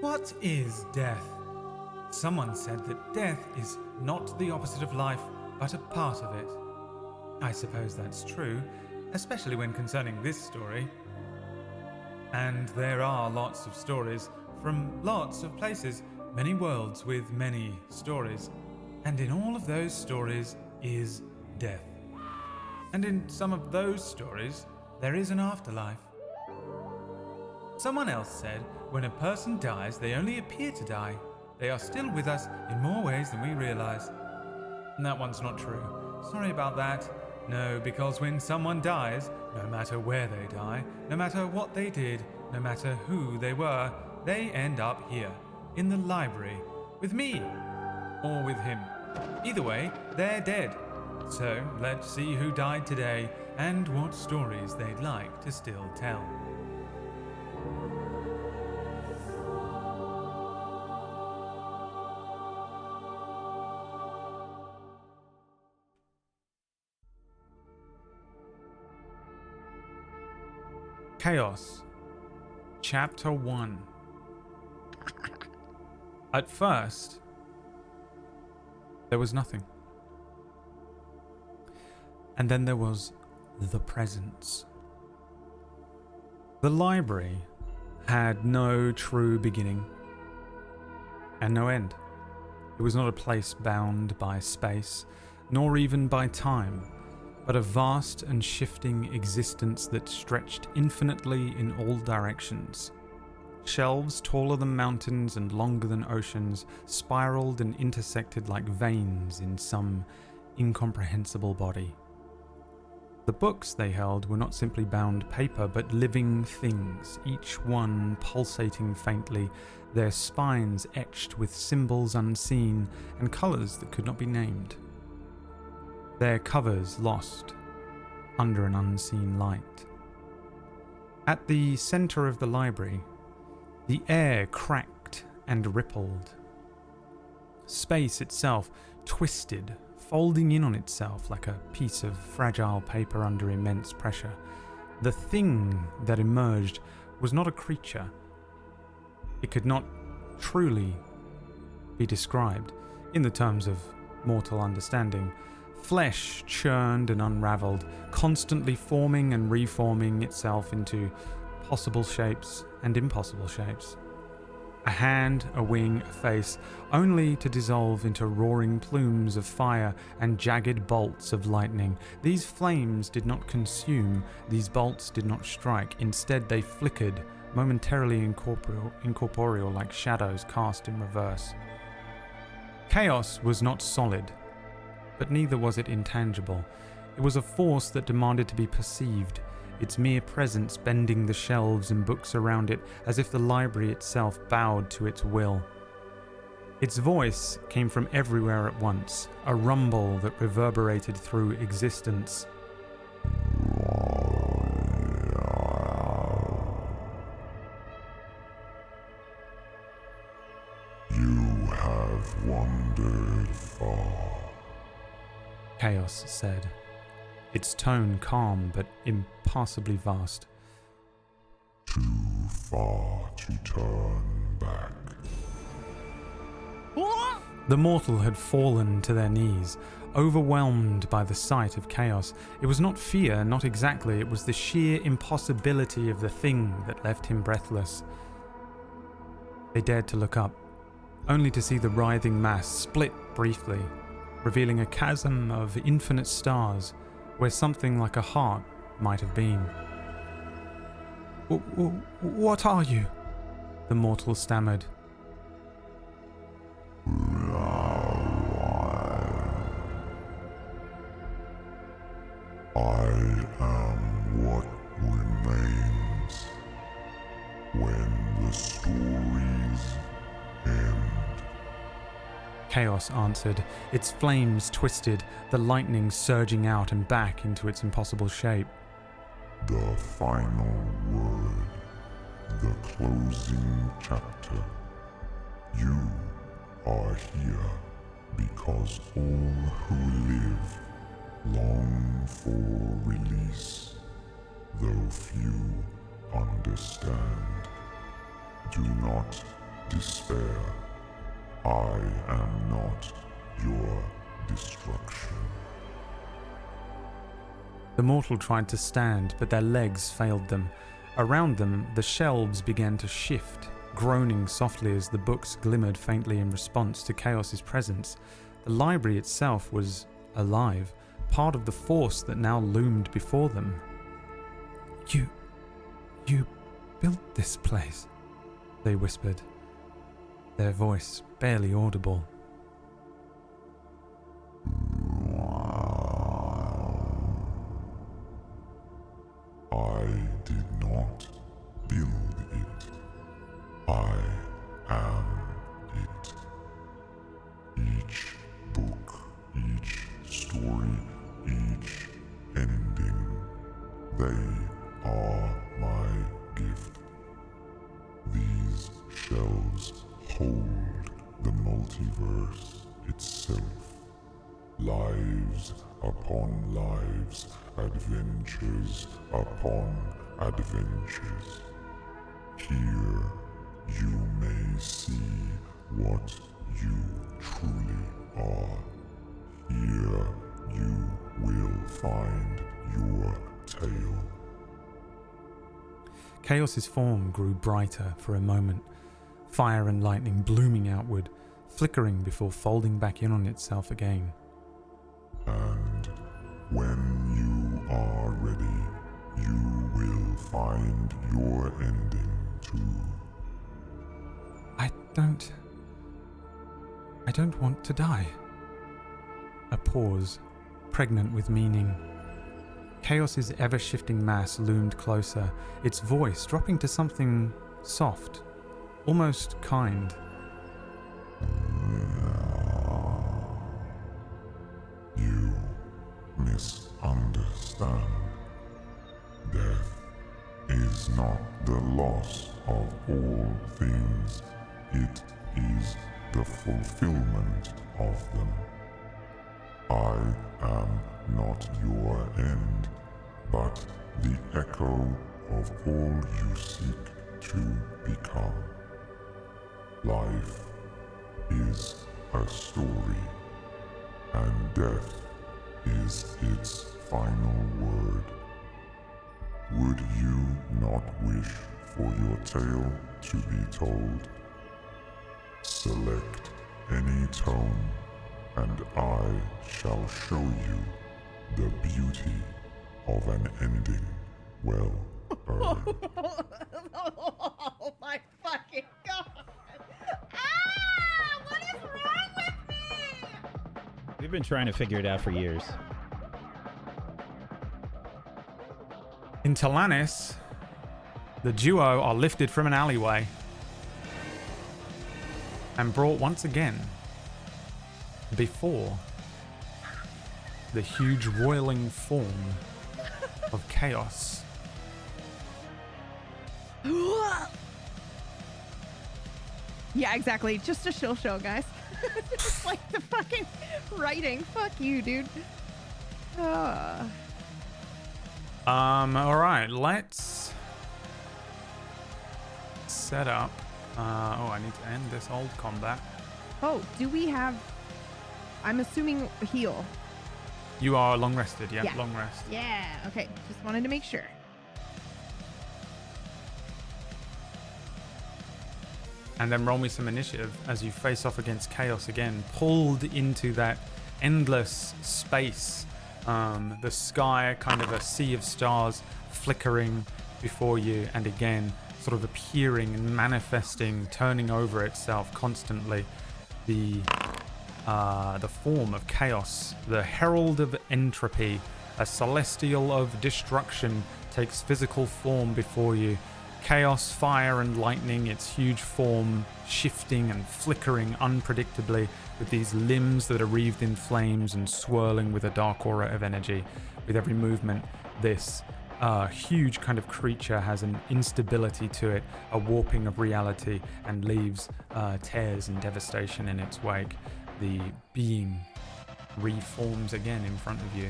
What is death? Someone said that death is not the opposite of life, but a part of it. I suppose that's true, especially when concerning this story. And there are lots of stories from lots of places, many worlds with many stories. And in all of those stories is death. And in some of those stories, there is an afterlife. Someone else said, when a person dies, they only appear to die. They are still with us in more ways than we realize. And that one's not true. Sorry about that. No, because when someone dies, no matter where they die, no matter what they did, no matter who they were, they end up here, in the library, with me, or with him. Either way, they're dead. So let's see who died today and what stories they'd like to still tell. Chaos, Chapter 1. At first, there was nothing. And then there was the presence. The library had no true beginning and no end. It was not a place bound by space, nor even by time, but a vast and shifting existence that stretched infinitely in all directions. Shelves taller than mountains and longer than oceans spiraled and intersected like veins in some incomprehensible body. The books they held were not simply bound paper, but living things, each one pulsating faintly, their spines etched with symbols unseen and colours that could not be named. Their covers lost under an unseen light. At the centre of the library, the air cracked and rippled. Space itself twisted, folding in on itself like a piece of fragile paper under immense pressure. The thing that emerged was not a creature. It could not truly be described in the terms of mortal understanding. Flesh churned and unravelled, constantly forming and reforming itself into possible shapes and impossible shapes. A hand, a wing, a face, only to dissolve into roaring plumes of fire and jagged bolts of lightning. These flames did not consume, these bolts did not strike. Instead, they flickered, momentarily incorporeal like shadows cast in reverse. Chaos was not solid, but neither was it intangible. It was a force that demanded to be perceived, its mere presence bending the shelves and books around it as if the library itself bowed to its will. Its voice came from everywhere at once, a rumble that reverberated through existence. You have wandered far, Chaos said, its tone calm but impossibly vast. Too far to turn back. The mortal had fallen to their knees, overwhelmed by the sight of chaos. It was not fear, not exactly, it was the sheer impossibility of the thing that left him breathless. They dared to look up, only to see the writhing mass split briefly, revealing a chasm of infinite stars where something like a heart might have been. What are you? The mortal stammered. I am what remains when the stories end. Chaos answered, its flames twisted, the lightning surging out and back into its impossible shape. The final word, the closing chapter. You are here because all who live long for release, though few understand. Do not despair. I am not your destruction. The mortal tried to stand, but their legs failed them. Around them, the shelves began to shift, groaning softly as the books glimmered faintly in response to Chaos's presence. The library itself was alive, part of the force that now loomed before them. You built this place, they whispered, their voice barely audible. I did not build it. I am it. Each book, each story, each ending, they are my gift. These shelves hold the multiverse itself. Lives upon lives, adventures upon adventures. Here you may see what you truly are. Here you will find your tale. Chaos's form grew brighter for a moment, fire and lightning blooming outward, flickering before folding back in on itself again. And when you are ready, you will find your ending too. I don't want to die. A pause, pregnant with meaning. Chaos's ever-shifting mass loomed closer, its voice dropping to something soft, almost kind. You misunderstand. Death is not the loss of all things. It is the fulfillment of them. I am not your end, but the echo of all you seek to become. Life is a story, and death is its final word. Would you not wish for your tale to be told? Select any tone, and I shall show you the beauty of an ending well earned. Oh my fucking god! Ah! What is wrong with me? We've been trying to figure it out for years. In Talanis, the duo are lifted from an alleyway and brought once again before the huge roiling form of Chaos. Yeah, exactly. Just a shill show, guys. Just like the fucking writing. Fuck you, dude. Alright, let's set up. I need to end this old combat. Oh, do we have... I'm assuming heal. You are long rested, Yeah. long rest. Yeah, okay. Just wanted to make sure. And then roll me some initiative as you face off against Chaos again, pulled into that endless space. The sky, kind of a sea of stars flickering before you, and again, sort of appearing and manifesting, turning over itself constantly. The form of Chaos, the herald of entropy, a celestial of destruction, takes physical form before you. Chaos, fire and lightning, its huge form shifting and flickering unpredictably with these limbs that are wreathed in flames and swirling with a dark aura of energy. With every movement, this huge kind of creature has an instability to it, a warping of reality, and leaves tears and devastation in its wake. The being reforms again in front of you,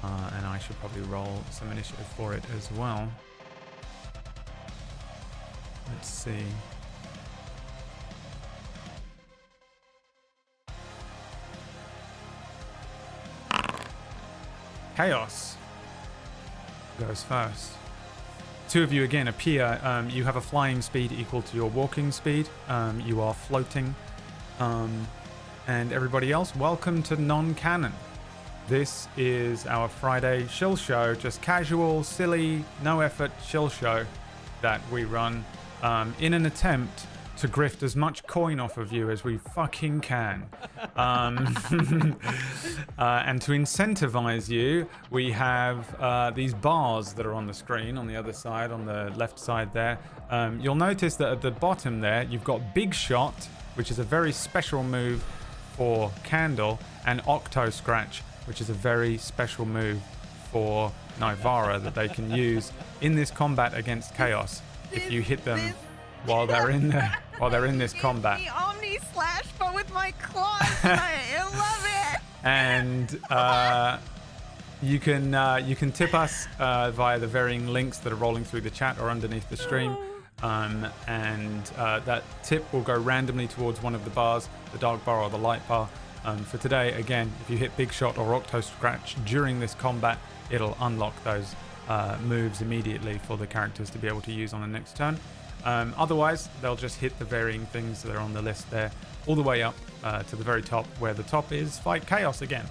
and I should probably roll some initiative for it as well. Let's see. Chaos goes first. Two of you again appear. You have a flying speed equal to your walking speed. You are floating. And everybody else, welcome to Non-Canon. This is our Friday shill show, just casual, silly, no effort shill show that we run in an attempt to grift as much coin off of you as we fucking can. And to incentivize you, we have these bars that are on the screen on the other side, on the left side there. You'll notice that at the bottom there, you've got Big Shot, which is a very special move for Candle, and Octo Scratch, which is a very special move for Nivara that they can use in this combat against Chaos. If you hit them while they're in this combat. The Omni Slash, but with my claws. I love it. And you can tip us via the varying links that are rolling through the chat or underneath the stream. And that tip will go randomly towards one of the bars, the dark bar or the light bar. For today, again, if you hit Big Shot or Octo Scratch during this combat, it'll unlock those moves immediately for the characters to be able to use on the next turn. Otherwise, they'll just hit the varying things that are on the list there, all the way up to the very top, where the top is Fight Chaos again.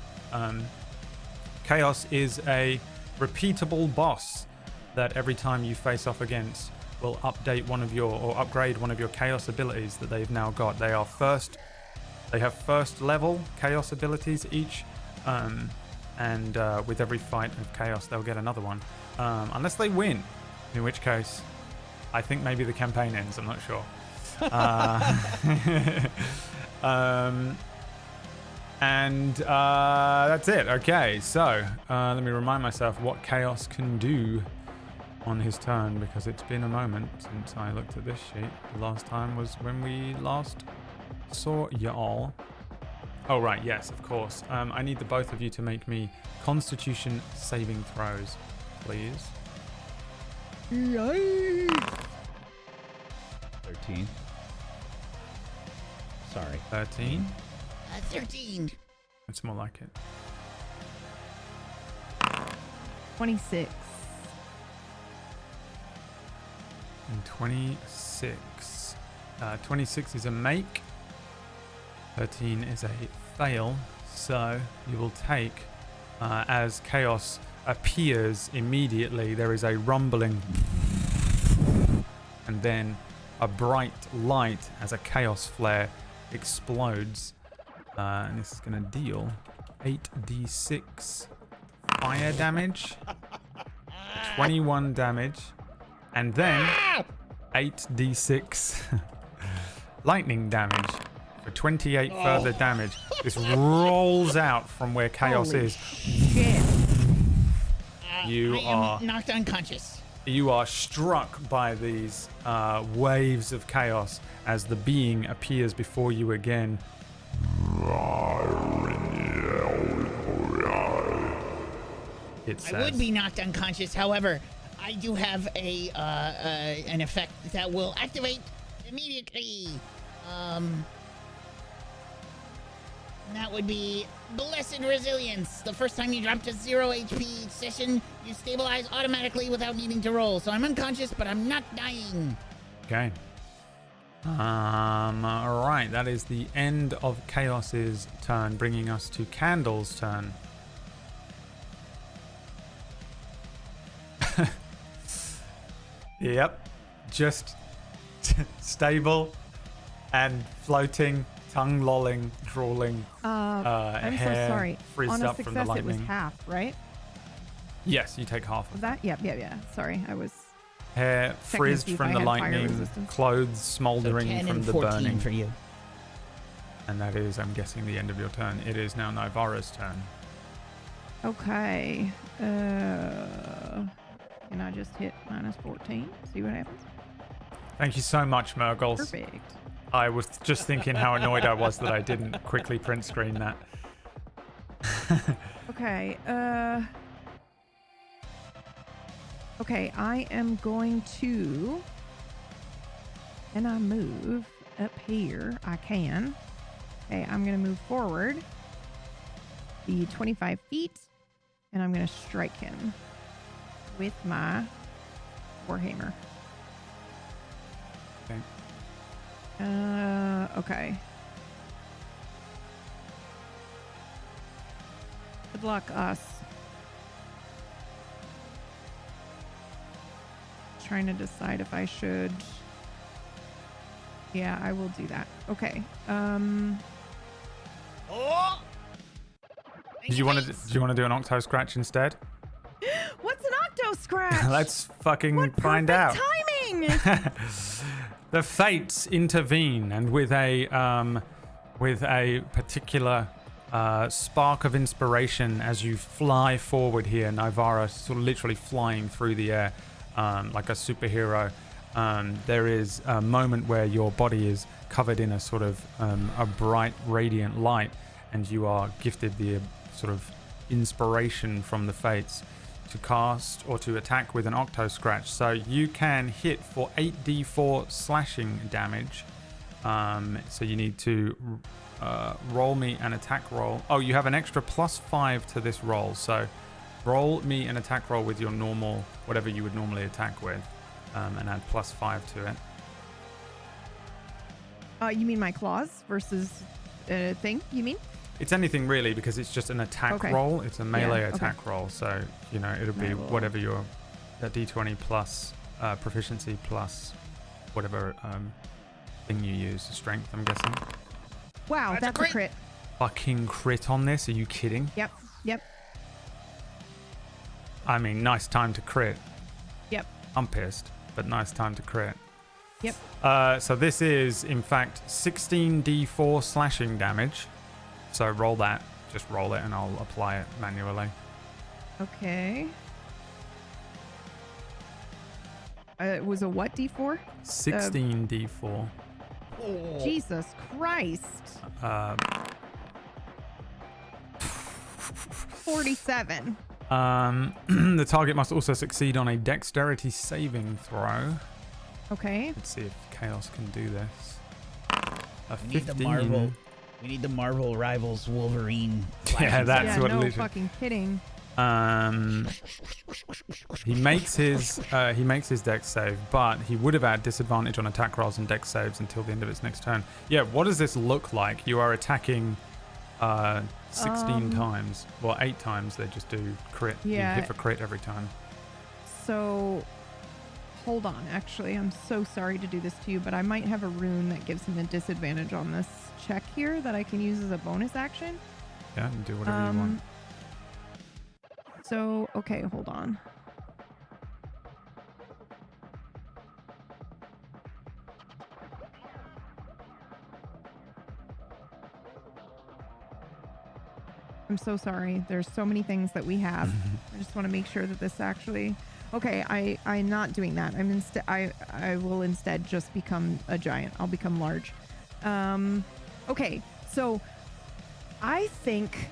Chaos is a repeatable boss that every time you face off against will upgrade one of your Chaos abilities that they've now got. They have first level Chaos abilities each, and with every fight of Chaos, they'll get another one, unless they win, in which case I think maybe the campaign ends. I'm not sure. And that's it. Okay, so let me remind myself what Chaos can do on his turn, because it's been a moment since I looked at this sheet. The last time was when we last saw y'all. Oh, right, yes, of course. I need the both of you to make me Constitution saving throws, please. 13. Sorry. 13. 13. It's more like it. 26. And 26. 26 is a make. 13 is a fail. So you will take, as Chaos appears immediately, there is a rumbling and then a bright light as a Chaos flare explodes. And this is going to deal 8d6 fire damage, 21 damage, and then 8d6 lightning damage for 28 further damage. This rolls out from where Chaos Holy is. Shit. I am knocked unconscious. You are struck by these waves of Chaos as the being appears before you again. It says, I would be knocked unconscious, however, I do have an effect that will activate immediately. And that would be Blessed Resilience. The first time you drop to 0 HP each session, you stabilize automatically without needing to roll. So I'm unconscious, but I'm not dying. Okay. All right, that is the end of Chaos's turn, bringing us to Candle's turn. Yep, just stable and floating, tongue lolling, drawling, I'm hair so sorry. frizzed On a up from the success, it was lightning. half, right? Yes, you take half Was of that? Yeah. Sorry, I was. hair to frizzed see if from I the had fire lightning, resistance. clothes So smoldering 10 from and the 14 burning. for you. And that is, I'm guessing, the end of your turn. It is now Nivara's turn. Okay. Can I just hit -14? See what happens? Thank you so much, Mirggles. Perfect. I was just thinking how annoyed I was that I didn't quickly print screen that. Okay. Okay, I am going to. Can I move up here? I can. Okay, I'm going to move forward the 25 feet. And I'm going to strike him with my Warhammer. Okay. Okay. Good luck, us. Trying to decide if I should. Yeah, I will do that. Okay. Oh! Do you want to do an Octo Scratch instead? What's an Octo Scratch? Let's fucking what find out. timing! The fates intervene, and with a particular spark of inspiration as you fly forward here, Nivara sort of literally flying through the air like a superhero. There is a moment where your body is covered in a sort of a bright, radiant light, and you are gifted the sort of inspiration from the fates to cast or to attack with an Octo Scratch. So you can hit for 8d4 slashing damage. So you need to roll me an attack roll. Oh, you have an extra +5 to this roll. So roll me an attack roll with your normal, whatever you would normally attack with, and add +5 to it. You mean my claws versus thing? You mean? It's anything really, because it's just an attack roll. It's a melee attack roll. So, you know, it'll be whatever your d20 plus proficiency plus whatever thing you use, strength, I'm guessing. Wow, that's a crit. Fucking crit on this? Are you kidding? Yep. I mean, nice time to crit. Yep. I'm pissed, but nice time to crit. Yep. So this is, in fact, 16d4 slashing damage. So roll that. Just roll it and I'll apply it manually. Okay. It was a what D4? 16d4. Jesus Christ. 47. The target must also succeed on a dexterity saving throw. Okay. Let's see if Chaos can do this. We need the Marvel. We need the Marvel Rivals Wolverine. Yeah, that's what no literally. fucking kidding. He makes his dex save, but he would have had disadvantage on attack rolls and dex saves until the end of its next turn. Yeah, what does this look like? You are attacking 16 times. Well, 8 times. They just do crit. Yeah. You hit for crit every time. So, hold on. Actually, I'm so sorry to do this to you, but I might have a rune that gives him a disadvantage on this check here that I can use as a bonus action. Yeah, and do whatever you want. So, okay, hold on. I'm so sorry. There's so many things that we have. I just want to make sure that this actually... Okay, I'm not doing that. I will instead just become a giant. I'll become large. Okay, so I think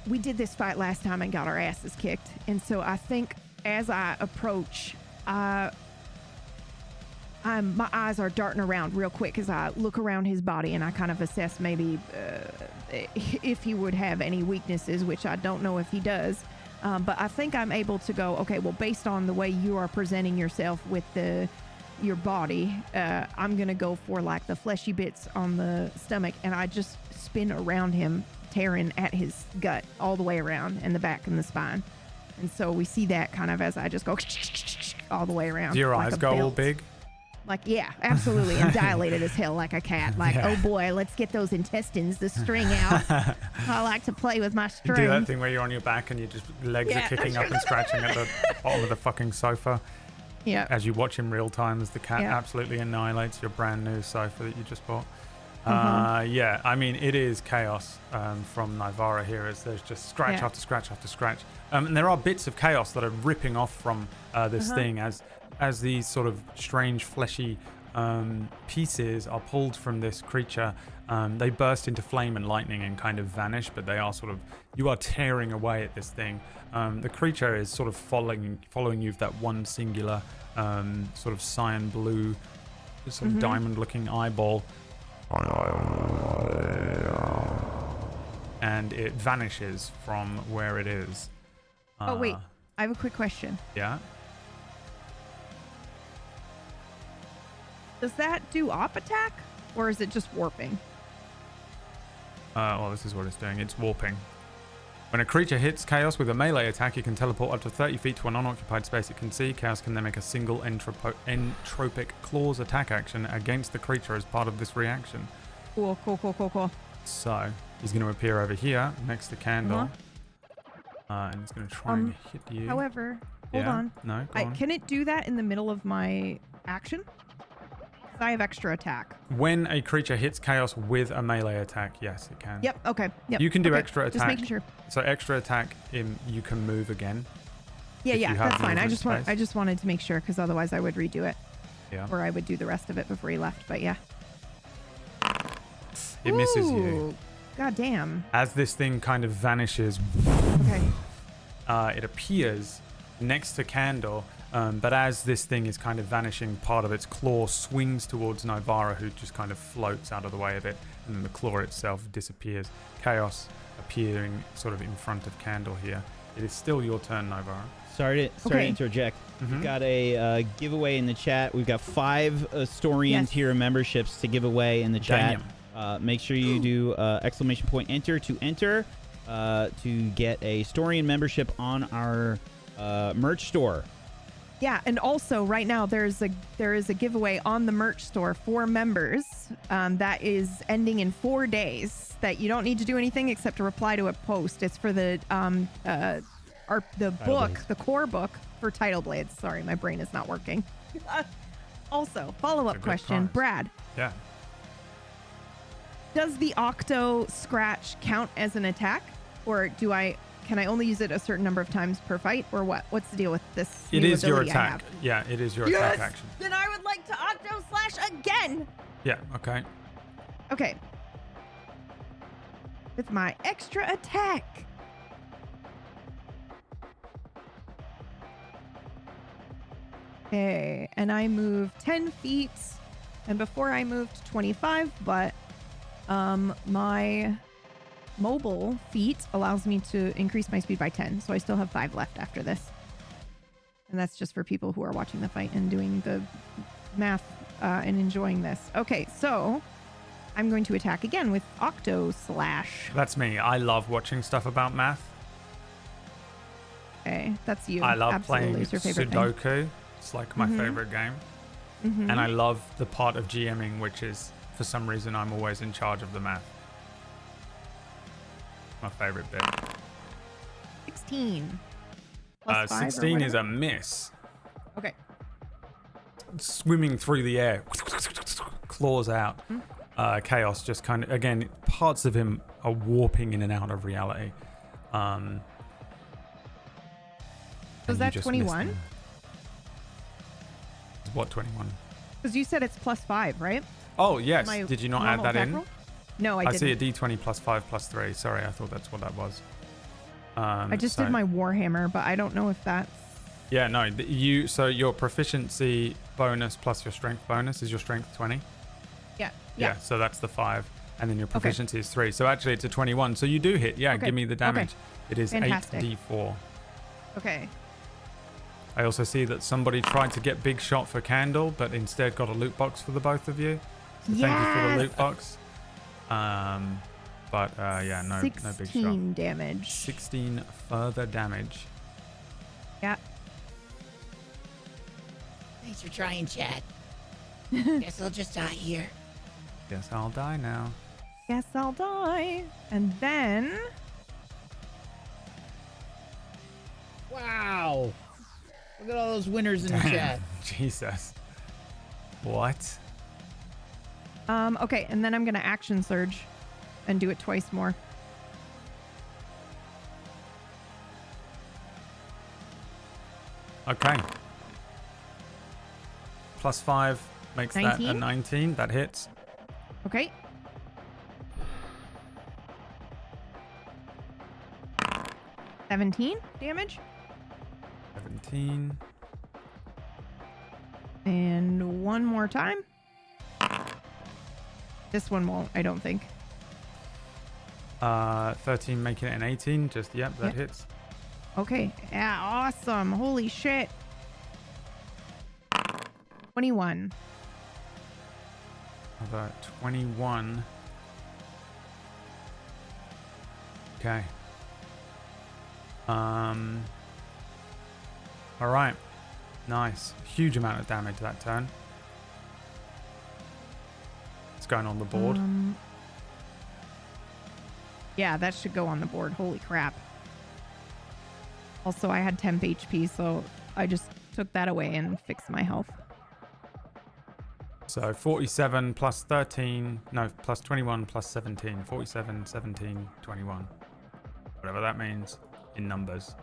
we did this fight last time and got our asses kicked. And so I think as I approach, my eyes are darting around real quick as I look around his body and I kind of assess maybe if he would have any weaknesses, which I don't know if he does. But I think I'm able to go, okay, well, based on the way you are presenting yourself with your body, I'm going to go for like the fleshy bits on the stomach, and I just spin around him, tearing at his gut all the way around, and the back and the spine. And so we see that kind of as I just go all the way around. Do your like eyes a go all belt. big? Like, yeah, absolutely. And dilated as hell like a cat. Like, oh boy, let's get those intestines, the string out. I like to play with my You string. do that thing where you're on your back and you just legs are kicking up and scratching at the bottom of the fucking sofa. Yeah. As you watch in real time as the cat Yeah. absolutely annihilates your brand new sofa that you just bought. Yeah, I mean, it is chaos from Nivara here, as there's just scratch after scratch after scratch. And there are bits of chaos that are ripping off from this thing as these sort of strange fleshy pieces are pulled from this creature. They burst into flame and lightning and kind of vanish, but they are sort of, you are tearing away at this thing. The creature is sort of following you with that one singular sort of cyan blue, sort of diamond looking eyeball. and it vanishes from where it is. Oh, wait. I have a quick question. Yeah. Does that do op attack, or is it just warping? Well, this is what it's doing. It's warping. When a creature hits Chaos with a melee attack, it can teleport up to 30 feet to an unoccupied space it can see. Chaos can then make a single entropic claws attack action against the creature as part of this reaction. Cool. So, he's going to appear over here next to Candle. And he's going to try and hit you. However, hold on. No, go on. Can it do that in the middle of my action? 'Cause I have extra attack. When a creature hits Chaos with a melee attack, yes, it can. Yep, okay. Yep. You can do okay. extra attack. Just making sure. So extra attack, you can move again. Yeah, that's fine. I movement just wanted to make sure, because otherwise I would redo it. Yeah. Or I would do the rest of it before he left, but yeah. It misses you. Ooh, God damn. As this thing kind of vanishes, Okay. it appears next to Candle, but as this thing is kind of vanishing, part of its claw swings towards Nivara, who just kind of floats out of the way of it, and then the claw itself disappears. Chaos appearing sort of in front of Candle here. It is still your turn, Nivara. Sorry to interject. We've got a giveaway in the chat. We've got 5 story and tier memberships to give away in the chat. Make sure you do ! Enter to enter to get a story and membership on our merch store. Yeah, and also right now there is a giveaway on the merch store for members that is ending in 4 days. That you don't need to do anything except to reply to a post. It's for the book, the core book for Title Blades. Sorry, my brain is not working. Also, follow-up question, Brad. Yeah. Does the Octo Scratch count as an attack, or can I only use it a certain number of times per fight, or what? What's the deal with this? It is your ability I attack. have? Yeah, it is your attack action. Then I would like to Octo Slash again. Yeah, okay. Okay. With my extra attack. Okay, and I move 10 feet. And before I moved 25, but my mobile feat allows me to increase my speed by 10. So I still have 5 left after this. And that's just for people who are watching the fight and doing the math and enjoying this. Okay, so I'm going to attack again with Octo Slash. That's me. I love watching stuff about math. Okay, that's you. I love Absolutely. playing It's your favorite Sudoku. thing. It's like my favorite game. And I love the part of GMing, which is, for some reason, I'm always in charge of the math. My favorite bit. 16. Plus 5 16 is a miss. Okay. Swimming through the air. Claws out. Chaos just kind of, again, parts of him are warping in and out of reality. Was that 21? What 21? Because you said it's plus 5, right? Oh, yes. Did you not add that in? Roll? No, I didn't. I see a d20 plus 5 plus 3. Sorry, I thought that's what that was. I just did my Warhammer, but I don't know if that's... Yeah, no. So your proficiency bonus plus your strength bonus is your strength 20? Yeah. So that's the 5. And then your proficiency is 3. So actually it's a 21. So you do hit. Yeah, give me the damage. It is Fantastic. 8d4. Okay. I also see that somebody tried to get big shot for Candle, but instead got a loot box for the both of you. So thank you for the loot box. But yeah, no big shot. 16 damage. 16 further damage. Yeah. Thanks for trying, chat. Guess I'll just die here. Guess I'll die now. Guess I'll die. And then... Wow. Look at all those winners in the chat. Jesus. What? Okay, and then I'm going to action surge and do it twice more. Okay. Plus 5 makes 19? that a 19. That hits. Okay. $17 damage. 17. And one more time. This one won't, I don't think. 13 making it an 18. Just, yep, that hits. Okay. Yeah, awesome. Holy shit. 21. Another 21. Okay. All right. Nice. Huge amount of damage that turn. It's going on the board. Yeah, that should go on the board. Holy crap. Also, I had temp HP, so I just took that away and fixed my health. So 47 plus 13, no, plus 21 plus 17. 47, 17, 21. Whatever that means in numbers.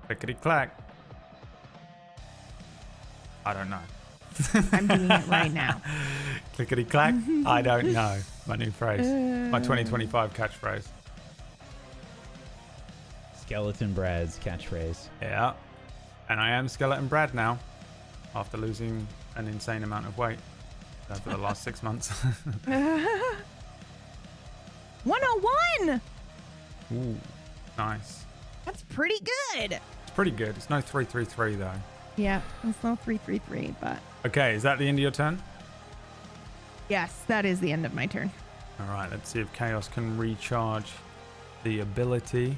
Clickety-clack. I don't know. I'm doing it right now. Clickety-clack. I don't know. My new phrase. My 2025 catchphrase. Skeleton Brad's catchphrase. Yeah. And I am Skeleton Brad now. After losing an insane amount of weight over the last 6 months. 101! Ooh. Nice. That's pretty good. It's pretty good. It's no 333 though. Yeah, it's not 333, but Okay, is that the end of your turn? yes, that is the end of my turn. All right, let's see if Chaos can recharge the ability.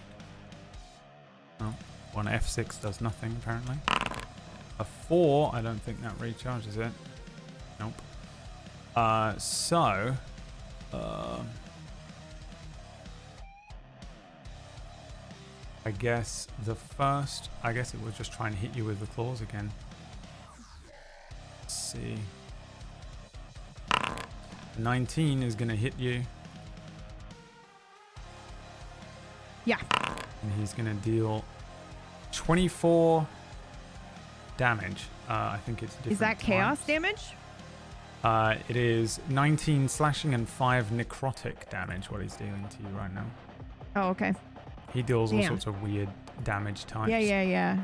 Oh, one F6 does nothing, apparently. A 4, I don't think that recharges it. Nope. I guess it was just trying to hit you with the claws again. Let's see. 19 is going to hit you. Yeah. And he's going to deal 24 damage. I think it's different. Is that chaos types. damage? It is 19 slashing and 5 necrotic damage, what he's dealing to you right now. Oh, okay. He deals all Damn. sorts of weird damage types. Yeah.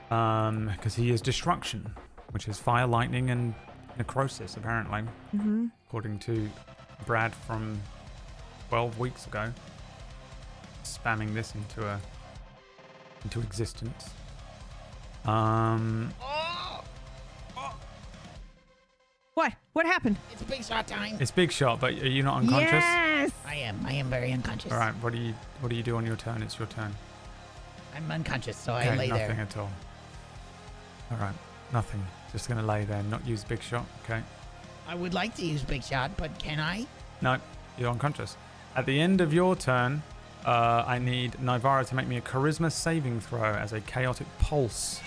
Because he is destruction, which is fire, lightning, and necrosis, apparently. Mm-hmm. According to Brad from 12 weeks ago. Spamming this into existence. What happened? It's big shot time. It's big shot, but are you not unconscious? Yes! I am very unconscious. All right, what do you do on your turn? It's your turn. I'm unconscious, so Okay, I lay nothing there. at all. All right, nothing. Just gonna lay there, not use big shot. Okay. I would like to use big shot, but can I? No, you're unconscious. At the end of your turn, I need Nivara to make me a charisma saving throw as a chaotic pulse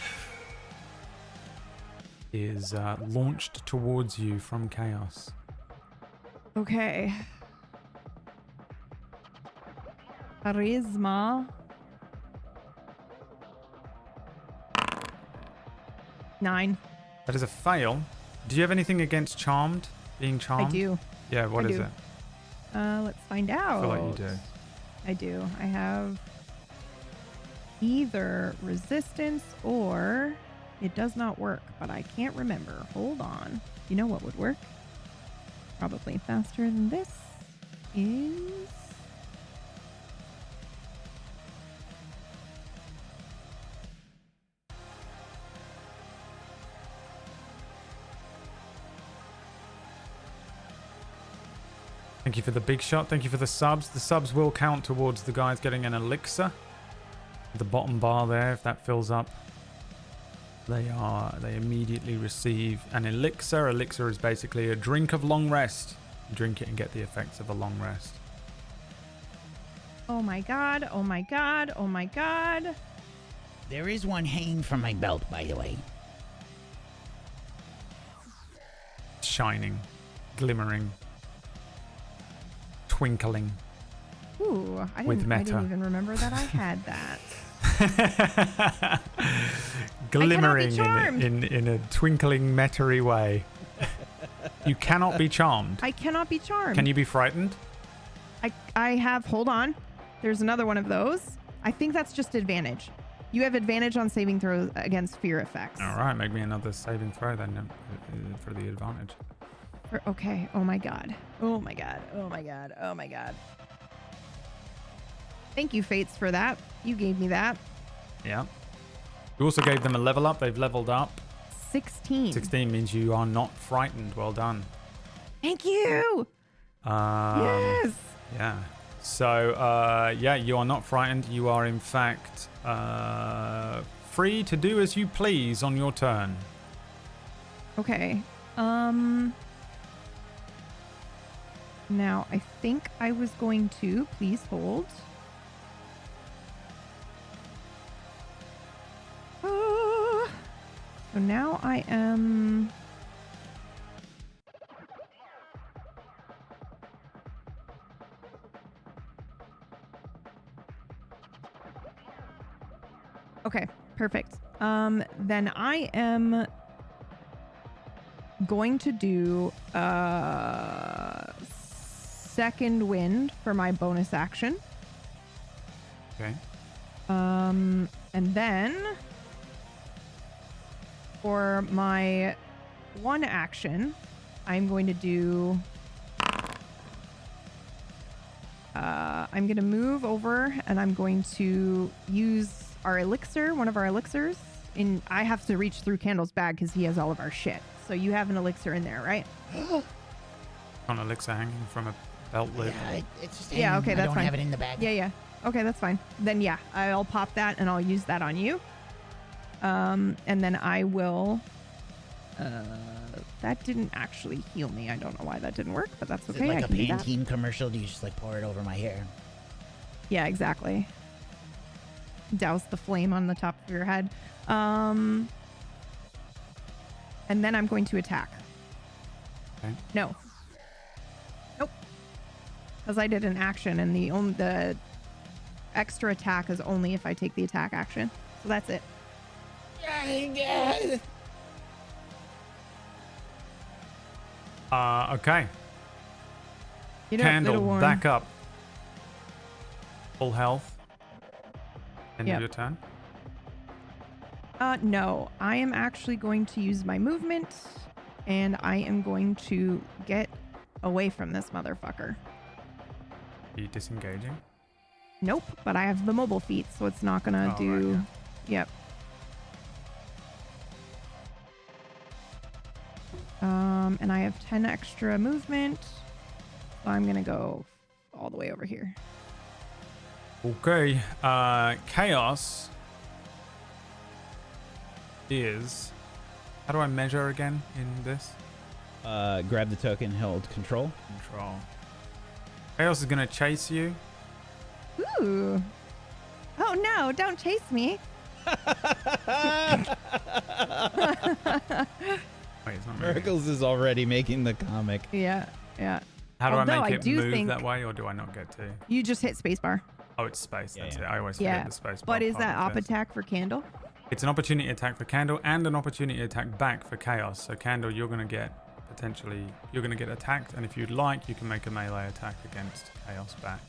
is launched towards you from chaos. Okay. Charisma. 9. That is a fail. Do you have anything against charmed? Being charmed? I do. Yeah, what I is do. it? Let's find out. I feel like you do. I do. I have either resistance or it does not work, but I can't remember. Hold on. You know what would work? Probably faster than this is... Thank you for the big shot. Thank you for the subs. The subs will count towards the guys getting an elixir. The bottom bar there, if that fills up, they immediately receive an elixir. Elixir is basically a drink of long rest. You drink it and get the effects of a long rest. Oh my god, oh my god, oh my god. There is one hanging from my belt, by the way. Shining, glimmering, twinkling. Ooh, I With didn't meta. even remember that I had that. Glimmering charmed. in a twinkling meta-y way. You cannot be charmed. I cannot be charmed. Can you be frightened? I have, hold on. There's another one of those. I think that's just advantage. You have advantage on saving throws against fear effects. All right, make me another saving throw then for the advantage. Okay. Oh my god. Oh my god. Oh my god. Oh my god. Thank you, Fates, for that. You gave me that. Yeah. You also gave them a level up. They've leveled up. 16. 16 means you are not frightened. Well done. Thank you. Yes. Yeah. So, yeah, you are not frightened. You are, in fact, free to do as you please on your turn. Okay. Now, I think I was going to... Please hold. So now I am... Okay, perfect. Then I am going to do second wind for my bonus action. Okay. And then for my one action, I'm going to do... I'm going to move over and I'm going to use our elixir, one of our elixirs. I have to reach through Candle's bag because he has all of our shit. So you have an elixir in there, right? On elixir hanging from a belt loop. Yeah, it's just Yeah, okay, I that's don't fine. have it in the bag. Yeah. Okay, that's fine. Then yeah, I'll pop that and I'll use that on you. And then I will... that didn't actually heal me. I don't know why that didn't work, but that's Is okay. it I like a can do that. Pantene commercial? Do you just like pour it over my hair? Yeah, exactly. Douse the flame on the top of your head. And then I'm going to attack. Okay. No. Nope. Because I did an action, and the extra attack is only if I take the attack action. So that's it. Okay. Get up, Candle, little one. back up. Full health. End Yep. of your turn. No. I am actually going to use my movement, and I am going to get away from this motherfucker. Are you disengaging? Nope, but I have the mobile feat, so it's not gonna Oh, do... right, Yep. And I have 10 extra movement, so I'm gonna go all the way over here. Okay. Chaos is... How do I measure again in this? Grab the token, held control. Control. Chaos is going to chase you. Ooh. Oh no, don't chase me. Wait, it's not moving. Mirggles is already making the comic. Yeah. How do Although I I make it do move think- that way, or do I not get to? You just hit spacebar. Oh, it's space. Yeah, That's yeah. it. I always Yeah. forget the space. But bar is part that of op this. attack for Candle? It's an opportunity attack for Candle and an opportunity attack back for Chaos. So Candle, you're going to get attacked, and if you'd like, you can make a melee attack against Chaos back.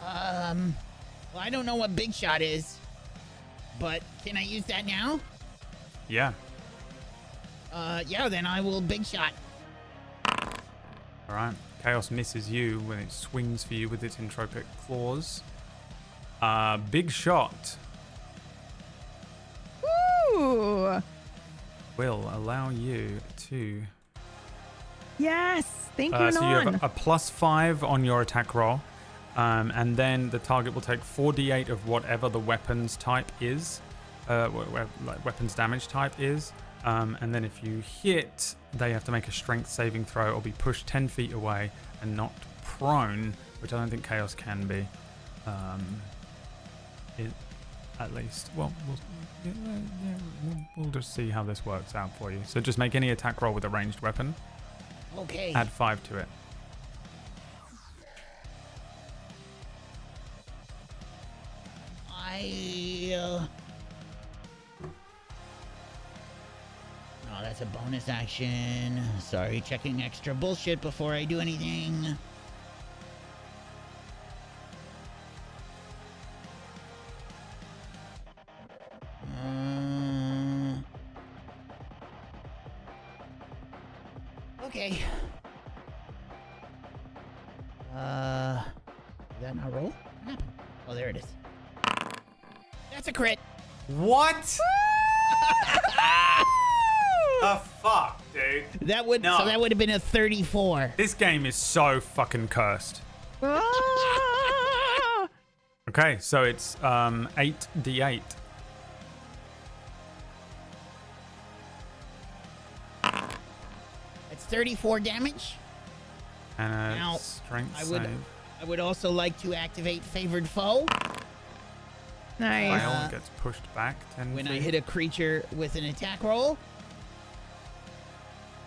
Well, I don't know what Big Shot is, but can I use that now? Yeah. Yeah, then I will Big Shot. All right. Chaos misses you when it swings for you with its entropic claws. Big Shot Ooh. will allow you to... Yes. Thank you, so you Non. have a +5 on your attack roll, and then the target will take 4d8 of whatever the weapons type is, like weapons damage type is, and then if you hit, they have to make a strength saving throw or be pushed 10 feet away and knocked prone, which I don't think Chaos can be. At least, well, we'll just see how this works out for you. So just make any attack roll with a ranged weapon. Okay. Add 5 to it. Oh, that's a bonus action. Sorry, checking extra bullshit before I do anything. Okay. Did that not roll? What happened? Oh, there a crit. What? The fuck, dude? That would No. so that would have been a 34. This game is so fucking cursed. Ah! Okay, so it's 8d8. It's 34 damage. And a Now, strength I save. would also like to activate Favored Foe. Nice. Fail, gets pushed back 10 When I feet. hit a creature with an attack roll,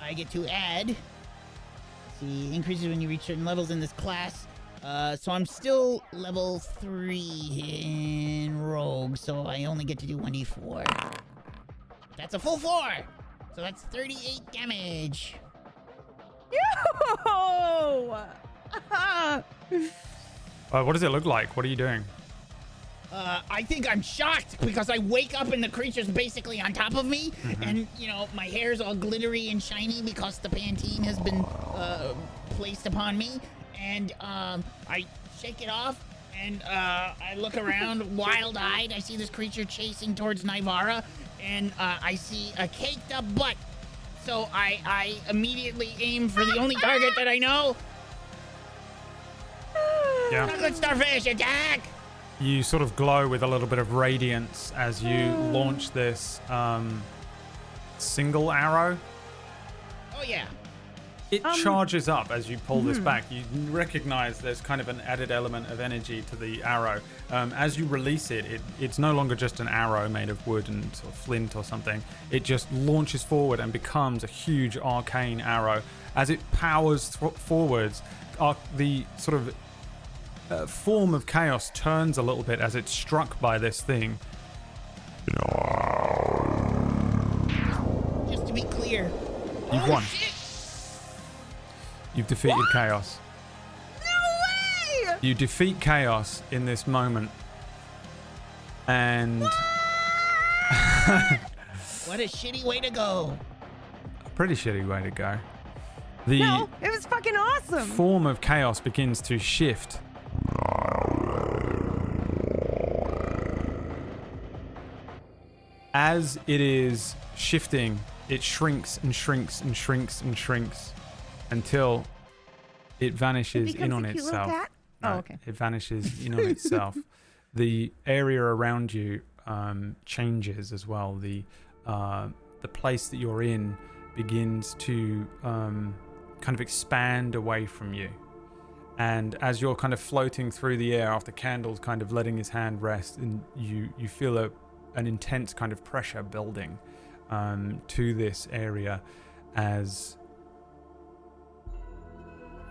I get to add. Let's see, increases when you reach certain levels in this class. So I'm still level 3 in Rogue, so I only get to do 1d4. That's a full 4! So that's 38 damage. Yo! What does it look like? What are you doing? I think I'm shocked because I wake up and the creature's basically on top of me, and you know my hair's all glittery and shiny because the Pantene has been placed upon me, and I shake it off and I look around wild-eyed. I see this creature chasing towards Nivara, and I see a caked-up butt. So I immediately aim for the only target that I know. Yeah. Chocolate starfish attack! You sort of glow with a little bit of radiance as you launch this single arrow. Oh yeah. It charges up as you pull this back. You recognize there's kind of an added element of energy to the arrow. As you release it, it's no longer just an arrow made of wood and sort of flint or something. It just launches forward and becomes a huge arcane arrow. As it powers forwards, the sort of form of chaos turns a little bit as it's struck by this thing. Just to be clear. You've won. Shit. You've defeated chaos. No way! You defeat chaos in this moment. And What a shitty way to go. a pretty shitty way to go. The No, it was fucking awesome. form of chaos begins to shift. As it is shifting, it shrinks and shrinks and shrinks and shrinks until it vanishes in on a cute little itself. cat? No, Oh, okay. It vanishes in on itself. The area around you changes as well. The place that you're in begins to kind of expand away from you. And as you're kind of floating through the air after Candle's kind of letting his hand rest, and you feel an intense kind of pressure building to this area as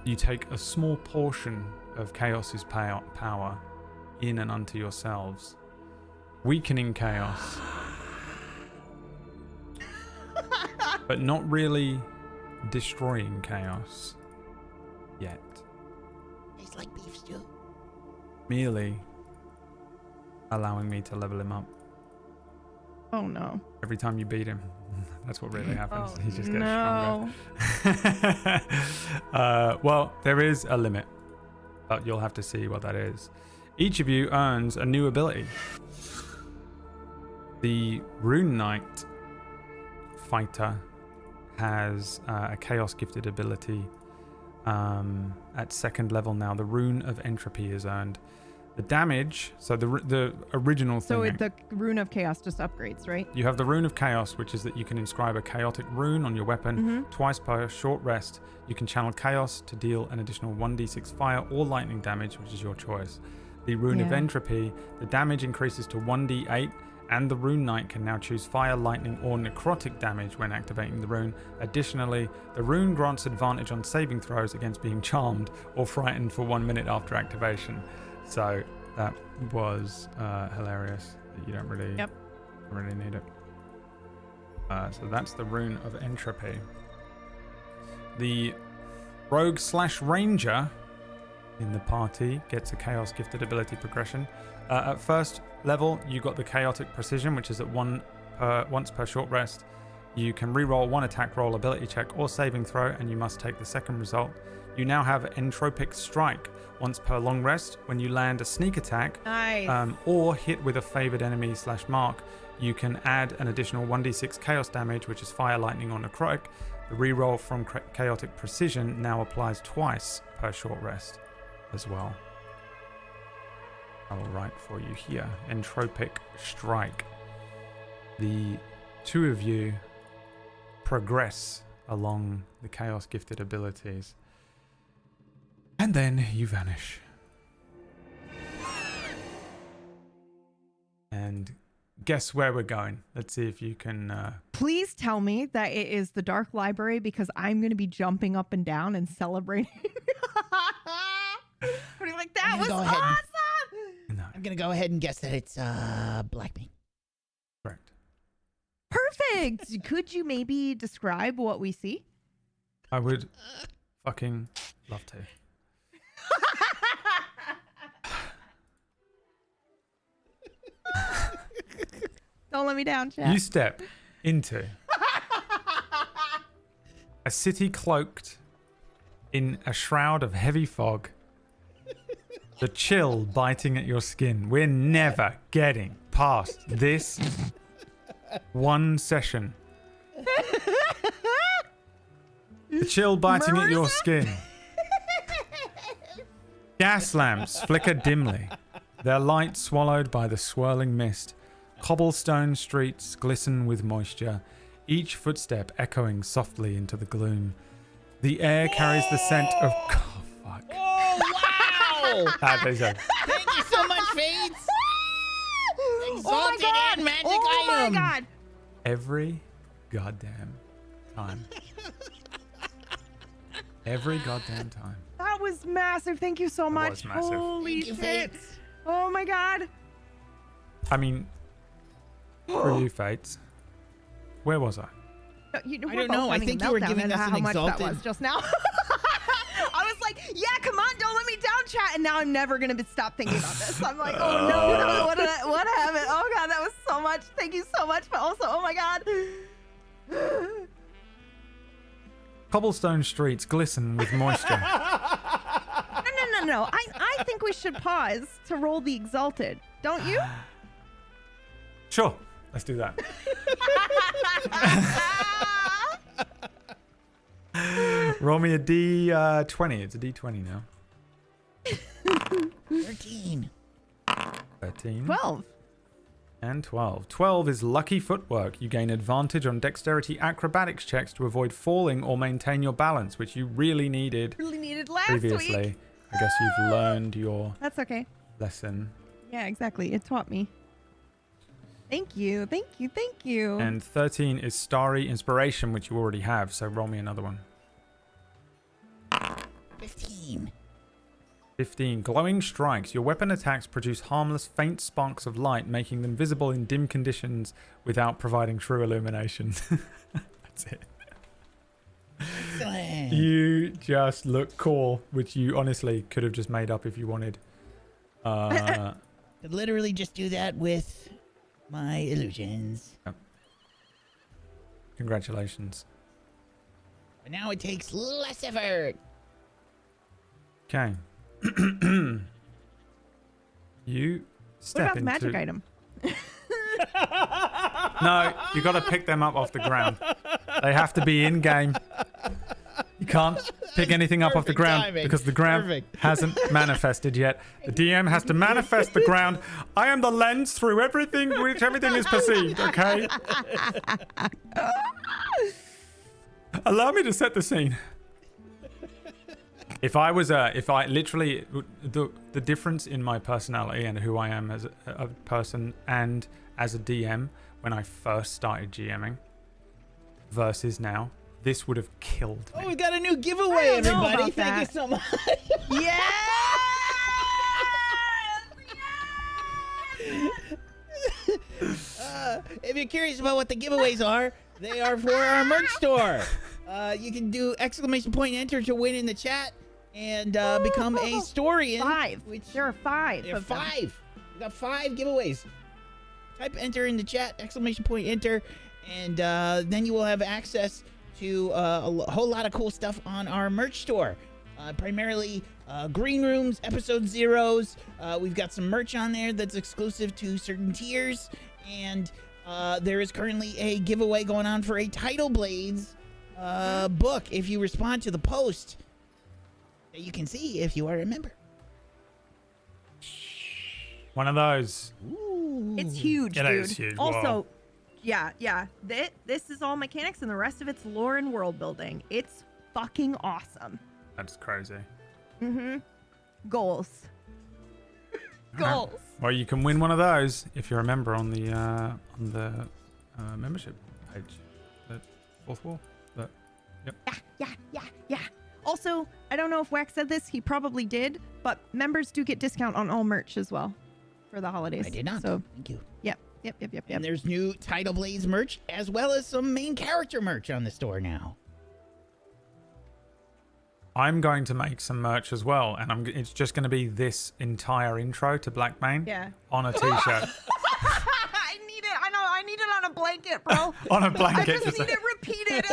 you take a small portion of Chaos's power in and unto yourselves, weakening Chaos, but not really destroying Chaos yet. Tastes like beef stew. Merely allowing me to level him up. Oh no. Every time you beat him, that's what really happens. Oh, He just gets no. stronger. Well, there is a limit, but you'll have to see what that is. Each of you earns a new ability. The Rune Knight fighter has a Chaos gifted ability at second level now. The Rune of Entropy is earned. The damage, so the original So thing. the Rune of Chaos just upgrades, right? You have the Rune of Chaos, which is that you can inscribe a chaotic rune on your weapon. Twice per short rest, you can channel Chaos to deal an additional 1d6 fire or lightning damage, which is your choice. The Rune of Yeah. Entropy, the damage increases to 1d8, and the Rune Knight can now choose fire, lightning, or necrotic damage when activating the rune. Additionally, the rune grants advantage on saving throws against being charmed or frightened for 1 minute after activation. So that was hilarious. You don't really need it. So that's the Rune of Entropy. The Rogue/Ranger in the party gets a Chaos gifted ability progression. At first level, you got the Chaotic Precision, which is at once per short rest. You can reroll one attack roll, ability check, or saving throw, and you must take the second result. You now have Entropic Strike. Once per long rest, when you land a sneak attack or hit with a favored enemy / mark, you can add an additional 1d6 chaos damage, which is fire, lightning, or necrotic. The reroll from Chaotic Precision now applies twice per short rest as well. I will write for you here. Entropic Strike. The two of you progress along the Chaos Gifted abilities. And then you vanish. And guess where we're going? Let's see if you can... Please tell me that it is the Dark Library, because I'm going to be jumping up and down and celebrating. I'm like, that was awesome! No. I'm going to go ahead and guess that it's Blackbean. Correct. Perfect! Could you maybe describe what we see? I would fucking love to. Don't let me down, chat. You step into a city cloaked in a shroud of heavy fog. The chill biting at your skin. We're never getting past this one session. The chill biting at your skin. Gas lamps flicker dimly, their light swallowed by the swirling mist. Cobblestone streets glisten with moisture, each footstep echoing softly into the gloom. The air carries the scent of... Oh, fuck. Oh, wow! There's a... Thank you so much, Fates! Exalted and magic item! Oh my god! Every goddamn time. Every goddamn time. That was massive. Thank you so much. was massive. Holy Thank you, shit. Fates. Oh my god. I mean, for you, Fates, where was I? No, I don't know. I think you were giving us an how much that exalted... was just now. I was like, yeah, come on, don't let me down, chat. And now I'm never going to stop thinking about this. I'm like, oh no, what happened? Oh god, that was so much. Thank you so much. But also, oh my god. Cobblestone streets glisten with moisture. No. I think we should pause to roll the exalted. Don't you? Sure, let's do that. Roll me a D20. It's a D20 now. 13. 13. 12. And 12. 12 is lucky footwork. You gain advantage on dexterity acrobatics checks to avoid falling or maintain your balance, which you really needed Last previously. week. I guess you've learned your That's okay. lesson. Yeah, exactly. It taught me. Thank you. And 13 is starry inspiration, which you already have. So roll me another one. 15. 15. Glowing strikes. Your weapon attacks produce harmless, faint sparks of light, making them visible in dim conditions without providing true illumination. That's it. Excellent. You just look cool, which you honestly could have just made up if you wanted. Could literally just do that with my illusions. Congratulations. But now it takes less effort. Okay. You What step about the into... magic item? No, you got to pick them up off the ground. They have to be in game. You can't pick anything up off the Perfect ground timing. because the ground Perfect. hasn't manifested yet. The DM has to manifest the ground. I am the lens through everything which everything is perceived, okay? Allow me to set the scene. If I literally, the difference in my personality and who I am as a person and as a DM when I first started GMing versus now, this would have killed me. Oh, we got a new giveaway, I don't know everybody. about Thank you that. so much. Yes! If you're curious about what the giveaways are, they are for our merch store. You can do exclamation point enter to win in the chat and become a Storian. 5. Which There are 5. there are of them. 5. We got 5 giveaways. type enter in the chat, exclamation point enter, and then you will have access to a whole lot of cool stuff on our merch store. Primarily green rooms, episode zeros. We've got some merch on there that's exclusive to certain tiers, and there is currently a giveaway going on for a Tidal Blades book if you respond to the post that you can see if you are a member. One of those. Ooh. It's huge, It dude. is huge. Also, yeah. This is all mechanics, and the rest of it's lore and world building. It's fucking awesome. That's crazy. Mm-hmm. Goals. Goals. Well, you can win one of those if you're a member on the membership page. The fourth wall. Yeah. Also, I don't know if Wax said this. He probably did, but members do get discount on all merch as well for the holidays. I did not. So, Thank you. yep. And there's new Tidal Blades merch as well as some main character merch on the store now. I'm going to make some merch as well, and it's just going to be this entire intro to Blackmane on a t-shirt. I need it. I know. I need it on a blanket, bro. On a blanket. I just need it repeated.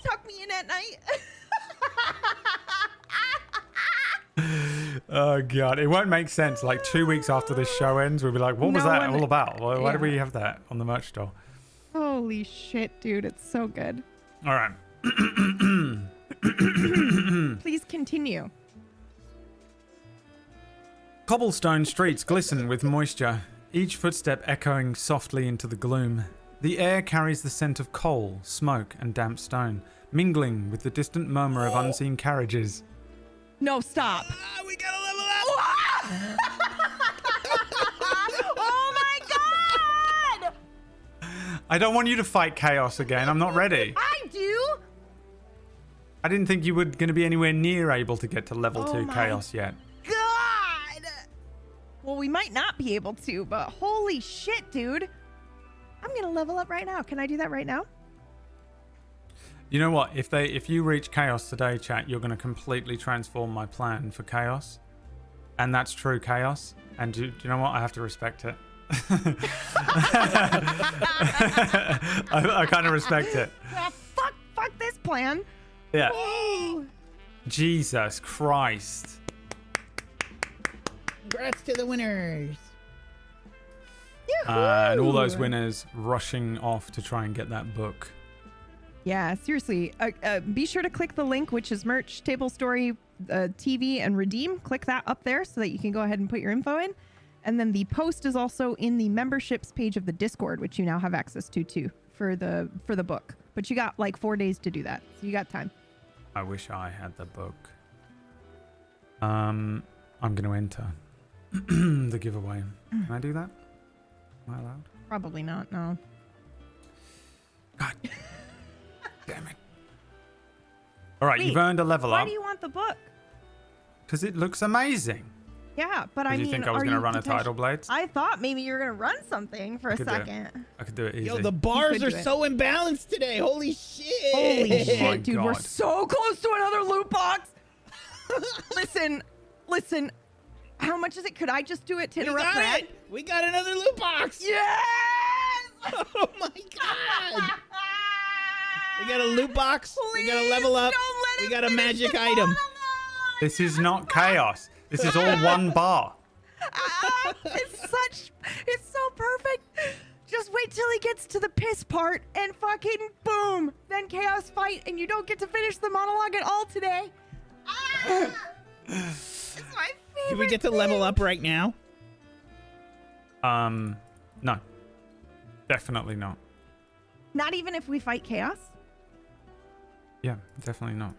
Tuck me in at night. Oh god, it won't make sense. Like 2 weeks after this show ends, we'll be like, "What was that all about? Why did we have that on the merch store?" Holy shit, dude! It's so good. All right. Please continue. Cobblestone streets glisten with moisture, each footstep echoing softly into the gloom. The air carries the scent of coal, smoke, and damp stone, mingling with the distant murmur of unseen carriages. No, stop. We gotta level up! Oh my god! I don't want you to fight chaos again. I'm not ready. I do. I didn't think you were going to be anywhere near able to get to level 2 my chaos yet. God. Well, we might not be able to, but holy shit, dude. I'm gonna level up right now. Can I do that right now? You know what? If you reach chaos today, chat, you're going to completely transform my plan for chaos, and that's true chaos. And do you know what? I have to respect it. I kind of respect it. Fuck this plan. Yeah. Whoa. Jesus Christ. Congrats to the winners. And all those winners rushing off to try and get that book. Yeah, seriously. Be sure to click the link, which is merch, Tablestory, TV, and redeem. Click that up there so that you can go ahead and put your info in. And then the post is also in the memberships page of the Discord, which you now have access to too for the book. But you got like 4 days to do that, so you got time. I wish I had the book. I'm going to enter the giveaway. Can I do that? Am I allowed? Probably not. No. God damn it. All right, Wait, you've earned a level Why up do you want the book? because it looks amazing. Yeah, but I Did mean, you think I was going to run a Tidal Blades? I thought maybe you were gonna run something for a could do it. second. I could do it easy. Yo, the bars could are do it. so imbalanced today. Holy shit. Holy my shit, dude! We're God. so close to another loot box. Listen. How much is it? Could I just do it to We interrupt got Brad? it. We got another loot box. Yes! Oh my god. We got a loot box. We got a level up. Don't let We him got a finish magic the item. monologue. This is not chaos. This is all one bar. It's so perfect. Just wait till he gets to the piss part and fucking boom. Then chaos fight and you don't get to finish the monologue at all today. It's my favorite. Do we get to level up right now? No. Definitely not. Not even if we fight chaos? Yeah, definitely not.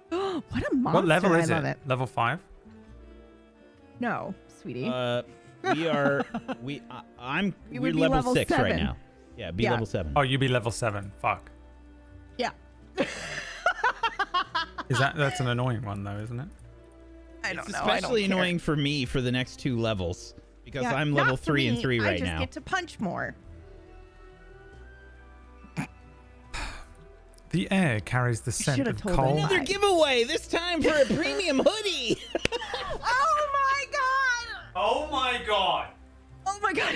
What a monster. What level is I love it. Level 5? No, sweetie. We're We we're would be level level 6 right 7. now. Yeah, be Yeah. level 7. Oh, you be level 7. Fuck. Yeah. That's an annoying one though, isn't it? I don't It's know. I don't especially care. annoying for me for the next 2 levels because Yeah, I'm not level for 3 and me. 3 I right just now. get to punch more. The air carries the scent should've of told coal. him. Another giveaway, this time for a premium hoodie. Oh my god! Oh my god! Oh my my god,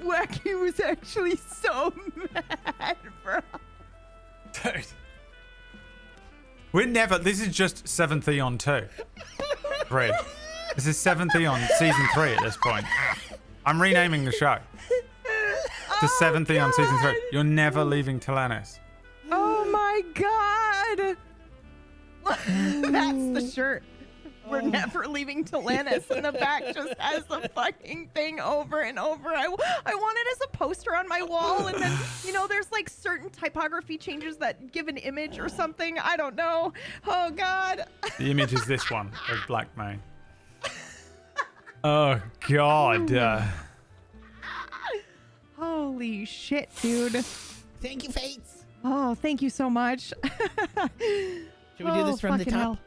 Wacky was actually so mad, bro. Dude. We're never. This is just 7th Eon 2. Red. This is 7th Eon Season 3 at this point. I'm renaming the show to 7th Eon Season 3. You're never leaving Talanis. Oh my god. That's the shirt. We're never leaving Talanis, and the back just has the fucking thing over and over. I want it as a poster on my wall, and then, you know, there's like certain typography changes that give an image or something. I don't know. Oh, God. The image is this one of Black May. Oh, God. Holy shit, dude. Thank you, Fates. Oh, thank you so much. Should we do this from the fucking top? hell.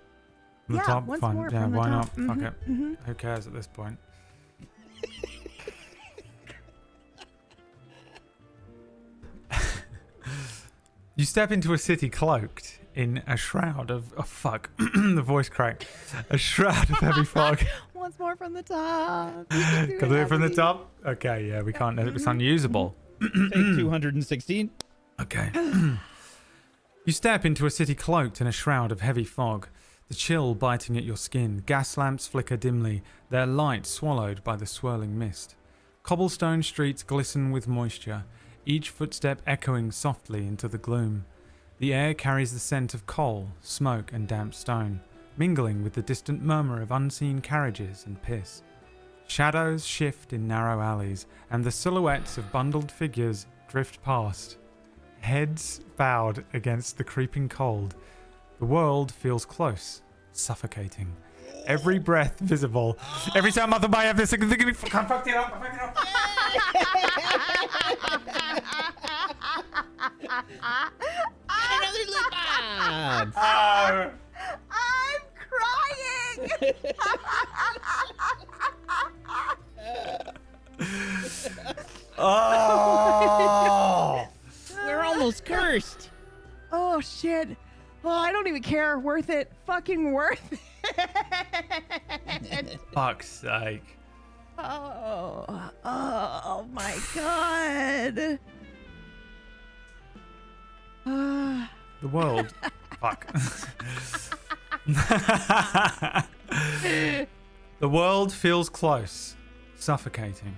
The Yeah, top, once fine. more Yeah, from the why top. not? Fuck it. Who cares at this point? You step into a city cloaked in a shroud of... Oh, fuck. The voice cracked. A shroud of heavy fog. Once more from the top. You Can do I do it from the Abby. top? Okay, yeah, we can't. It's unusable. Take 216. Okay. You step into a city cloaked in a shroud of heavy fog, the chill biting at your skin. Gas lamps flicker dimly, their light swallowed by the swirling mist. Cobblestone streets glisten with moisture, each footstep echoing softly into the gloom. The air carries the scent of coal, smoke, and damp stone, mingling with the distant murmur of unseen carriages and piss. Shadows shift in narrow alleys, and the silhouettes of bundled figures drift past. Heads bowed against the creeping cold. The world feels close, suffocating. Every breath visible. Every time I have this, I fucked it up. Another loot box. I'm crying. Oh! We're almost cursed. Oh shit. Oh, I don't even care. Worth it. Fucking worth it. Fuck's sake. Oh my god. The world. Fuck. The world feels close, suffocating.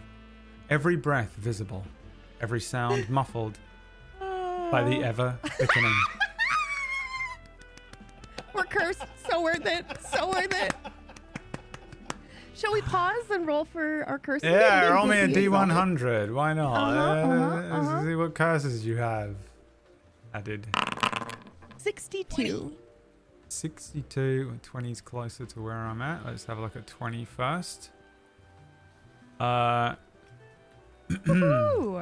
Every breath visible, every sound muffled by the ever thickening. We're cursed. So worth it. So worth it. Shall we pause and roll for our curses? Yeah, roll me a D100. Why not? Uh-huh. See what curses you have added. 62. 62. 20 is closer to where I'm at. Let's have a look at 20 first. Ooh.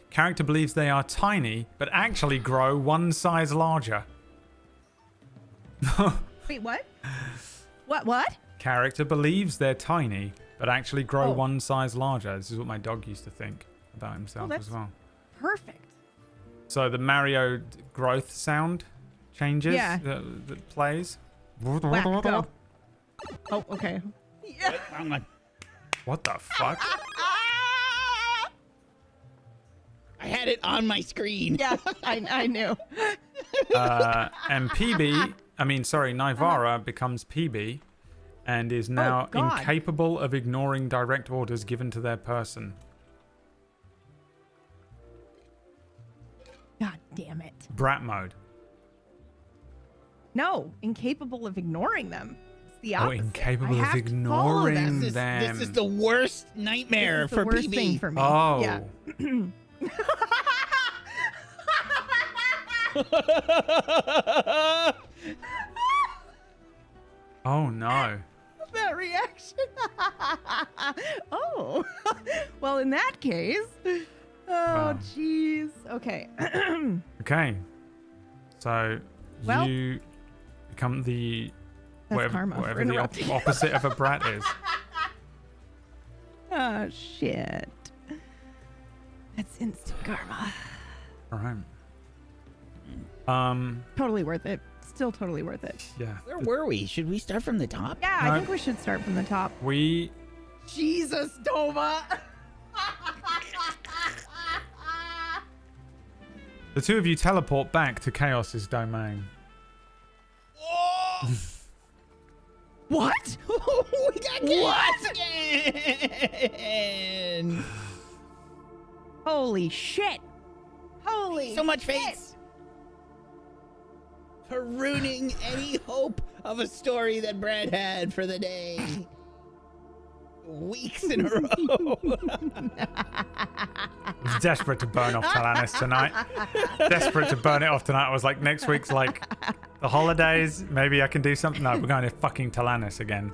Character believes they are tiny, but actually grow one size larger. Wait, what? What? Character believes they're tiny, but actually grow Oh. one size larger. This is what my dog used to think about himself that's- as well. Perfect. So the Mario growth sound changes Yeah. that plays. Whack, go. Oh, okay. Yeah. Wrong one. What the fuck? I had it on my screen. Yeah, I knew. And Nivara becomes PB and is now God. incapable of ignoring direct orders given to their person. God damn it. Brat mode. No, incapable of ignoring them. It's the opposite. Incapable I of have to follow them. ignoring This them. is the worst nightmare This is for the worst PB. thing for me. Oh. Yeah. Oh no. That reaction. Oh. Well, in that case. Oh, Wow. jeez. Okay. Okay. So Well, you become the That's karma for whatever the interrupting. opposite of a brat is. Oh, shit. That's instant karma. All right. Totally worth it. Still totally worth it. Yeah. Where were we? Should we start from the top? Yeah, No. I think we should start from the top. We Jesus, Doma. The two of you teleport back to Chaos's domain. Oh! What? We got chaos again! Holy shit. Holy So much shit. fates for ruining any hope of a story that Brad had for the day. Weeks in a row. I was desperate to burn off Talanis tonight. Desperate to burn it off tonight. I was like, next week's like the holidays. Maybe I can do something. No, we're going to fucking Talanis again.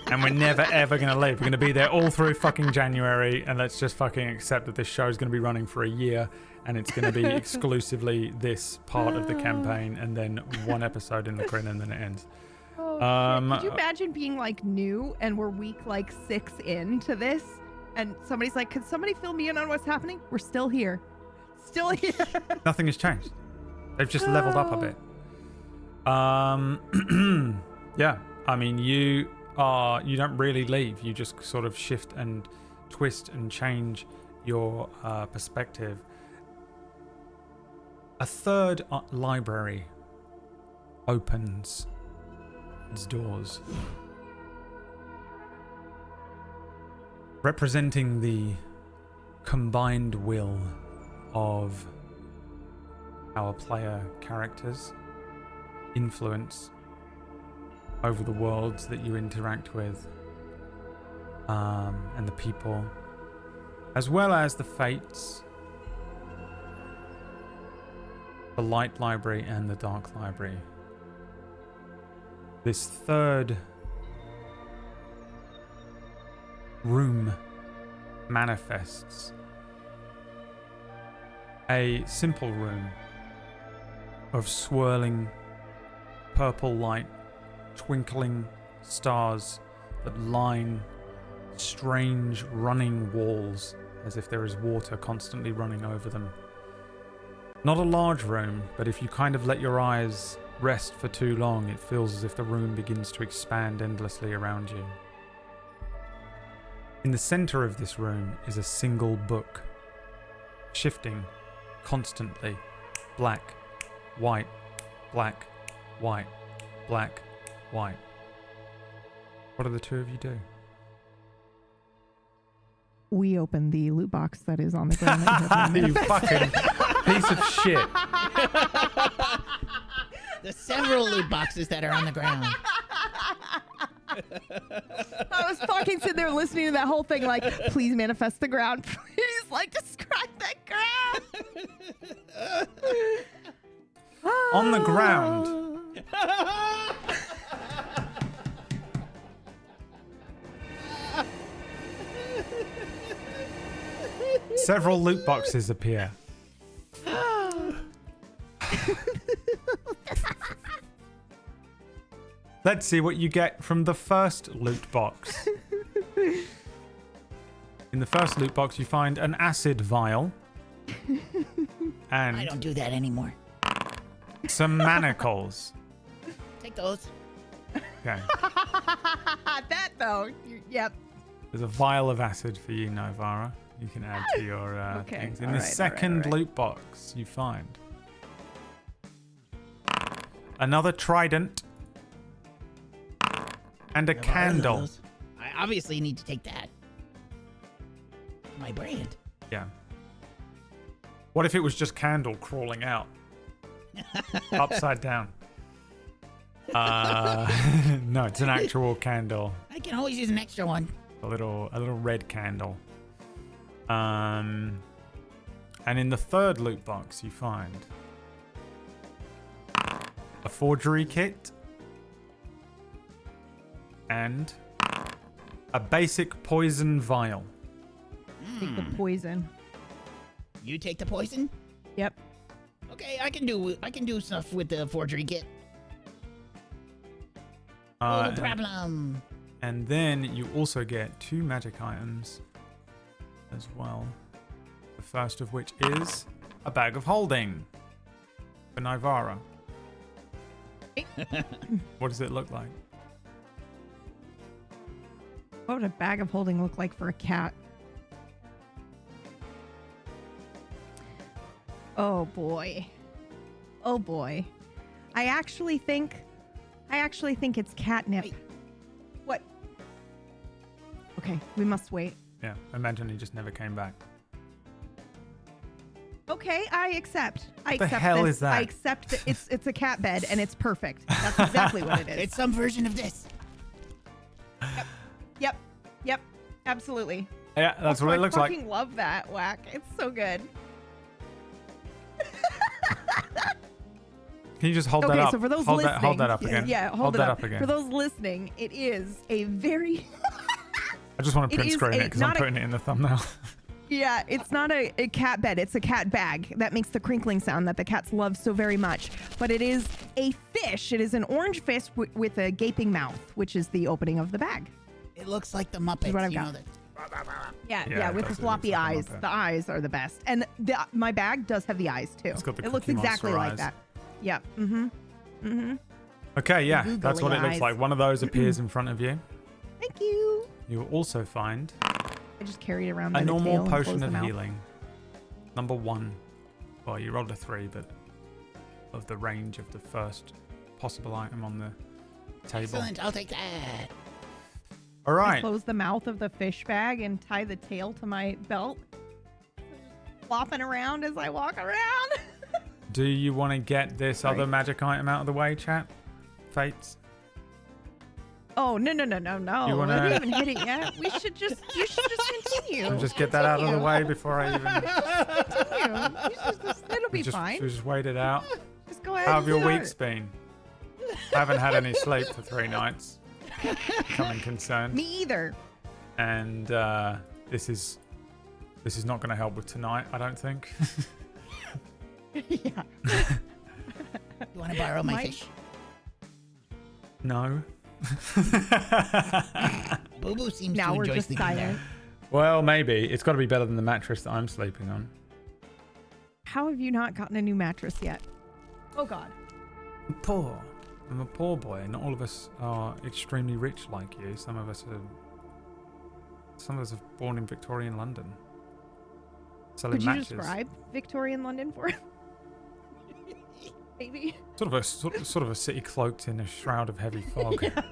And we're never, ever going to leave. We're going to be there all through fucking January. And let's just fucking accept that this show is going to be running for a year. And it's going to be exclusively this part of the campaign. And then one episode in the crin and then it ends. Oh, shit. Could you imagine being like new and we're week like 6 into this and somebody's like, could somebody fill me in on what's happening? We're still here. Still here. Nothing has changed. They've just leveled up a bit. Yeah. I mean, you don't really leave. You just sort of shift and twist and change your perspective. A third library opens its doors, representing the combined will of our player characters, influence over the worlds that you interact with, and the people, as well as the fates, the light library and the dark library. This third room manifests a simple room of swirling purple light, twinkling stars that line strange running walls as if there is water constantly running over them. Not a large room, but if you kind of let your eyes rest for too long, it feels as if the room begins to expand endlessly around you. In the center of this room is a single book, shifting constantly. Black, white, black, white, black, white. What do the two of you do? We open the loot box that is on the ground. You fucking piece of shit. The several loot boxes that are on the ground. I was fucking sitting there listening to that whole thing like, please manifest the ground. Please, like, describe that ground. On the ground. Several loot boxes appear. Let's see what you get from the first loot box. In the first loot box, you find an acid vial I and don't do that anymore. some manacles. Take those. Okay. That though, yep. There's a vial of acid for you, Novara. You can add to your Okay, things. In all the right, all second right. loot box, you find another trident and a There are candle. those. I obviously need to take that. My brand. Yeah. What if it was just candle crawling out? Upside down. No, it's an actual candle. I can always use an extra one. A little red candle. And in the third loot box, you find a forgery kit and a basic poison vial. Take the poison. You take the poison? Yep. Okay, I can do stuff with the forgery kit. No And, problem. and then you also get 2 magic items as well. The first of which is a bag of holding for Nivara. What does it look like? What would a bag of holding look like for a cat? Oh boy. Oh boy. I actually think it's catnip. Wait. What? Okay, we must wait. Yeah, imagine he just never came back. Okay, I accept. I The accept hell this. is that? I accept that it's a cat bed and it's perfect. That's exactly what it is. It's some version of this. Yep. Absolutely. Yeah, that's what it looks I like. fucking love that, Whack. It's so good. Can you just hold that Okay, up? so for those hold listening, hold that up again. Yeah, hold it that up. up again. For those listening, it is a very I just want to it print is screen it because I'm not a- putting it in the thumbnail. yeah, it's not a cat bed, it's a cat bag that makes the crinkling sound that the cats love so very much. But it is a fish. It is an orange fish with a gaping mouth, which is the opening of the bag. It looks like the Muppets. what I've You got. know that. Yeah, Yeah, it with the does. It floppy looks like a eyes. Muppet. The eyes are the best. And my bag does have the eyes too. It's got the it looks Cookie exactly Monster like eyes. that. Yeah. Okay, yeah, Googly that's what it looks eyes. like. One of those appears in front of you. Thank you. You will also find I just carried it around by a the tail normal and potion closed of the mouth. healing. Number 1. Well, you rolled a 3, but of the range of the first possible item on the table. Excellent. I'll take that. All I right. close the mouth of the fish bag and tie the tail to my belt. Flopping around as I walk around. Do you want to get this Sorry. other magic item out of the way, chat? Fates? Oh, no. You I wanna- didn't even hit it yet. You should just continue. Can we just get that out of the way before I even... It'll be just, fine. Just wait it out. Just go ahead. How have and your start. weeks been? I haven't had any sleep for 3 nights. Becoming concerned. Me either. And this is not going to help with tonight, I don't think. Yeah. You want to borrow my Mike? fish? No. Boo Boo seems Now to we're enjoy just sleeping silent. there. Well, maybe. It's got to be better than the mattress that I'm sleeping on. How have you not gotten a new mattress yet? Oh God. I'm poor. I'm a poor boy. Not all of us are extremely rich like you. Some of us are born in Victorian London. Selling Could you matches. describe Victorian London for us? Maybe. Sort of a city cloaked in a shroud of heavy fog. Oh God.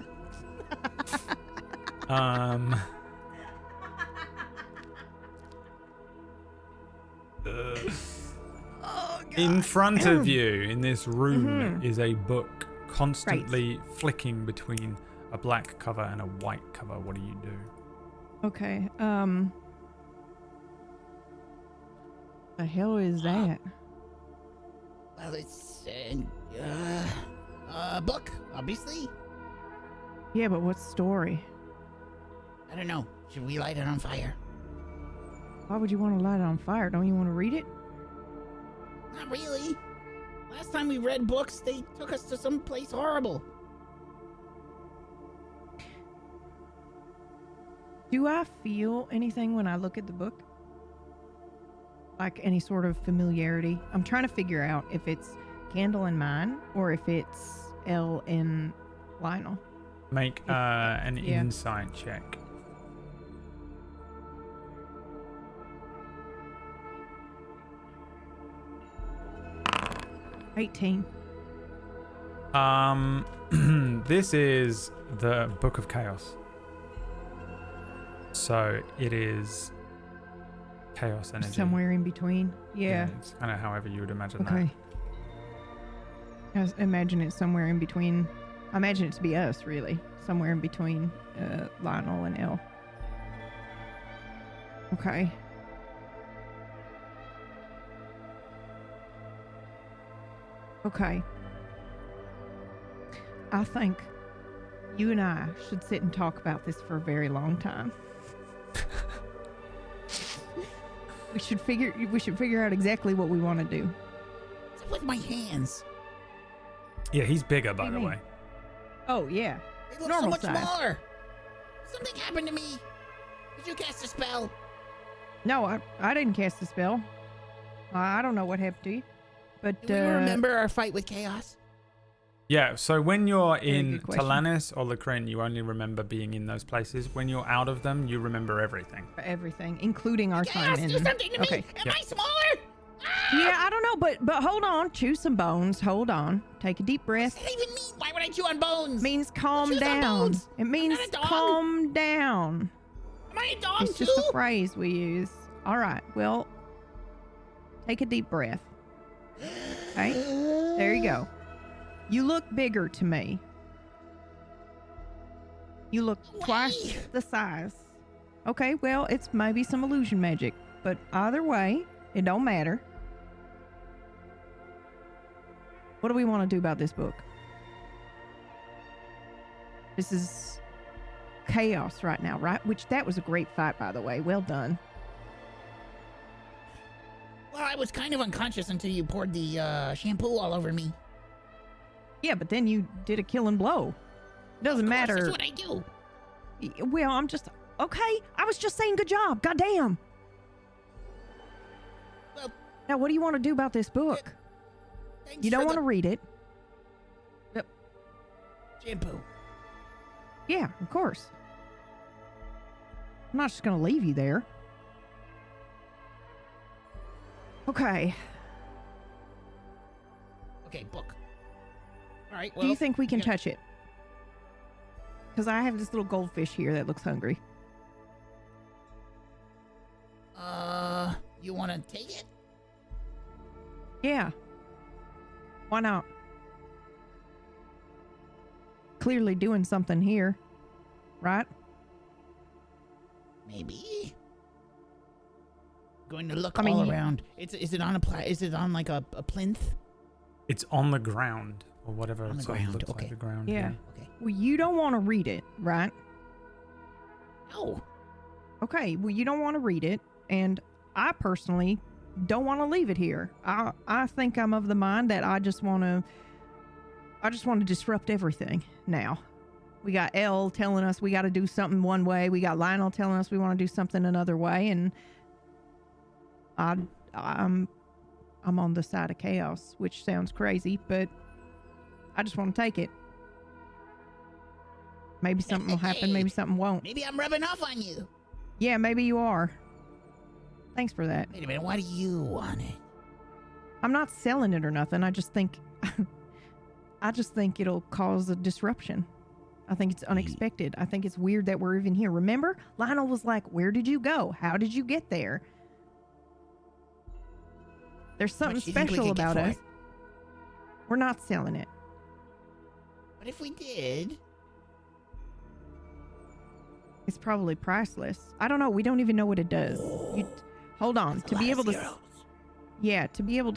In front of you, in this room, is a book constantly flicking between a black cover and a white cover. What do you do? Okay. The hell is that? Well, it's a book, obviously. Yeah, but what story? I don't know. Should we light it on fire? Why would you want to light it on fire? Don't you want to read it? Not really. Last time we read books, they took us to some place horrible. Do I feel anything when I look at the book? Like any sort of familiarity? I'm trying to figure out if it's Candle and mine or if it's Elle and Lionel. Make an yeah. insight check. $18. This is the Book of Chaos. So it is chaos energy. Somewhere in between. Yeah. It's kind of however you would imagine Okay. I imagine it's somewhere in between. I imagine it to be us, really. Somewhere in between Lionel and Elle. Okay. Okay. I think you and I should sit and talk about this for a very long time. We should figure out exactly what we want to do. What's up with my hands? that. Yeah, he's bigger, by What do the you way. mean? Oh yeah. They look Normal so much size. smaller. Something happened to me. Did you cast a spell? No, I didn't cast a spell. I don't know what happened to you. But Do you remember our fight with Chaos? Yeah, so when you're Very in good question. Talanis or Lacrin, you only remember being in those places. When you're out of them, you remember everything. For everything, including our time Chaos, in. do something to Okay. me. Am Yep. I smaller? Yeah, I don't know, but hold on. Chew some bones. Hold on. Take a deep breath. What does that even mean? Why would I chew on bones? It means calm Chew some down. bones. It means not a dog. calm down. Am I a dog It's too? just a phrase we use. All right. Well, take a deep breath. Okay. There you go. You look bigger to me. You look twice Why? the size. Okay, well, it's maybe some illusion magic, but either way, it don't matter. What do we want to do about this book? This is chaos right now, right? Which that was a great fight, by the way. Well done. Well, I was kind of unconscious until you poured the shampoo all over me. Yeah, but then you did a killing blow. Doesn't Of course, matter. That's what I do. Well, I'm just okay. I was just saying good job. Goddamn. Well, Now, what do you want to do about this book? thanks You don't for want to the read it. shampoo. Yeah, of course. I'm not just going to leave you there. Okay. Okay, book. All right. Well, Do you think we can yeah. touch it? Because I have this little goldfish here that looks hungry. You want to take it? Yeah. Why not? Clearly doing something here, right? Maybe. Going to look I mean, all around. Is it on is it on like a plinth? It's on the ground, or whatever On it the sort of ground, looks okay. like the ground. Yeah. Okay. Well, you don't want to read it, right? Oh. Okay, well, you don't want to read it, and I personally don't want to leave it here. I think I'm of the mind that I just want to disrupt everything now. We got Elle telling us we got to do something one way. We got Lionel telling us we want to do something another way, and I'm on the side of chaos, which sounds crazy, but I just want to take it. Maybe something will happen, maybe something won't. Maybe I'm rubbing off on you. Yeah, maybe you are. Thanks for that. Wait a minute. Why do you want it? I'm not selling it or nothing. I just think it'll cause a disruption. I think it's unexpected. I think it's weird that we're even here. Remember? Lionel was like, "Where did you go? How did you get there?" There's something Much do you think we special could get about for us. it? We're not selling it. But if we did, It's probably priceless. I don't know. We don't even know what it does. Hold on. To be able to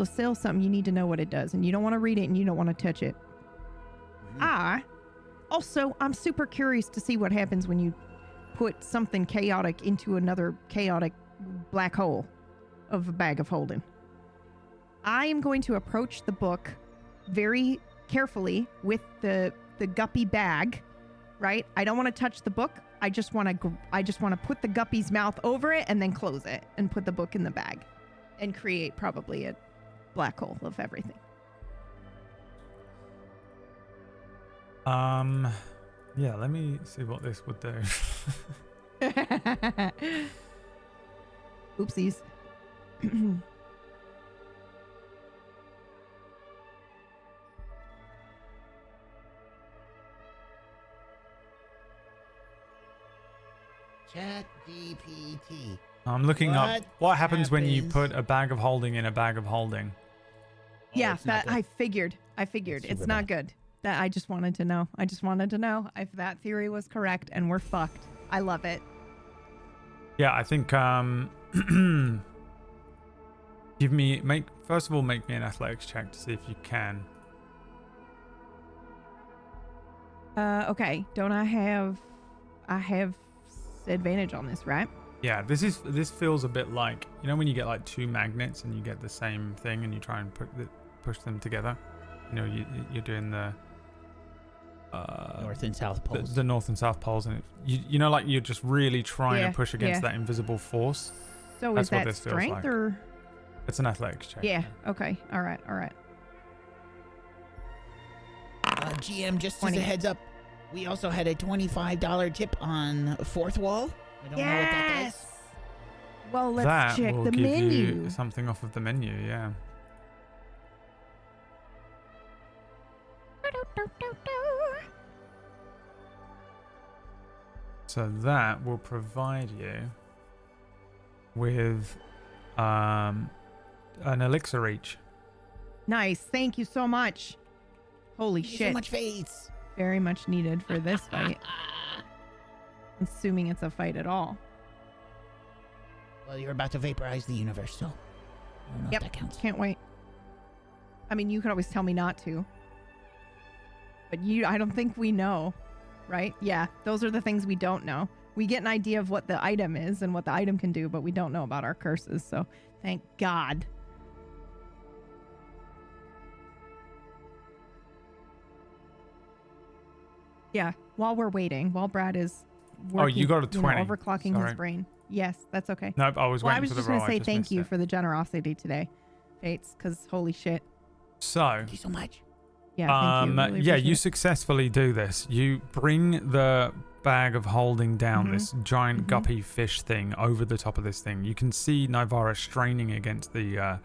sell something, you need to know what it does, and you don't want to read it and you don't want to touch it. I'm super curious to see what happens when you put something chaotic into another chaotic black hole of a bag of holding. I am going to approach the book very carefully with the guppy bag, right? I don't want to touch the book. I just want to put the guppy's mouth over it and then close it and put the book in the bag and create probably a black hole of everything. Yeah, let me see what this would do. Oopsies. Chat GPT. I'm looking up what happens when you happens- put a bag of holding in a bag of holding. Yeah, it's not that I good. figured. It's super not good. That I just wanted to know. I just wanted to know if that theory was correct, and we're fucked. I love it. Yeah, I think first of all make me an athletics check to see if you can. Okay. Don't I have advantage on this, right? Yeah, this feels a bit like, you know, when you get like two magnets and you get the same thing and you try and push them together. You know, you're doing the North and South poles. the north and south poles, and you know, like you're just really trying Yeah, to push against yeah. that invisible force. So That's is what that this feels strength like. or? It's an athletics check. Yeah. Okay. All right. GM, just 20. as a heads up, we also had a $25 tip on Fourth Wall. I don't know what that does. Well, let's that check will the give menu. you something off of the menu, yeah. So that will provide you with an elixir each. Nice. Thank you so much. Holy Thank you shit. so much, Fates. Very much needed for this fight. Assuming it's a fight at all. Well, you're about to vaporize the universe, so I don't know Yep. if that counts. Can't wait. I mean, you could always tell me not to. But I don't think we know, right? Yeah, those are the things we don't know. We get an idea of what the item is and what the item can do, but we don't know about our curses, so thank God. Yeah, while we're waiting, while Brad is working, you got a 20. overclocking Sorry. his brain. Yes, that's okay. Nope, I was Well, I waiting was for just the going roll. to I say just thank missed you it. for the generosity today, Fates, because holy shit. So, Thank you so much. Yeah, thank you. Really yeah, appreciate you it. successfully do this. You bring the bag of holding down Mhm. this giant Mhm. guppy fish thing over the top of this thing. You can see Nivara straining against the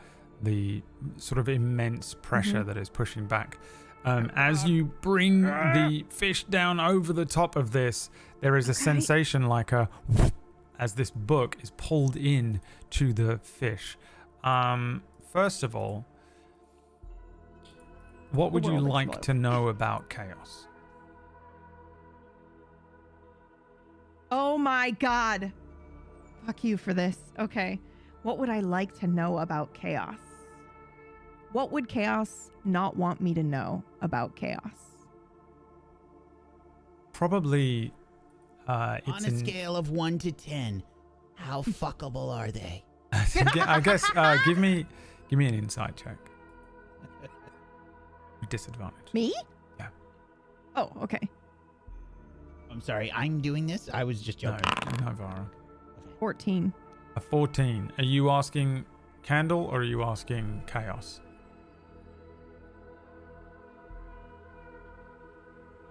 sort of immense pressure Mhm. that is pushing back. As you bring the fish down over the top of this, there is a sensation like a as this book is pulled in to the fish. First of all, what would you world like explodes. to know about chaos? Oh my God. Fuck you for this. Okay. What would I like to know about chaos? What would chaos not want me to know about chaos? Probably On it's a in scale of 1 to 10, how fuckable are they? I guess give me an insight check. With disadvantage. Me? Yeah. Oh, okay. I'm sorry, I'm doing this? I was just No, joking. Nivara. 14. A 14. Are you asking Candle or are you asking Chaos?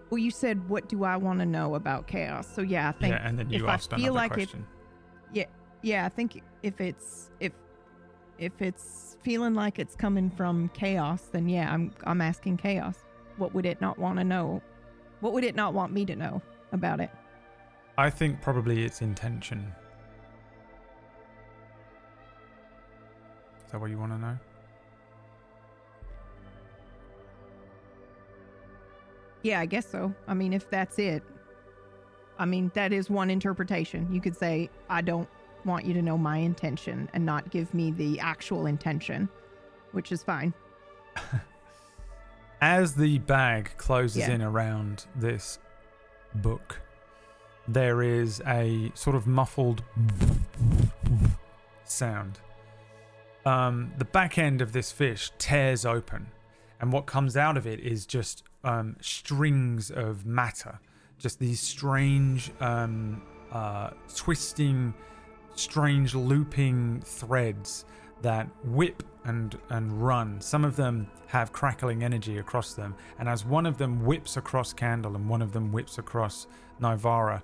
Well, you said, what do I want to know about chaos? So yeah, I think Yeah, and then you if asked I feel another like question. yeah, I think if it's feeling like it's coming from chaos, then yeah, I'm asking chaos. What would it not want to know? What would it not want me to know about it? I think probably its intention. Is that what you want to know? Yeah, I guess so. I mean, if that's it. I mean, that is one interpretation. You could say, I don't want you to know my intention and not give me the actual intention, which is fine. As the bag closes Yeah. in around this book, there is a sort of muffled sound. The back end of this fish tears open, and what comes out of it is just strings of matter, just these strange twisting, strange looping threads that whip and run. Some of them have crackling energy across them, and as one of them whips across Candle and one of them whips across Nivara,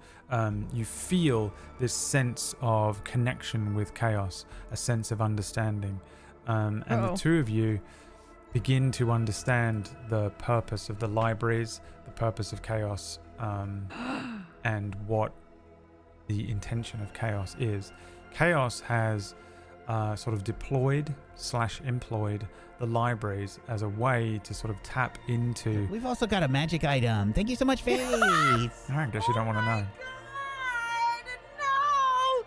you feel this sense of connection with chaos, a sense of understanding, and the two of you begin to understand the purpose of the libraries, the purpose of chaos, and what the intention of chaos is. Chaos has sort of deployed / employed the libraries as a way to sort of tap into. We've also got a magic item. Thank you so much, Faith. I guess you don't want to know.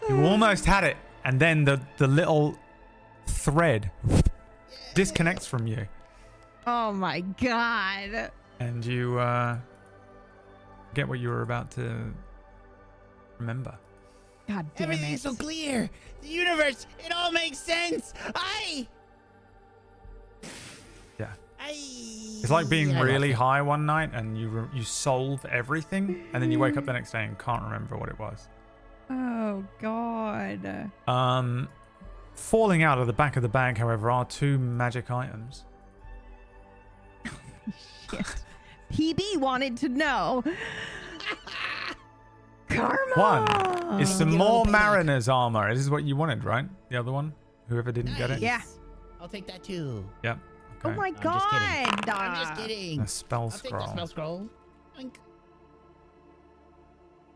No! You almost had it, and then the little thread disconnects from you, Oh my God. and you get what you were about to remember. God damn Everything's it. so clear. The universe, it all makes sense. Yeah. It's It's like being really high one night and you solve everything, and then you wake up the next day and can't remember what it was. Oh God. Falling out of the back of the bag, however, are two magic items. Shit. PB wanted to know. Karma. One. It's some Get a more little payback. Mariner's armor. This is what you wanted, right? The other one? Whoever didn't get it? Nice. Yeah. I'll take that too. Yep. Oh Okay. my I'm just kidding. god. I'm just kidding. A spell I'll take scroll. the spell scroll. Oink.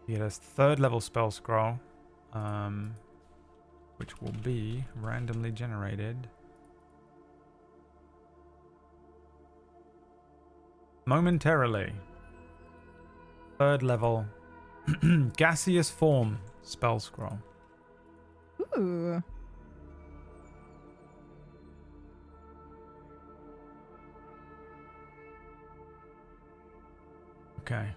You get a 3rd level spell scroll, which will be randomly generated momentarily. 3rd level gaseous form spell scroll. Ooh. Okay.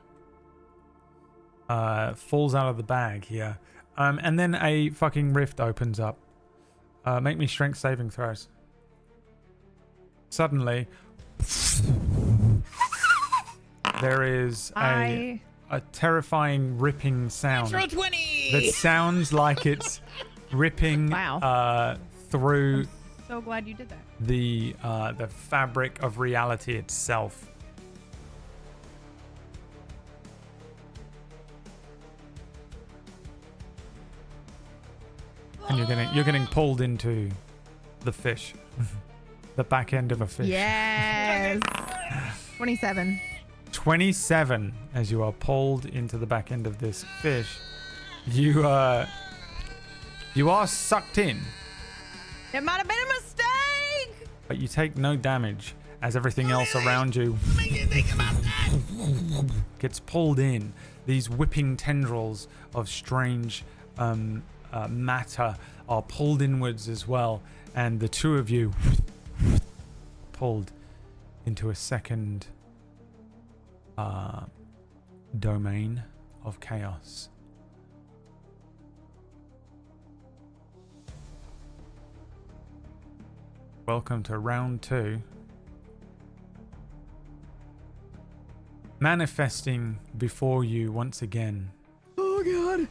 Falls out of the bag here. And then a fucking rift opens up. Make me strength saving throws. Suddenly, there is a terrifying ripping sound Natural 20. that sounds like it's ripping Wow. through So glad you did that. the fabric of reality itself. And you're getting pulled into the fish. The back end of a fish. Yes. 27. 27 as you are pulled into the back end of this fish. You are sucked in, It might have been a mistake. but you take no damage as everything else around you Make you think about that. gets pulled in. These whipping tendrils of strange matter are pulled inwards as well, and the two of you pulled into a second domain of chaos. Welcome to round 2. Manifesting before you once again. Oh god.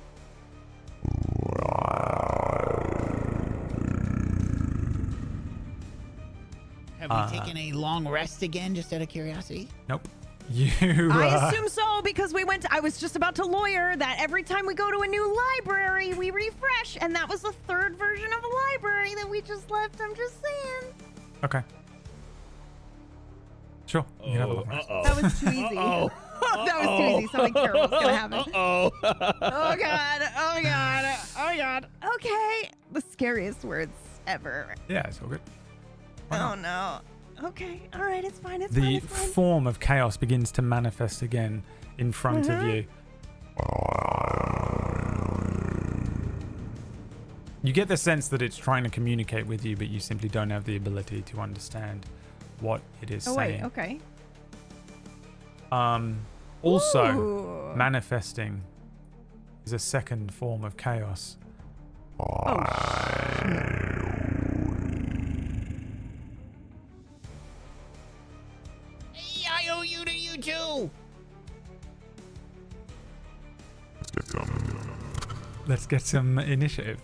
Have we taken a long rest again, just out of curiosity? Nope. You. I assume so because I was just about to lawyer that every time we go to a new library, we refresh, and that was the 3rd version of a library that we just left. I'm just saying. Okay. Sure. You can have a look. That was too easy. That was too easy. Something terrible's gonna happen. Oh god. Oh god. Oh god. Okay. The scariest words ever. Yeah, it's all good. Oh no. Okay. All right. It's fine. It's The fine. It's fine. form of chaos begins to manifest again in front of you. You get the sense that it's trying to communicate with you, but you simply don't have the ability to understand what it is Oh saying. wait. Okay. Also, Ooh. manifesting is a second form of chaos. Oh shit. Hey, I owe you to you too. Let's get some initiative.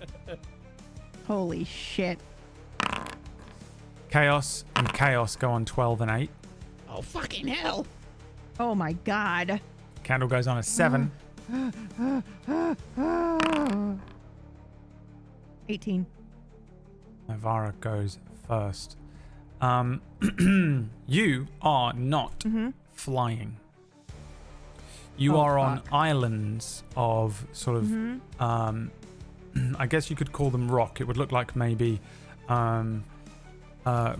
Holy shit. Chaos and chaos go on 12 and 8. Oh, fucking hell. Oh my god. Candle goes on a 7. 18. Navara goes first. You are not flying. You Oh, are on fuck. islands of sort of, I guess you could call them rock. It would look like maybe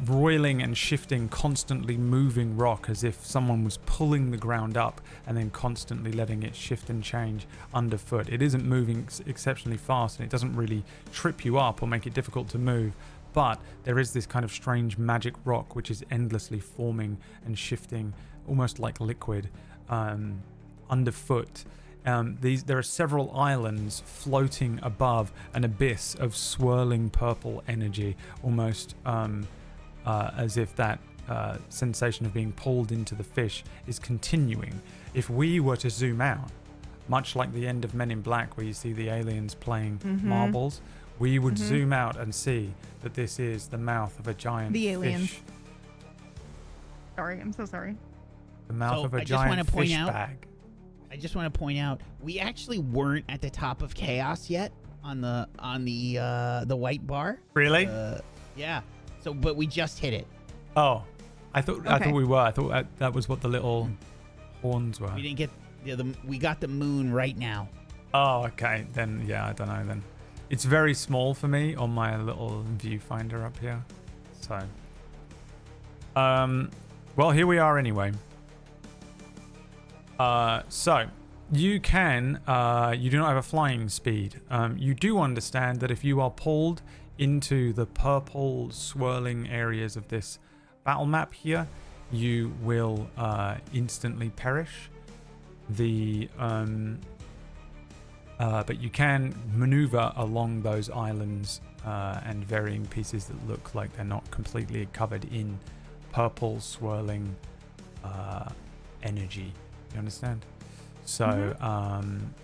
roiling and shifting, constantly moving rock, as if someone was pulling the ground up and then constantly letting it shift and change underfoot. It isn't moving exceptionally fast, and it doesn't really trip you up or make it difficult to move, but there is this kind of strange magic rock which is endlessly forming and shifting, almost like liquid, underfoot. There are several islands floating above an abyss of swirling purple energy, almost as if that sensation of being pulled into the fish is continuing. If we were to zoom out, much like the end of Men in Black where you see the aliens playing marbles, we would zoom out and see that this is the mouth of a giant The aliens. fish. Sorry, I'm so sorry. The mouth So of a I just wanna giant point fish out- bag. I just want to point out we actually weren't at the top of chaos yet on the white bar. Really? Yeah. So, but we just hit it. Oh, I thought Okay. we were. I thought that was what the little horns were. We didn't get we got the moon right now. Oh, okay. Then yeah, I don't know. Then it's very small for me on my little viewfinder up here. So, well, here we are anyway. So you can, you do not have a flying speed. You do understand that if you are pulled into the purple swirling areas of this battle map here, you will instantly perish. But you can maneuver along those islands and varying pieces that look like they're not completely covered in purple swirling energy. You understand? So,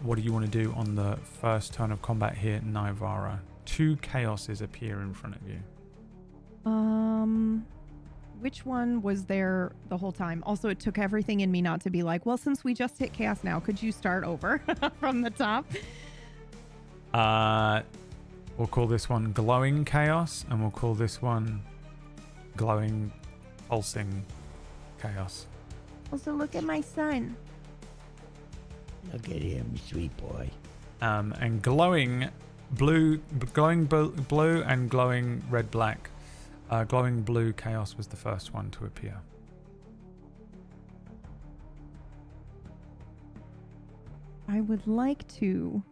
what do you want to do on the first turn of combat here, Naivara? 2 chaoses appear in front of you. Which one was there the whole time? Also, it took everything in me not to be like, well, since we just hit chaos now, could you start over from the top? We'll call this one glowing chaos, and we'll call this one glowing pulsing chaos. Also, look at my son. Look at him, sweet boy. And glowing blue and glowing red black. Glowing blue chaos was the first one to appear. I would like to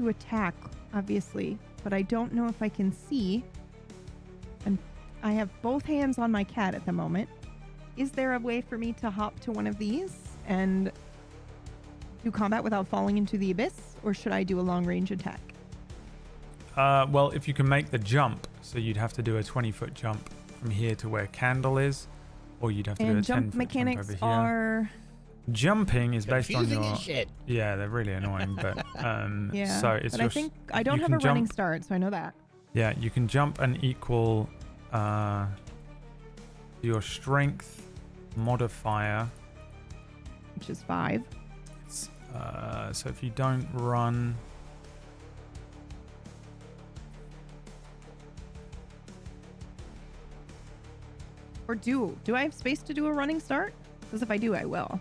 attack, obviously, but I don't know if I can see. And I have both hands on my cat at the moment. Is there a way for me to hop to one of these and do combat without falling into the abyss, or should I do a long range attack? Well, if you can make the jump, so you'd have to do a 20-foot jump from here to where Candle is, or you'd have to do a 10-foot jump jump mechanics over here. are Jumping is based on Confusing your... as shit. Yeah, they're really annoying, but yeah. so it's but your... I think I don't you have a can running jump- start, so I know that. Yeah, you can jump and equal your strength modifier. Which is 5. So if you don't run... Or do I have space to do a running start? Because if I do, I will.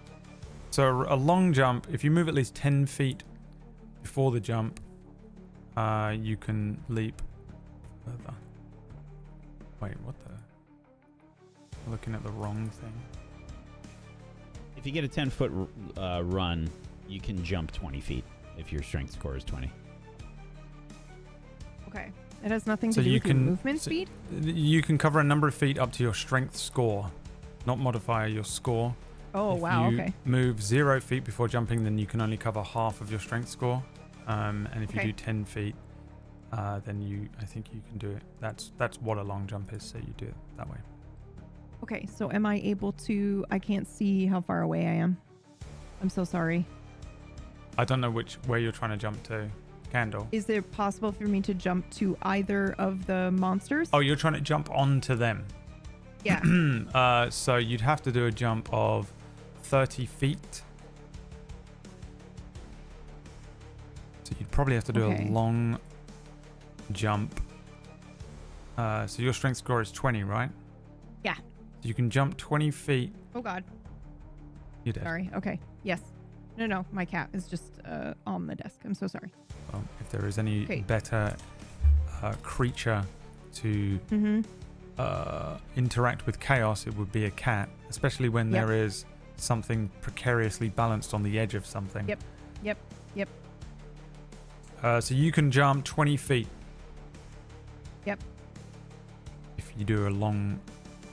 So a long jump, if you move at least 10 feet before the jump, you can leap further. Wait, what the? I'm looking at the wrong thing. If you get a 10-foot run, you can jump 20 feet if your strength score is 20. Okay. It has nothing So to do you with your can- movement so- speed? You can cover a number of feet up to your strength score, not modifier, your score. Oh, If wow. you Okay. move 0 feet before jumping, then you can only cover half of your strength score. And if you Okay. do 10 feet, then I think you can do it. That's what a long jump is, so you do it that way. Okay, so am I able to... I can't see how far away I am. I'm so sorry. I don't know where you're trying to jump to. Candle. Is it possible for me to jump to either of the monsters? Oh, you're trying to jump onto them. Yeah. So you'd have to do a jump of 30 feet. So you'd probably have to do Okay. a long jump. So your strength score is 20, right? Yeah. You can jump 20 feet. Oh, God. You're dead. Sorry. Okay. Yes. No. My cat is just on the desk. I'm so sorry. Well, if there is any Okay. better creature to interact with chaos, it would be a cat, especially when Yep. there is something precariously balanced on the edge of something. Yep. So you can jump 20 feet. Yep. If you do a long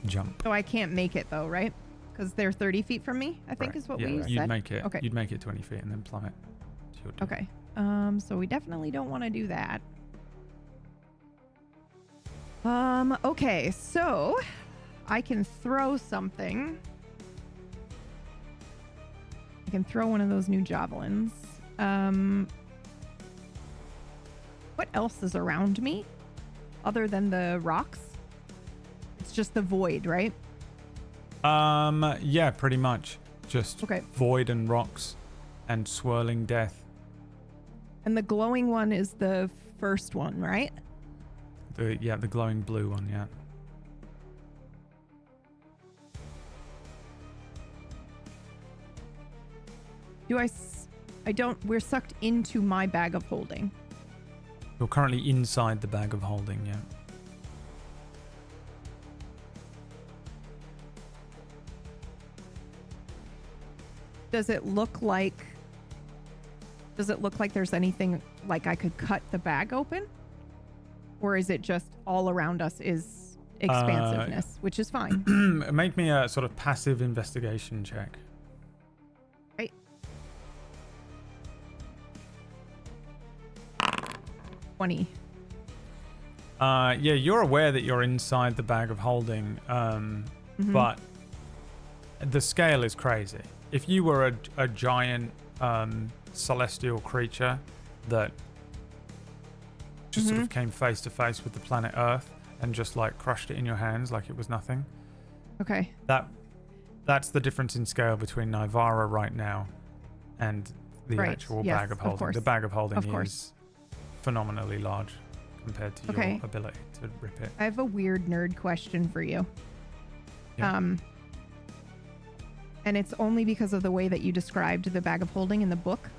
jump. So I can't make it, though, right? Because they're 30 feet from me, I think Right. is what Yeah, we you'd said. make it. Okay. You'd make it 20 feet and then plummet to your death. Okay. So we definitely don't want to do that. Okay, so I can throw something. I can throw one of those new javelins. What else is around me other than the rocks? It's just the void, right? Yeah, pretty much. Just Okay. void and rocks and swirling death. And the glowing one is the first one, right? The glowing blue one, yeah. We're sucked into my bag of holding. You're currently inside the bag of holding, yeah. Does it look like there's anything like I could cut the bag open? Or is it just all around us is expansiveness, which is fine? Make me a sort of passive investigation check. Right. 20. Yeah, you're aware that you're inside the bag of holding, but the scale is crazy. If you were a giant celestial creature that just sort of came face to face with the planet Earth and just like crushed it in your hands like it was nothing. Okay. That's the difference in scale between Nivara right now and the Right. actual Yes, bag of of holding. course. The bag of holding Of course. is phenomenally large compared to Okay. your ability to rip it. I have a weird nerd question for you. Yeah. And it's only because of the way that you described the bag of holding in the book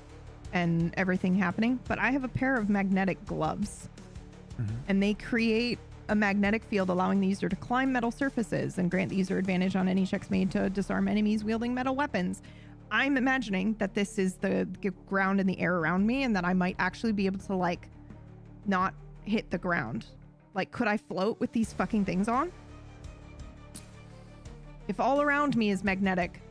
and everything happening. But I have a pair of magnetic gloves, and they create a magnetic field allowing the user to climb metal surfaces and grant the user advantage on any checks made to disarm enemies wielding metal weapons. I'm imagining that this is the ground and the air around me, and that I might actually be able to like not hit the ground. Like, could I float with these fucking things on? If all around me is magnetic.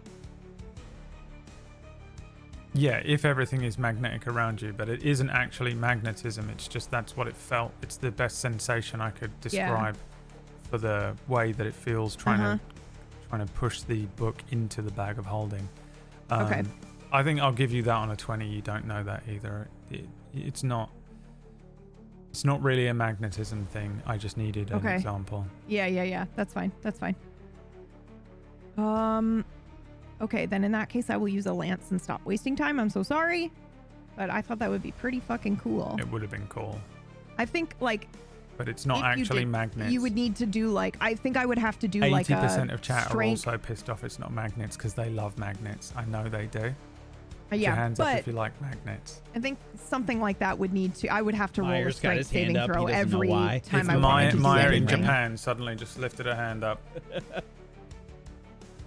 Yeah, if everything is magnetic around you, but it isn't actually magnetism. It's just that's what it felt. It's the best sensation I could describe for the way that it feels trying to push the book into the bag of holding. Okay. I think I'll give you that on a 20. You don't know that either. It's not really a magnetism thing. I just needed an example. Yeah. That's fine. Okay, then in that case, I will use a lance and stop wasting time. I'm so sorry, but I thought that would be pretty fucking cool. It would have been cool. I think, like... But it's not actually magnets. You would need to do, like... I think I would have to do, like, 80% of chat are also pissed off it's not magnets because they love magnets. I know they do. Put your hands up if you like magnets. I think something like that would need to... I would have to roll a Myers got his strength saving hand up. throw He doesn't know every why. time I wanted to do Maya in anything. Japan suddenly just lifted her hand up.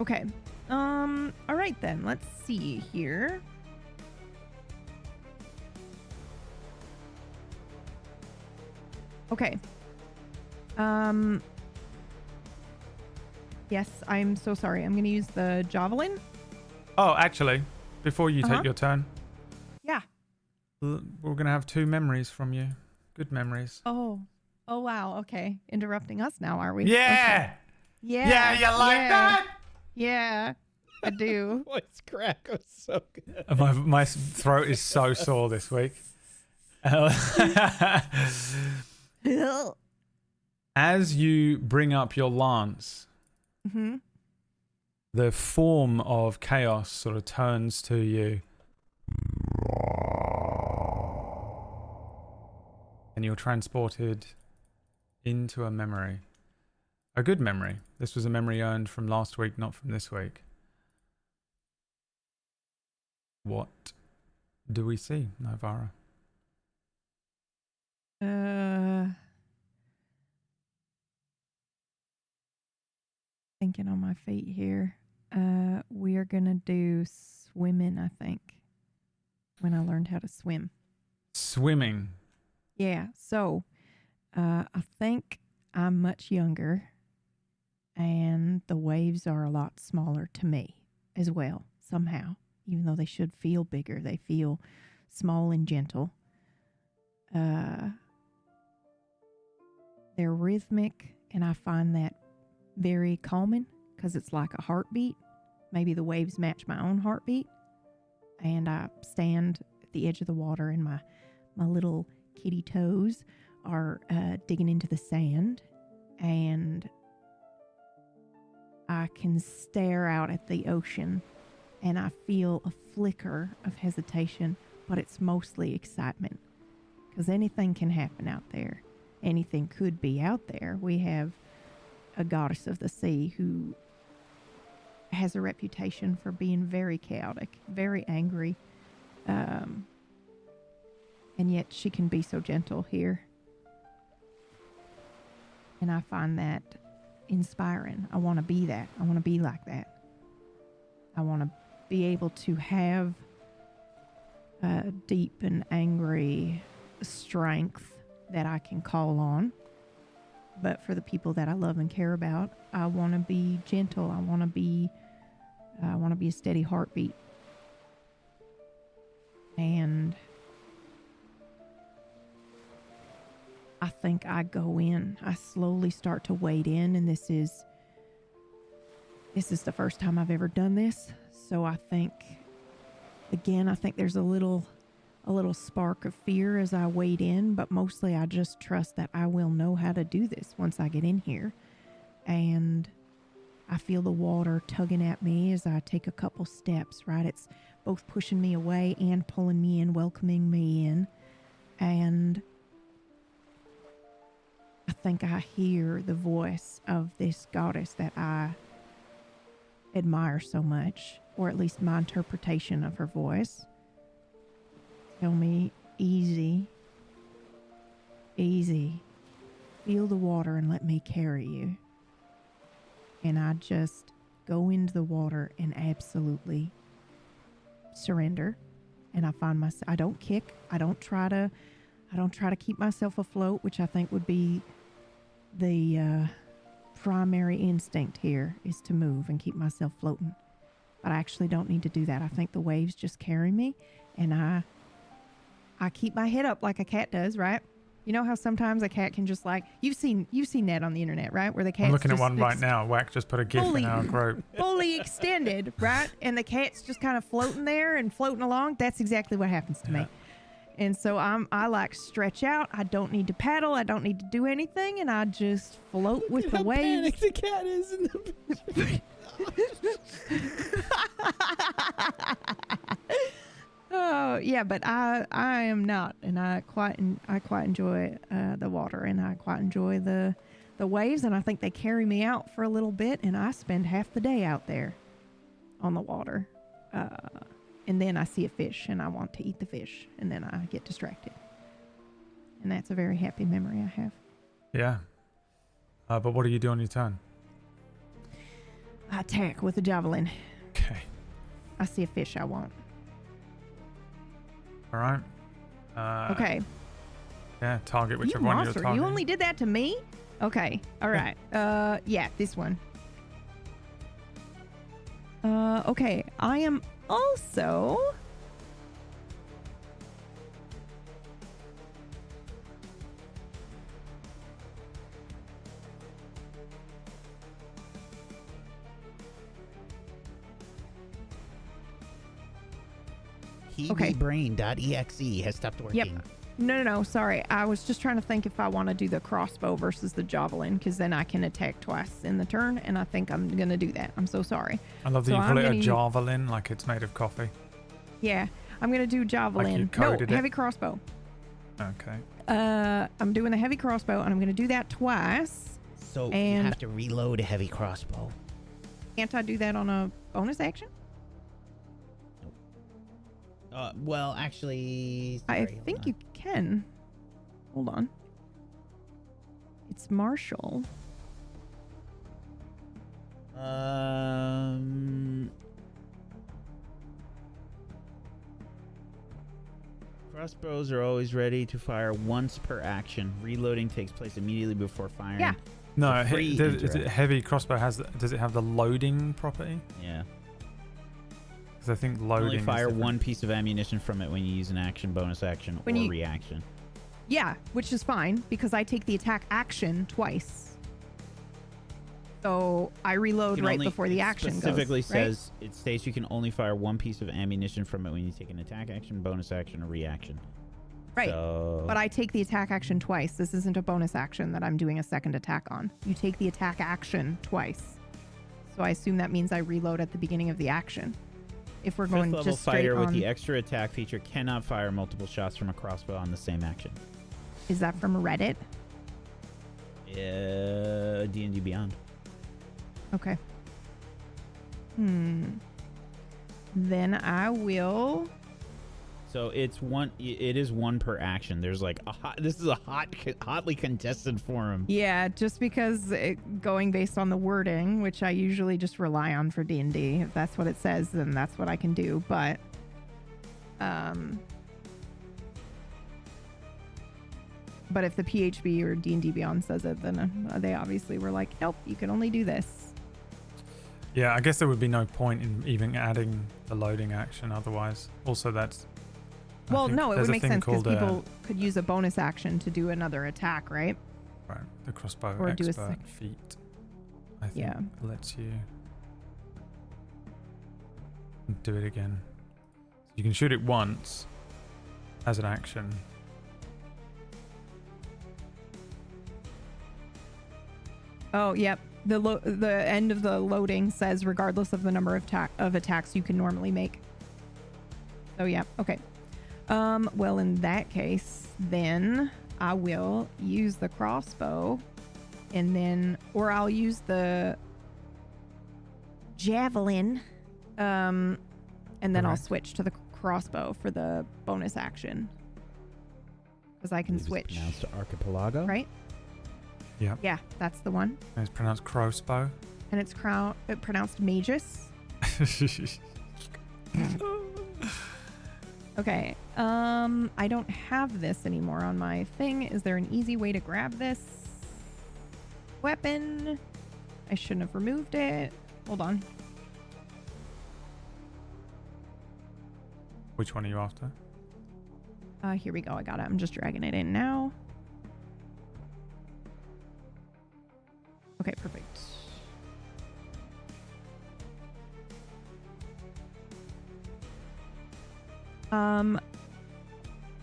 Okay. All right then. Let's see here. Okay. Yes, I'm so sorry. I'm going to use the javelin. Oh, actually, before you take your turn, Yeah. we're going to have 2 memories from you. Good memories. Oh wow. Okay. Interrupting us now, are we? Yeah! Okay. Yeah. Yeah, you like that? Yeah, I do. Voice crack was so good. My throat is so sore this week. As you bring up your lance, the form of chaos sort of turns to you. And you're transported into a memory. A good memory. This was a memory earned from last week, not from this week. What do we see, Nivara? Thinking on my feet here. We are gonna do swimming, I think. When I learned how to swim. Swimming. Yeah, so I think I'm much younger and the waves are a lot smaller to me as well, somehow. Even though they should feel bigger, they feel small and gentle. They're rhythmic, and I find that very calming because it's like a heartbeat. Maybe the waves match my own heartbeat. And I stand at the edge of the water, and my little kitty toes are digging into the sand. And I can stare out at the ocean and I feel a flicker of hesitation, but it's mostly excitement because anything can happen out there. Anything could be out there. We have a goddess of the sea who has a reputation for being very chaotic, very angry, and yet she can be so gentle here. And I find that inspiring. I want to be that. I want to be like that. I want to be able to have a deep and angry strength that I can call on. But for the people that I love and care about, I want to be gentle. I want to be a steady heartbeat. And I think I go in. I slowly start to wade in, and this is the first time I've ever done this. So I think there's a little spark of fear as I wade in, but mostly I just trust that I will know how to do this once I get in here. And I feel the water tugging at me as I take a couple steps, right? It's both pushing me away and pulling me in, welcoming me in. And I think I hear the voice of this goddess that I admire so much, or at least my interpretation of her voice. Tell me, easy, feel the water and let me carry you. And I just go into the water and absolutely surrender. And I find myself, I don't kick. I don't try to keep myself afloat, which I think would be the primary instinct here, is to move and keep myself floating. But I actually don't need to do that. I think the waves just carry me, and I keep my head up like a cat does, right? You know how sometimes a cat can just like, you've seen that on the internet, right? Where the cat's I'm looking at one right now. Wack just put a GIF in our group. Fully extended, right? And the cat's just kind of floating there and floating along. That's exactly what happens to me. And so I like stretch out. I don't need to paddle. I don't need to do anything. And I just float with the waves. The cat is in the Oh yeah, but I am not, and I quite enjoy the water, and I quite enjoy the waves, and I think they carry me out for a little bit, and I spend half the day out there on the water, and then I see a fish, and I want to eat the fish, and then I get distracted, and that's a very happy memory I have. Yeah, but what do you do on your turn? I attack with a javelin. Okay. I see a fish I want. All right. Okay. Yeah, target whichever You one monster, you're targeting. you only did that to me? Okay. All right. Yeah, this one. Okay. I am also... HeavyBrain.exe has stopped working. Yep. No. Sorry. I was just trying to think if I want to do the crossbow versus the javelin, because then I can attack twice in the turn, and I think I'm going to do that. I'm so sorry. I love that you call it a javelin, like it's made of coffee. Yeah. I'm going to do javelin. Like heavy crossbow. Okay. I'm doing the heavy crossbow, and I'm going to do that twice. So you have to reload a heavy crossbow. Can't I do that on a bonus action? Well, actually... I think you can. Hold on. It's martial. Crossbows are always ready to fire once per action. Reloading takes place immediately before firing. Yeah. No, is it heavy crossbow does it have the loading property? Yeah. Because I think loading. Only fire one piece of ammunition from it when you use an action, bonus action, or reaction. Yeah, which is fine because I take the attack action twice. So I reload right before the action goes. Specifically says it states you can only fire one piece of ammunition from it when you take an attack action, bonus action, or reaction. Right. So... But I take the attack action twice. This isn't a bonus action that I'm doing a second attack on. You take the attack action twice. So I assume that means I reload at the beginning of the action. If we're Fifth going level just straight fighter on, with the extra attack feature cannot fire multiple shots from a crossbow on the same action. is that from Reddit? D&D Beyond. Okay. Then I will. So it's one. It is one per action. There's like this is a hotly contested forum. Yeah, just because going based on the wording, which I usually just rely on for D&D. If that's what it says, then that's what I can do. But, but if the PHB or D&D Beyond says it, then they obviously were like, nope, you can only do this. Yeah, I guess there would be no point in even adding the loading action otherwise. Also, that's... Well, no, it would make sense because called, people could use a bonus action to do another attack, right? Right, the crossbow Or do a expert feat, I think, Yeah. lets you do it again. You can shoot it once as an action. Oh, yep. The end of the loading says regardless of the number of attacks you can normally make. So yeah, okay. Well, in that case, then I will use the crossbow, and then, or I'll use the javelin, and then I'll switch to the crossbow for the bonus action, because I can switch. Pronounced archipelago, right? Yeah. Yeah, that's the one. And it's pronounced crossbow. And it's pronounced magus. Okay. I don't have this anymore on my thing. Is there an easy way to grab this weapon? I shouldn't have removed it. Hold on. Which one are you after? Here we go. I got it. I'm just dragging it in now. Okay, perfect.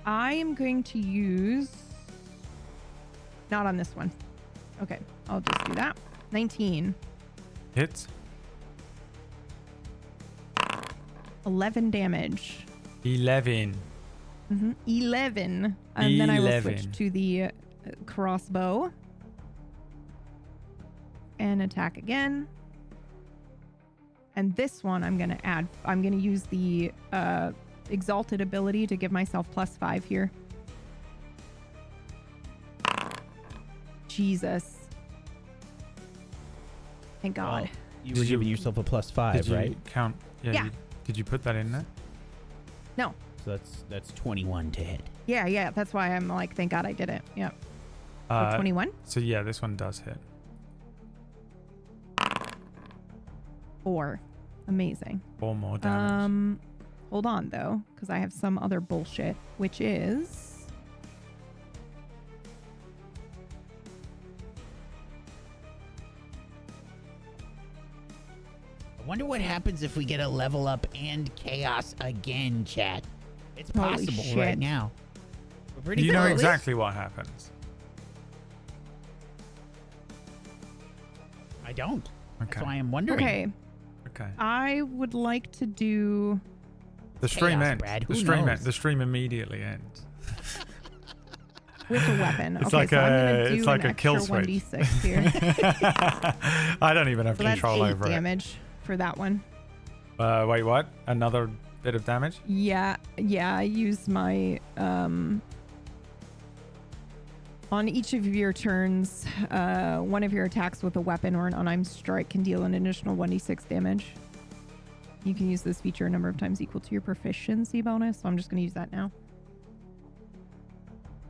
I am going to use... Not on this one. Okay, I'll just do that. 19. Hits. 11 damage. 11. 11. And then I will switch to the crossbow. And attack again. And this one I'm going to use the exalted ability to give myself +5 here. Jesus. Thank God. Well, you were giving yourself a +5, right? You count? Yeah. Did you put that in there? No. So that's 21 to hit. Yeah. That's why I'm like, thank God I did it. Yeah. 21? So yeah, this one does hit. 4. Amazing. 4 more damage. Hold on though, because I have some other bullshit, which is I wonder what happens if we get a level up and chaos again, chat. It's Holy possible shit. right now. We're pretty You know close. exactly what happens. I don't. Okay. That's why I'm wondering. okay. Okay. I would like to do The stream Chaos, ends. Brad. The Who stream knows? The stream immediately ends. with a weapon. It's Okay, like so I'm gonna do it's like an a kill extra switch. 1d6 here. I don't even have So that's control 8 over damage for that one. it. Wait, what? Another bit of damage? Yeah, I use my on each of your turns, one of your attacks with a weapon or an unarmed strike can deal an additional 1d6 damage. You can use this feature a number of times equal to your proficiency bonus, so I'm just going to use that now.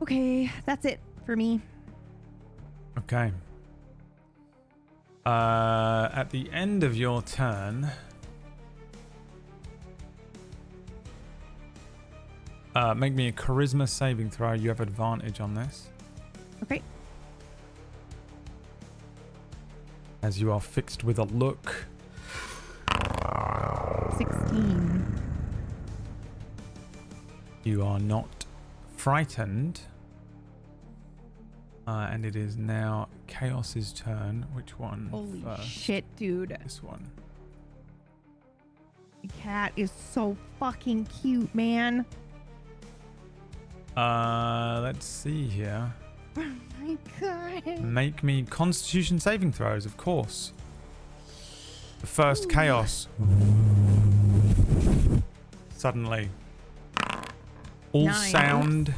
Okay, that's it for me. Okay. At the end of your turn, make me a charisma saving throw. You have advantage on this, Okay. as you are fixed with a look. 16. You are not frightened. And it is now Chaos's turn. Which one Holy first? shit, dude. This one. The cat is so fucking cute, man. Let's see here. Oh my god. Make me Constitution saving throws, of course. The first Chaos. Suddenly. All Nice. sound.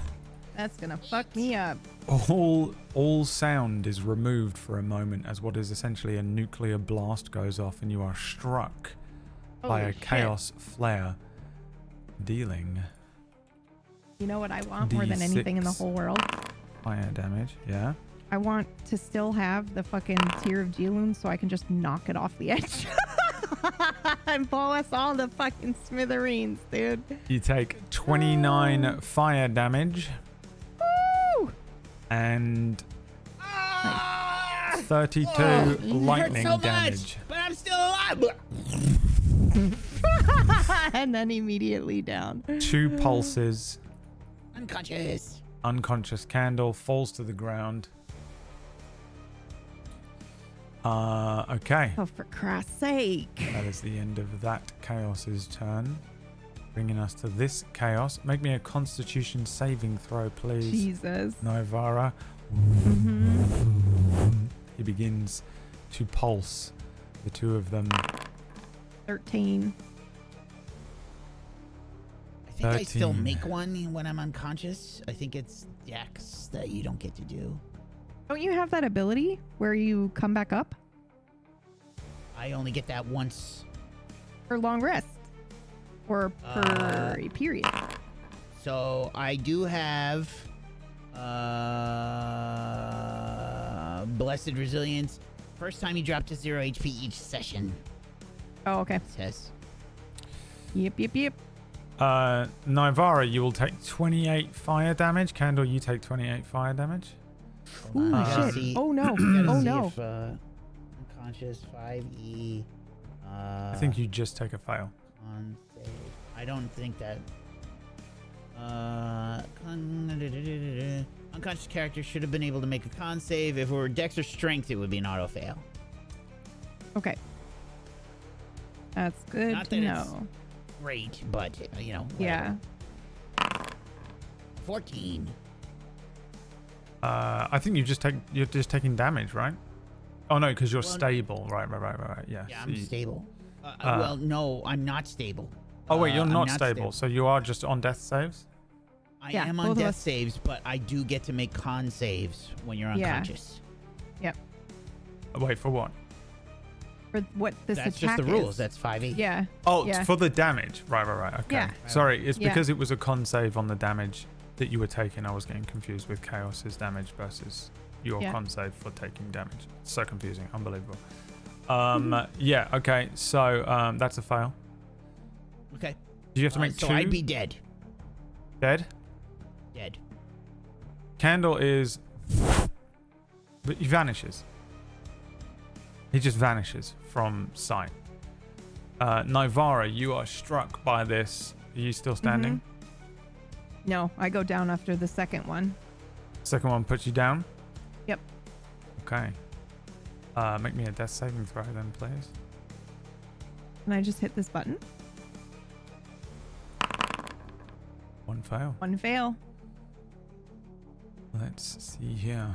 That's gonna fuck me up. All sound is removed for a moment as what is essentially a nuclear blast goes off, and you are struck by Holy a shit. chaos flare, dealing You know what I want more than anything in the D6. whole world? fire damage. Yeah. I want to still have the fucking Tear of Jilun so I can just knock it off the edge. And blow us all to fucking smithereens, dude. You take 29 fire damage Woo! and Ah! 32 It lightning hurts so damage. much, but I'm still alive. And then immediately down. 2 pulses. Unconscious. Unconscious Candle falls to the ground. Okay. Oh, for Christ's sake. That is the end of that Chaos's turn. Bringing us to this Chaos. Make me a Constitution saving throw, please. Jesus. Novara. Mm-hmm. He begins to pulse. The two of them. 13. I think I still 13. make one when I'm unconscious. I think it's Dex that you don't get to do. Don't you have that ability where you come back up I only get that once. for long rest? Or per a period? So I do have Blessed Resilience. First time you drop to 0 HP each session, Oh, okay. it says. Yep. Nivara, you will take 28 fire damage. Candle, you take 28 fire damage. Ooh, I gotta shit. see- Oh, no. gotta Oh, see no. If, unconscious 5e. I think you just take a fail. On save. I don't think that. Unconscious character should have been able to make a con save. If it were Dex or Strength, it would be an auto fail. Okay. That's good Not to that it's- know. Great, but you know. Yeah. whatever. 14. I think you're just taking damage, right? Oh no, because you're Well, stable. Right. Yeah. Yeah, so I'm you- stable. Well, no, I'm not stable. Oh wait, you're I'm not stable, so you are just on death saves. I Yeah, am both on of death us. saves, but I do get to make con saves when you're Yeah. unconscious. Wait, for what? For what this That's attack just the rules. is. That's 5e. Yeah. Oh, Yeah. it's for the damage. Right. Okay. Yeah. Sorry, it's Yeah. because it was a con save on the damage that you were taking. I was getting confused with Chaos's damage versus your Yeah. con save for taking damage. It's so confusing. Unbelievable. Yeah. Okay. So that's a fail. Okay. Do you have to make so 2 I'd be dead. dead? Dead. Candle is, but he vanishes. He just vanishes from sight. Nivara, you are struck by this. Are you still standing? No, I go down after the second one. Second one puts you down. Yep. Okay. Make me a death saving throw then, please. Can I just hit this button? One fail. One fail. Let's see here.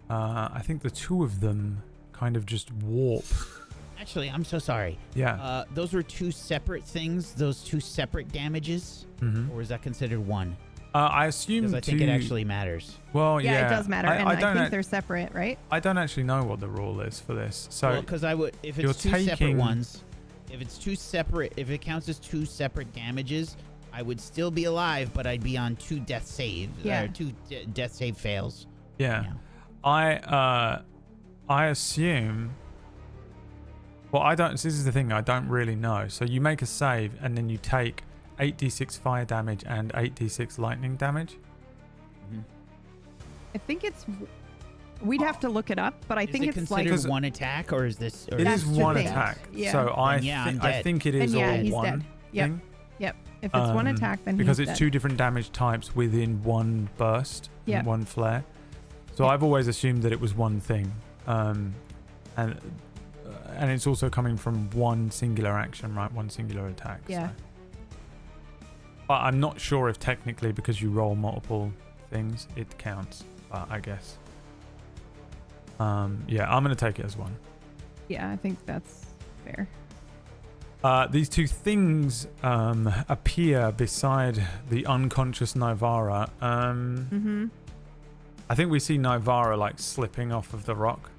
I think the two of them kind of just warp. Actually, I'm so sorry. Yeah. Those were 2 separate things. Those 2 separate damages, Mhm. or is that considered one? I assume Because I think two- it actually matters. Well, Yeah, it does matter. And I don't think ac- they're separate, right? I don't actually know what the rule is for this. So Because I would, if you're it's 2 separate taking- ones, if it's 2 separate, if it counts as 2 separate damages, I would still be alive, but I'd be on 2 death saves. Yeah. Or 2 death save fails. yeah. Yeah. I assume. Well, I don't. This is the thing. I don't really know. So you make a save, and then you take 8d6 fire damage and 8d6 lightning damage. I think it's. We'd have to look it up, but I Is think it it's considered like. one attack, or is this? Or It That's is the one thing. attack. Yeah. So I, Then yeah, I'm I dead. think it is And yeah, all he's one dead. Yep. thing. Yep. If it's one attack, then because he's it's dead. 2 different damage types within one burst, Yeah. one flare. So I've always assumed that it was one thing, and it's also coming from one singular action, right? One singular attack. Yeah. So. But I'm not sure if technically, because you roll multiple things, it counts. But I guess. Yeah, I'm gonna take it as one. Yeah, I think that's fair. These two things appear beside the unconscious Nivara. I think we see Nivara like slipping off of the rock.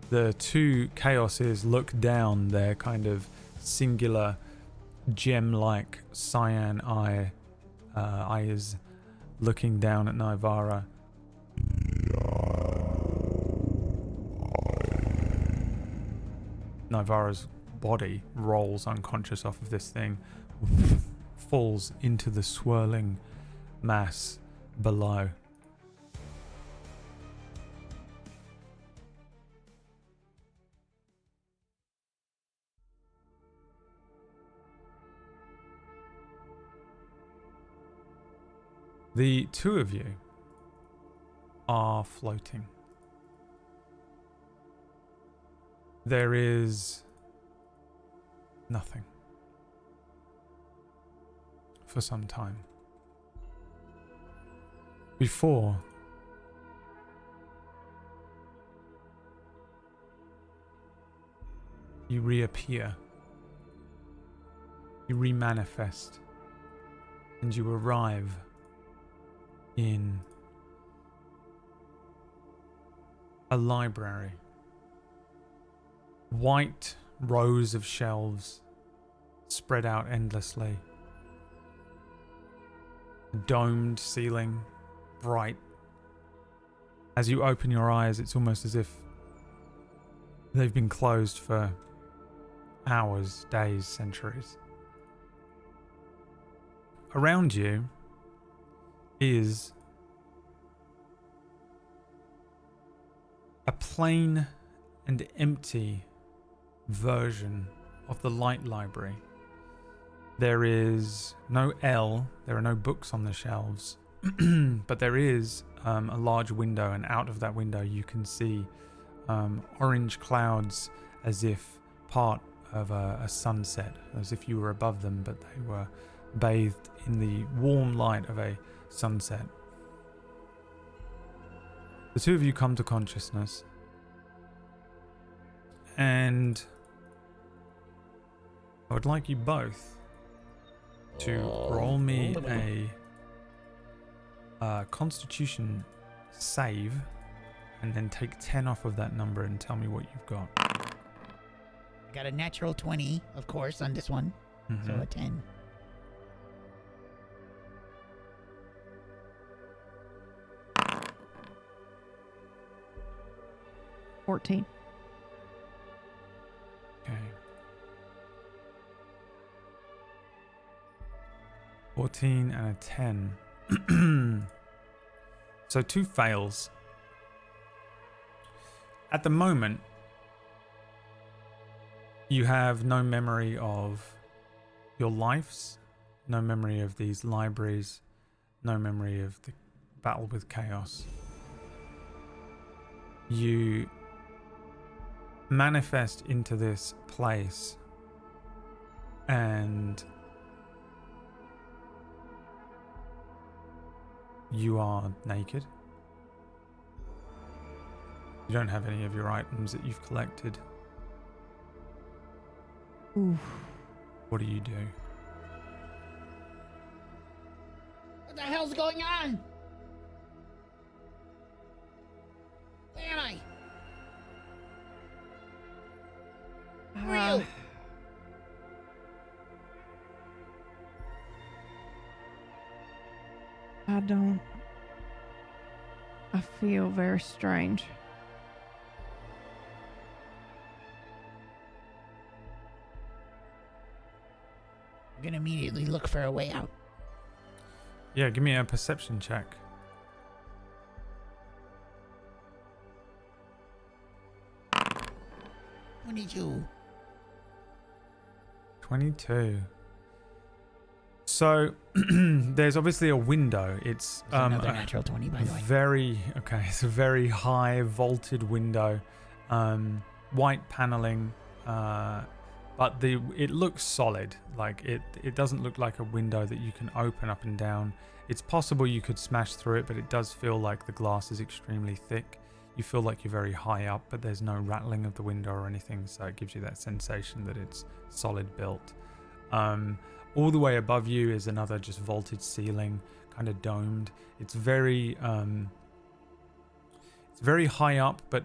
The two chaoses look down their kind of singular gem-like cyan eyes looking down at Nivara. Nivara's body rolls unconscious off of this thing, falls into the swirling mass below. The two of you are floating. There is nothing for some time. Before you reappear, you remanifest, and you arrive in a library. White rows of shelves spread out endlessly. Domed ceiling, bright. As you open your eyes, it's almost as if they've been closed for hours, days, centuries. Around you is a plain and empty version of the light library. There is no L, there are no books on the shelves, but there is a large window, and out of that window you can see orange clouds as if part of a sunset, as if you were above them, but they were bathed in the warm light of a sunset. The two of you come to consciousness, and I would like you both to roll me a Constitution save, and then take 10 off of that number and tell me what you've got. I got a natural 20, of course, on this one. So a 10. $14. Okay. 14 and a 10. So 2 fails. At the moment, you have no memory of your lives, no memory of these libraries, no memory of the battle with chaos. You manifest into this place, and you are naked. You don't have any of your items that you've collected. Oof. What do you do? What the hell's going on? Where am I? Who are you? I feel very strange. I'm gonna immediately look for a way out. Yeah, give me a perception check. 22. 22. So there's obviously a window. It's Another natural 20, by the way. It's a very high vaulted window, white paneling, but it looks solid. Like it doesn't look like a window that you can open up and down. It's possible you could smash through it, but it does feel like the glass is extremely thick. You feel like you're very high up, but there's no rattling of the window or anything, so it gives you that sensation that it's solid built. All the way above you is another just vaulted ceiling, kind of domed. It's very high up, but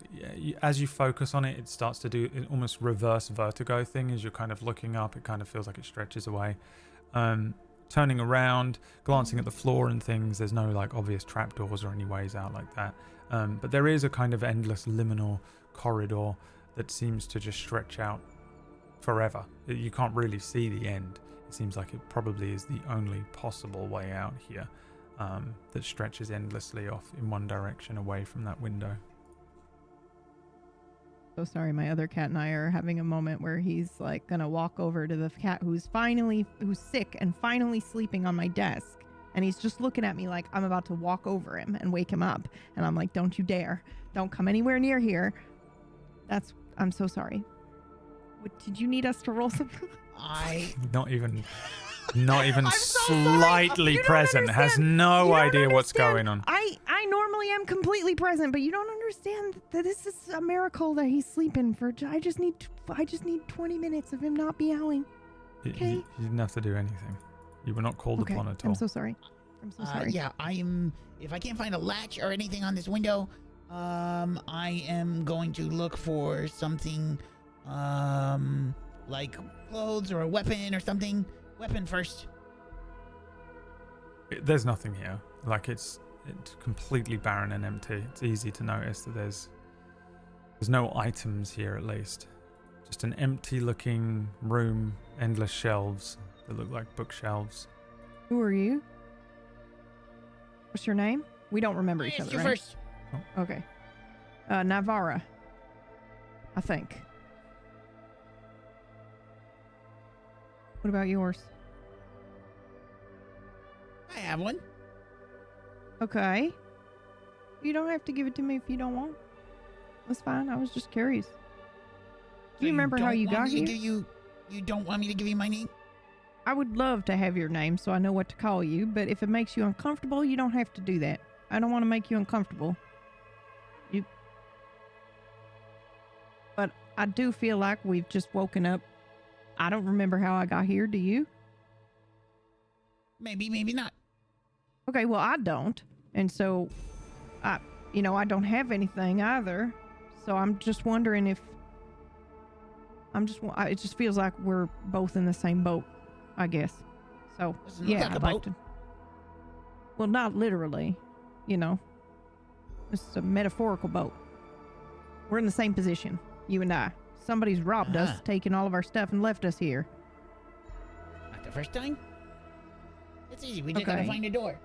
as you focus on it, it starts to do an almost reverse vertigo thing. As you're kind of looking up, it kind of feels like it stretches away. Turning around, glancing at the floor and things, there's no like obvious trapdoors or any ways out like that. But there is a kind of endless liminal corridor that seems to just stretch out forever. You can't really see the end. It seems like it probably is the only possible way out here, that stretches endlessly off in one direction away from that window. So sorry, my other cat and I are having a moment where he's like gonna walk over to the cat who's sick and finally sleeping on my desk. And he's just looking at me like I'm about to walk over him and wake him up. And I'm like, don't you dare. Don't come anywhere near here. I'm so sorry. Did you need us to roll something? Not even slightly present. Has no idea what's going on. I normally am completely present, but you don't understand that this is a miracle that he's sleeping for. I just need 20 minutes of him not meowing. Okay. You didn't have to do anything. You were not called upon at all. I'm so sorry. Yeah, if I can't find a latch or anything on this window, I am going to look for something, like clothes or a weapon or something. Weapon first. There's nothing here. Like it's completely barren and empty. It's easy to notice that there's no items here, at least. Just an empty looking room, endless shelves that look like bookshelves. Who are you? What's your name? We don't remember each other, right? First. Oh. Okay. Navara, I think. What about yours? I have one. Okay. You don't have to give it to me if you don't want. That's fine. I was just curious. Do you remember how you got here? You don't want me to give you my name? I would love to have your name so I know what to call you, but if it makes you uncomfortable, you don't have to do that. I don't want to make you uncomfortable. But I do feel like we've just woken up. I don't remember how I got here. Do you? Maybe not. Okay, well, I don't. And so, I don't have anything either. So I'm just wondering if... it just feels like we're both in the same boat, I guess. So, yeah, I'd like to... Well, not literally, It's a metaphorical boat. We're in the same position, you and I. Somebody's robbed us, taken all of our stuff, and left us here. Not the first time? It's easy. We just gotta find a door.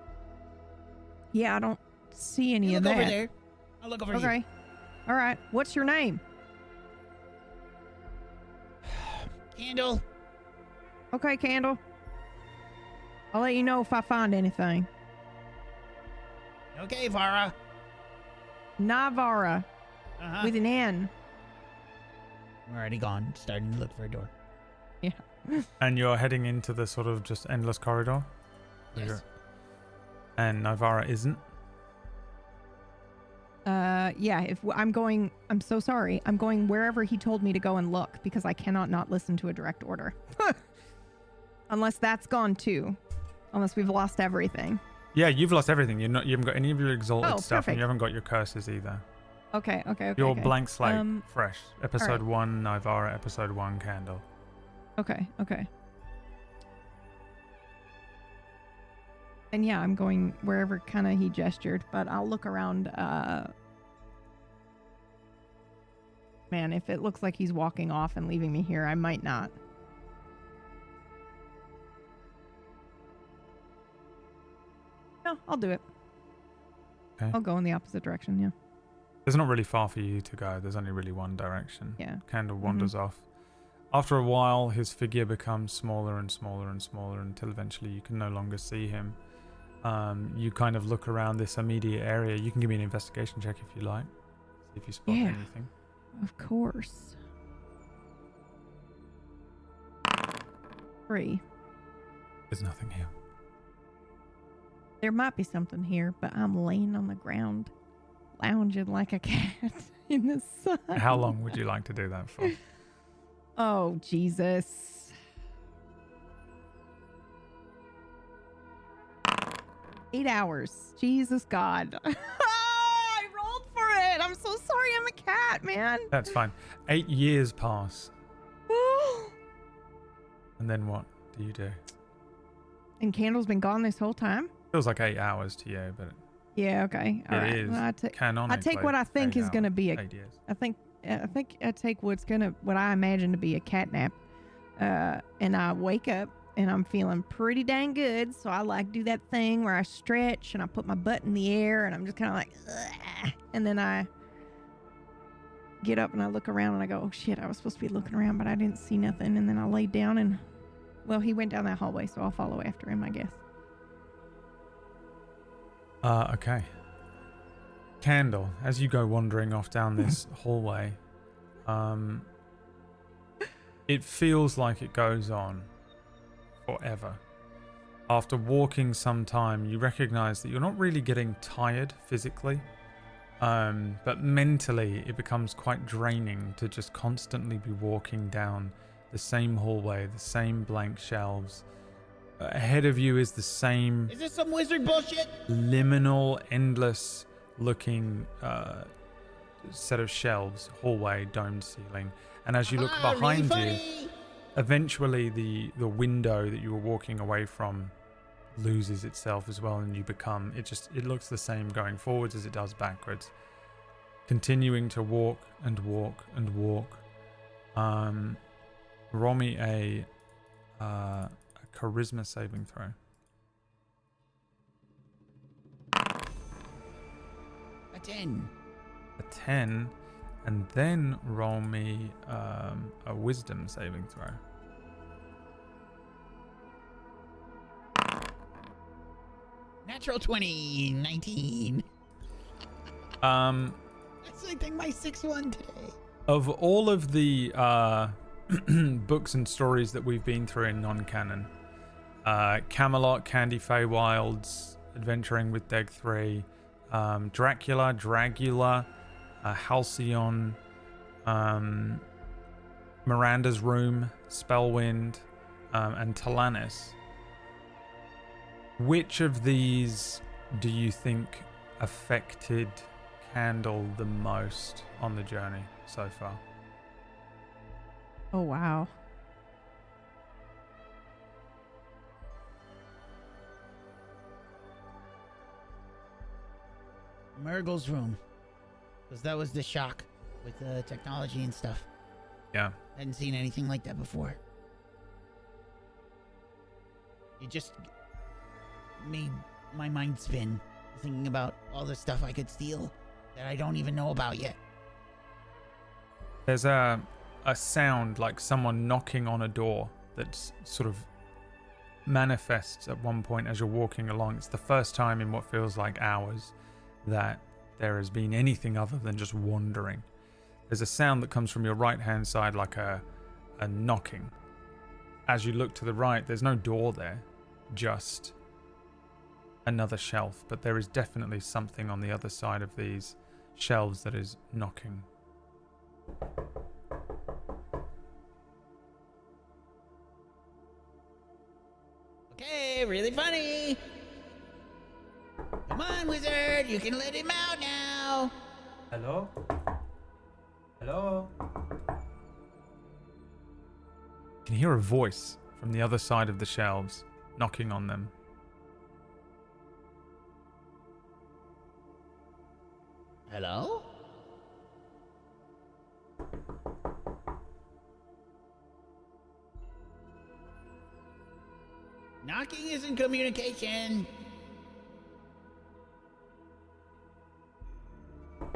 Yeah, I don't see any of that. Look over there. I'll look over here. Okay. All right. What's your name? Candle. Okay, Candle. I'll let you know if I find anything. Okay, Vara. Navara. With an N. I'm already gone. Starting to look for a door. Yeah. And you're heading into the sort of just endless corridor? Yes. And Navara isn't? Yeah, I'm so sorry. I'm going wherever he told me to go and look because I cannot not listen to a direct order. Unless that's gone too. Unless we've lost everything. Yeah, you've lost everything. You haven't got any of your exalted stuff, perfect. and you haven't got your curses either. Okay. You're blank slate, fresh. Episode right. 1, Nivara. Episode 1, Candle. Okay. And yeah, I'm going wherever kind of he gestured, but I'll look around. Man, if it looks like he's walking off and leaving me here, I might not. No, I'll do it. Okay. I'll go in the opposite direction, yeah. There's not really far for you to go. There's only really one direction. Yeah. Candle wanders off. After a while, his figure becomes smaller and smaller and smaller until eventually you can no longer see him. You kind of look around this immediate area. You can give me an investigation check if you like. See if you spot anything. Of course. 3. There's nothing here. There might be something here, but I'm laying on the ground, lounging like a cat in the sun. How long would you like to do that for? Oh, Jesus. 8 hours. Jesus God. I rolled for it. I'm so sorry I'm a cat, man. That's fine. 8 years pass. And then what do you do? And Candle's been gone this whole time? Feels like 8 hours to you, but Yeah, okay. All right. is Well, canonically. I take what I think is going to be 8 years. I think I take what I imagine to be a cat nap. And I wake up and I'm feeling pretty dang good. So I like do that thing where I stretch and I put my butt in the air and I'm just kind of like, ugh. And then I get up and I look around and I go, oh shit, I was supposed to be looking around, but I didn't see nothing. And then I lay down and, well, he went down that hallway, so I'll follow after him, I guess. Okay. Candle, as you go wandering off down this hallway, it feels like it goes on forever. After walking some time, you recognize that you're not really getting tired physically, but mentally it becomes quite draining to just constantly be walking down the same hallway, the same blank shelves. Ahead of you is the same... Is this some wizard bullshit? Liminal, endless looking set of shelves, hallway, domed ceiling. And as you look behind you, eventually the window that you were walking away from loses itself as well, and you become... It looks the same going forwards as it does backwards. Continuing to walk and walk and walk. Roll me a charisma saving throw. A 10. A 10, and then roll me a wisdom saving throw. Natural 20. 19. That's, I think, my 6th one today. Of all of the books and stories that we've been through in non-canon, Camelot, Candy Feywilds, Adventuring with Deg 3, Dracula, Dragula, Halcyon, Miranda's Room, Spellwind, and Talanis. Which of these do you think affected Candle the most on the journey so far? Oh, wow. Mirggles' room. Because that was the shock with the technology and stuff. Yeah. Hadn't seen anything like that before. It just made my mind spin, thinking about all the stuff I could steal that I don't even know about yet. There's a sound like someone knocking on a door that's sort of manifests at one point as you're walking along. It's the first time in what feels like hours that there has been anything other than just wandering. There's a sound that comes from your right hand side, like a knocking. As you look to the right, there's no door there, just another shelf, but there is definitely something on the other side of these shelves that is knocking. Okay, really funny. Come on, wizard, you can let him out now. Hello? Hello? You can hear a voice from the other side of the shelves, knocking on them. Hello? Knocking isn't communication.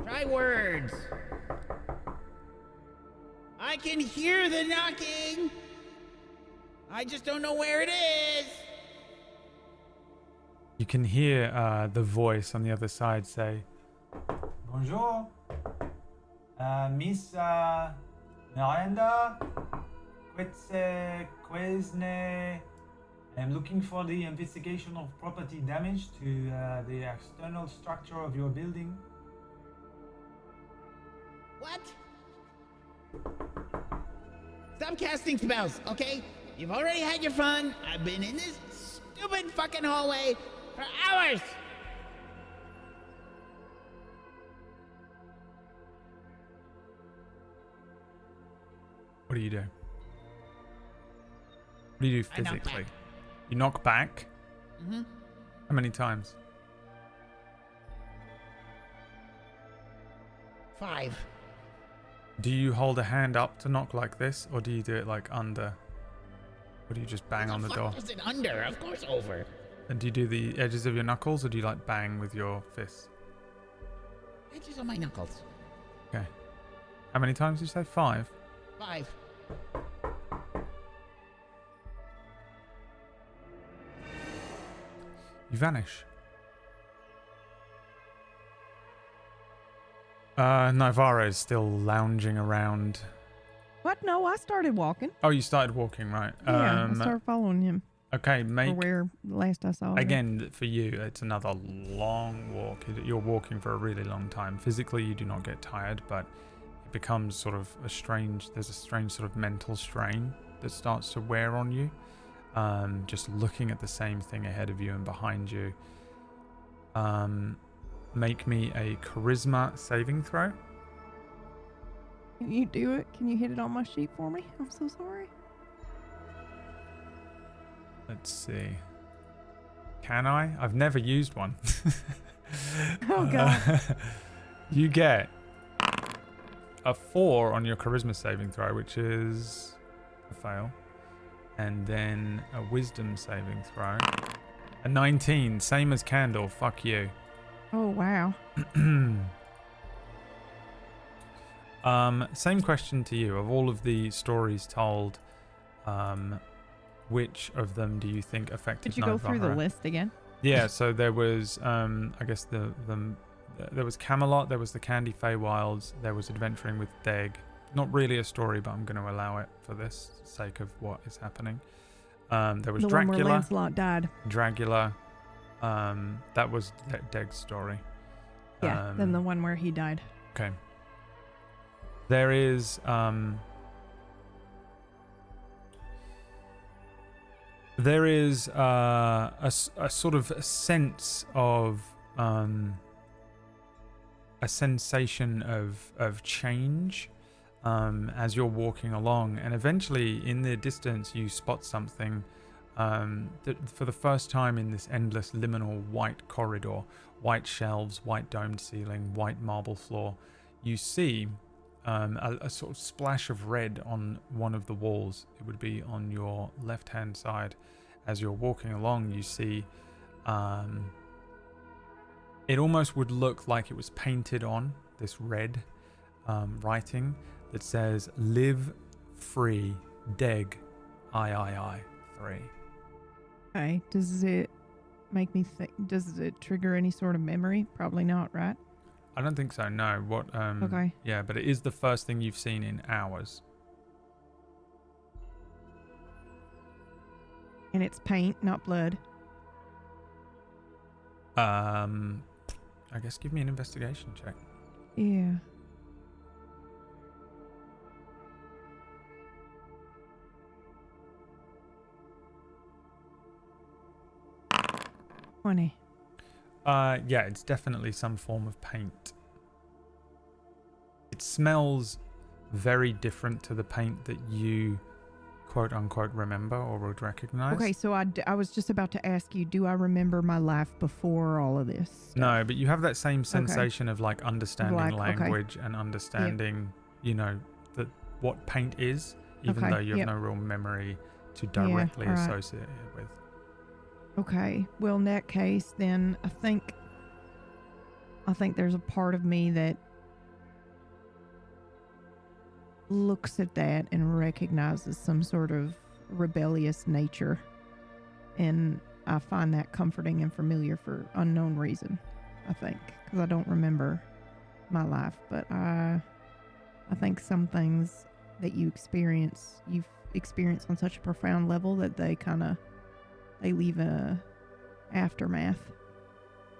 Try words. I can hear the knocking. I just don't know where it is. You can hear the voice on the other side say, "Bonjour, Miss Miranda. Quesne. I'm looking for the investigation of property damage to the external structure of your building." What? Stop casting spells, okay? You've already had your fun. I've been in this stupid fucking hallway for hours. What do you do? What do you do I knock physically? back. You knock back? Mm-hmm. How many times? 5. Do you hold a hand up to knock like this, or do you do it like under? Or do you just bang on the door? Is it under? Of course over. And do you do the edges of your knuckles, or do you like bang with your fists? Edges on my knuckles. Okay. How many times did you say? 5? 5. You vanish. Navarro is still lounging around. What? No, I started walking. Oh, you started walking, right? Yeah, I started following him. Okay, Or make where last I saw him. again for you. It's another long walk. You're walking for a really long time. Physically, you do not get tired, but it becomes sort of a strange. There's a strange sort of mental strain that starts to wear on you. Just looking at the same thing ahead of you and behind you. Make me a charisma saving throw. Can you do it? Can you hit it on my sheet for me? I'm so sorry. Let's see. Can I? I've never used one. Oh, God. You get a 4 on your charisma saving throw, which is a fail. And then a wisdom saving throw. A 19, same as Candle. Fuck you. Oh, wow. Same question to you. Of all of the stories told, which of them do you think affected Could you go through the Navarro? list again? Yeah, so there was, I guess there was Camelot, there was the Candy Feywilds, there was Adventuring with Deg. Not really a story, but I'm going to allow it for this sake of what is happening. There was The one where Dracula. Lancelot died. Dracula. That was Deg's story. Yeah, then the one where he died. Okay. There is a sort of a sense of a sensation of change as you're walking along, and eventually in the distance you spot something that for the first time in this endless liminal white corridor, white shelves, white domed ceiling, white marble floor. You see a sort of splash of red on one of the walls. It would be on your left hand side. As you're walking along, you see it almost would look like it was painted on, this red writing that says "Live Free Deg I 3." Okay. Does it make me think? Does it trigger any sort of memory? Probably not, right? I don't think so, no. What Okay. Yeah, but it is the first thing you've seen in hours. And it's paint, not blood. I guess give me an investigation check. Yeah. Funny. Yeah, it's definitely some form of paint. It smells very different to the paint that you quote unquote remember or would recognize. Okay, so I was just about to ask you, do I remember my life before all of this stuff? No, but you have that same sensation of like understanding Like, okay. language and understanding, you know, that what paint is, even Okay, though you have yep. no real memory to directly alright. associate it with. Okay. Well, in that case, then I think there's a part of me that looks at that and recognizes some sort of rebellious nature. And I find that comforting and familiar for unknown reason, I think, because I don't remember my life. But I think some things that you've experienced on such a profound level that they leave a aftermath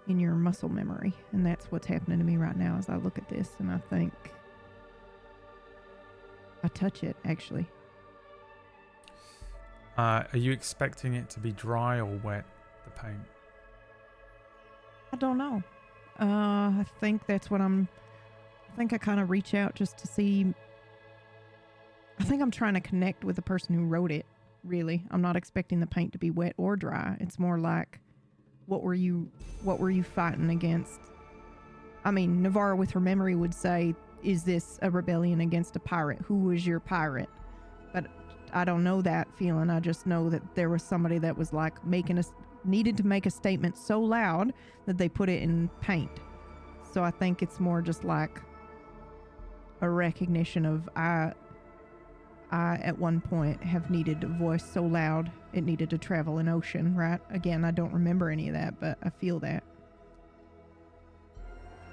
in your muscle memory. And that's what's happening to me right now as I look at this, and I think I touch it, actually. Are you expecting it to be dry or wet, the paint? I don't know. I think that's what I kind of reach out just to see. I think I'm trying to connect with the person who wrote it, really. I'm not expecting the paint to be wet or dry. It's more like, what were you fighting against? I mean, Navarra with her memory would say, is this a rebellion against a pirate? Who was your pirate? But I don't know that feeling. I just know that there was somebody that was like needed to make a statement so loud that they put it in paint. So I think it's more just like a recognition of I at one point have needed a voice so loud it needed to travel an ocean, right? Again, I don't remember any of that, but I feel that.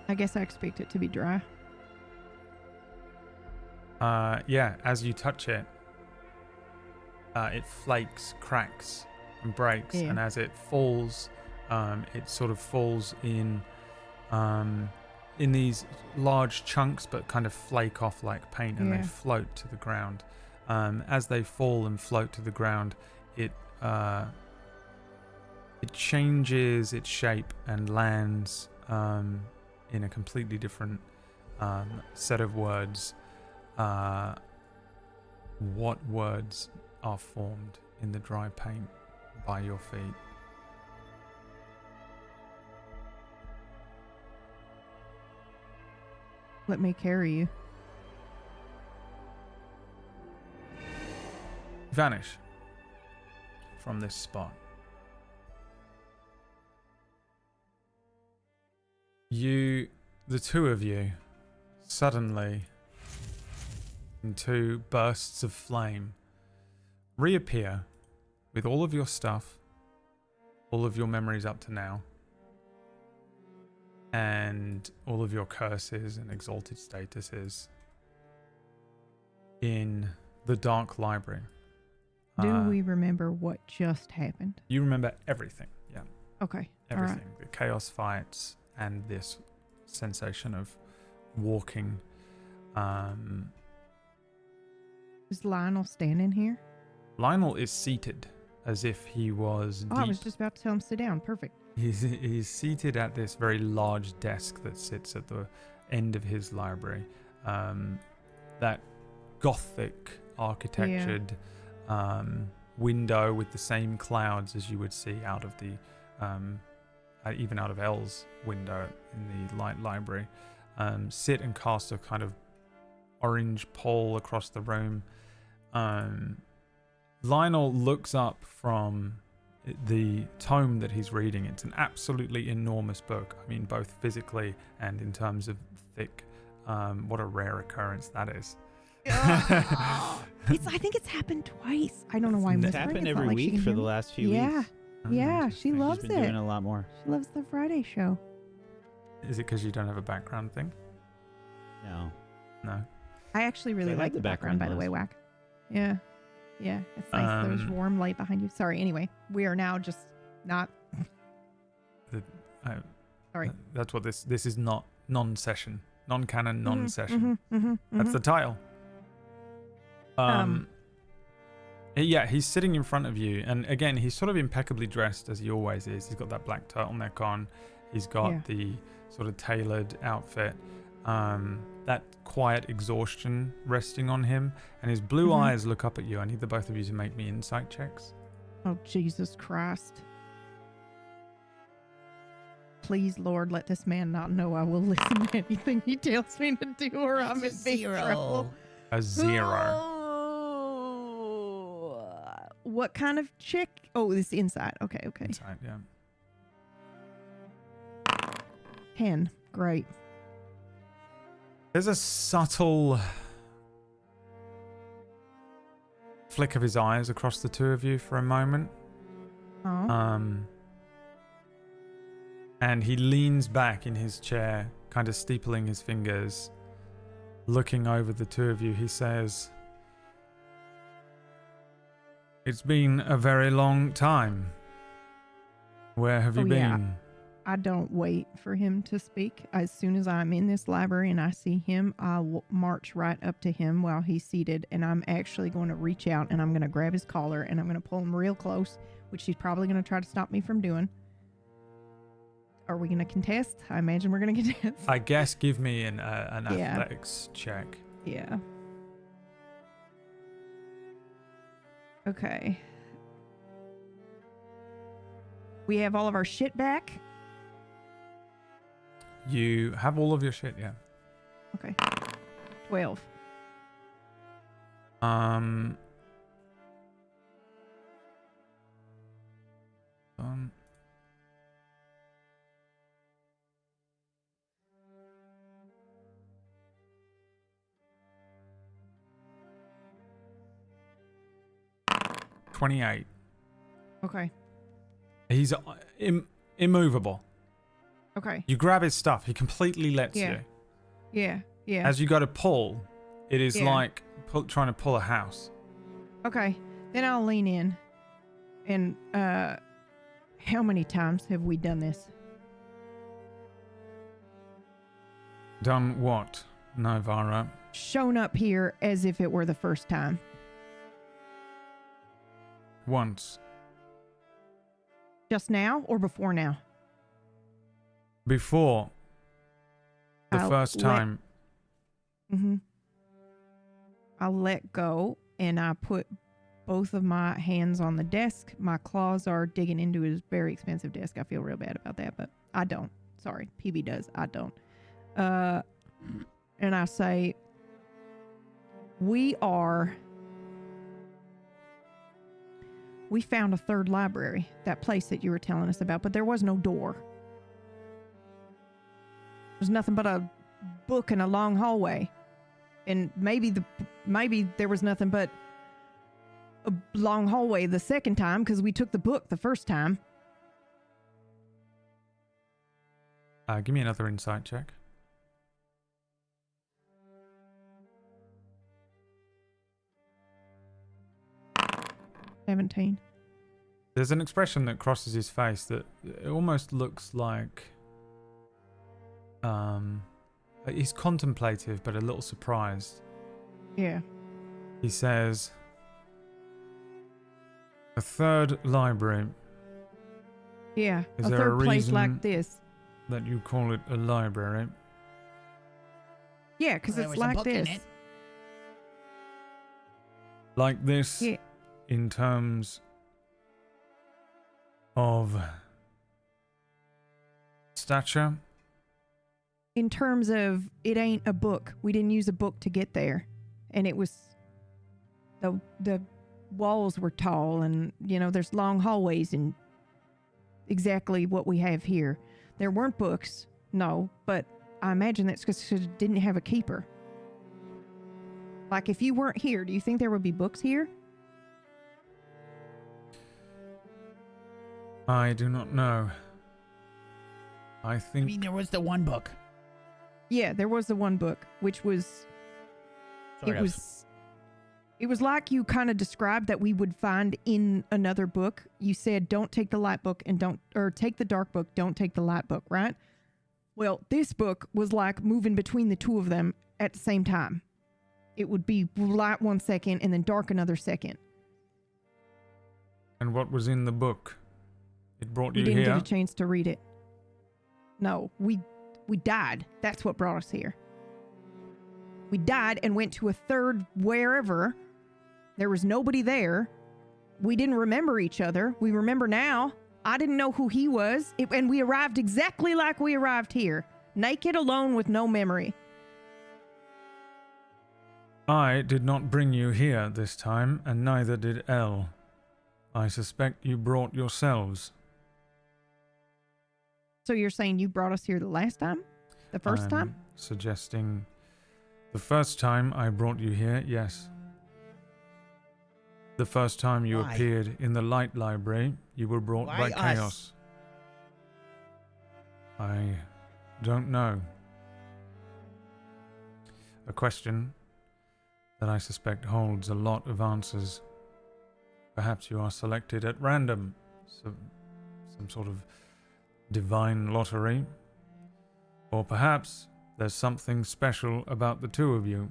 I guess I expect it to be dry. Yeah, as you touch it, it flakes, cracks, and breaks, Yeah. and as it falls, it sort of falls in these large chunks, but kind of flake off like paint, and Yeah. they float to the ground. As they fall and float to the ground, it changes its shape and lands in a completely different set of words. What words are formed in the dry paint by your feet? Let me carry you. Vanish from this spot. The two of you, suddenly, in two bursts of flame, reappear with all of your stuff, all of your memories up to now, and all of your curses and exalted statuses in the Dark Library. Do we remember what just happened? You remember everything, yeah. Okay. Everything. All right. The chaos fights and this sensation of walking. Is Lionel standing here? Lionel is seated as if he was Oh, I was just about to tell him to sit down. Perfect. He's seated at this very large desk that sits at the end of his library. That Gothic architectured window with the same clouds as you would see out of the even out of Elle's window in the library, sit and cast a kind of orange pall across the room. Lionel looks up from the tome that he's reading. It's an absolutely enormous book. I mean, both physically and in terms of thick. What a rare occurrence that is. I think it's happened twice. I don't know why I'm It's whispering. happened It's not every like she week can for hear the me. last few Yeah. weeks. Yeah, she Interesting. loves She's been doing it. a lot more. She loves the Friday show. Is it because you don't have a background thing? No. No. I actually really I like like the the background, by the way, background Whack. Yeah. Yeah. It's nice. There's warm light behind you. Sorry. Anyway, we are now just not. Sorry. That's what this is not non-session. Non-canon, non-session. Mm-hmm, That's the title. Yeah, he's sitting in front of you, and again, he's sort of impeccably dressed as he always is. He's got that black turtleneck on. He's got the sort of tailored outfit. That quiet exhaustion resting on him, and his blue eyes look up at you. I need the both of you to make me insight checks. Oh, Jesus Christ. Please, Lord, let this man not know I will listen to anything he tells me to do, or I'm in big trouble. A 0. Oh. What kind of check? Oh, this insight. Okay. Insight, yeah. 10. Great. There's a subtle flick of his eyes across the two of you for a moment. Oh. And he leans back in his chair, kind of steepling his fingers, looking over the two of you. He says, "It's been a very long time. Where have you been?" Yeah. I don't wait for him to speak. As soon as I'm in this library and I see him, I'll march right up to him while he's seated, and I'm actually going to reach out and I'm going to grab his collar and I'm going to pull him real close, which he's probably going to try to stop me from doing. Are we going to contest? I imagine we're going to contest. I guess give me an athletics check. Yeah. Okay. We have all of our shit back. You have all of your shit, yeah. Okay. 12. $28. Okay. He's immovable. Okay. You grab his stuff. He completely lets you. Yeah. Yeah. As you go to pull, it is Yeah. like trying to pull a house. Okay. Then I'll lean in. And how many times have we done this? Done what, Novara? Shown up here as if it were the first time. Once. Just now or before now? Before. The I'll first time. Mm-hmm. I'll let go and I put both of my hands on the desk. My claws are digging into his very expensive desk. I feel real bad about that, but I don't. Sorry. PB does. I don't. And I say, we found a third library, that place that you were telling us about, but there was no door. There's nothing but a book and a long hallway. And maybe there was nothing but a long hallway the second time because we took the book the first time. Give me another insight check. $17. There's an expression that crosses his face that it almost looks like he's contemplative but a little surprised. Yeah. He says, "A third library. Yeah. Is a there third a place reason like this. that you call it a library?" Yeah, because There it's was a like book in this. it. Like this, Yeah. in terms of stature? In terms of, it ain't a book. We didn't use a book to get there. And it was, the walls were tall and, there's long hallways and exactly what we have here. There weren't books, no, but I imagine that's because it didn't have a keeper. Like, if you weren't here, do you think there would be books here? I do not know. I I think mean, there was the one book. Yeah, there was the one book, which was, it was like you kind of described that we would find in another book. You said, don't take the light book or take the dark book, don't take the light book, right? Well, this book was like moving between the two of them at the same time. It would be light 1 second and then dark another second. And what was in the book? It brought We you didn't here? get a chance to read it. No, we died. That's what brought us here. We died and went to a third wherever. There was nobody there. We didn't remember each other. We remember now. I didn't know who he was. And we arrived exactly like we arrived here. Naked, alone, with no memory. I did not bring you here this time, and neither did Elle. I suspect you brought yourselves. So you're saying you brought us here the last time? The first I'm time? Suggesting the first time I brought you here, yes. The first time you Why? appeared in the Light Library, you were brought Why by us? chaos. I don't know. A question that I suspect holds a lot of answers. Perhaps you are selected at random. Some sort of divine lottery. Or perhaps there's something special about the two of you.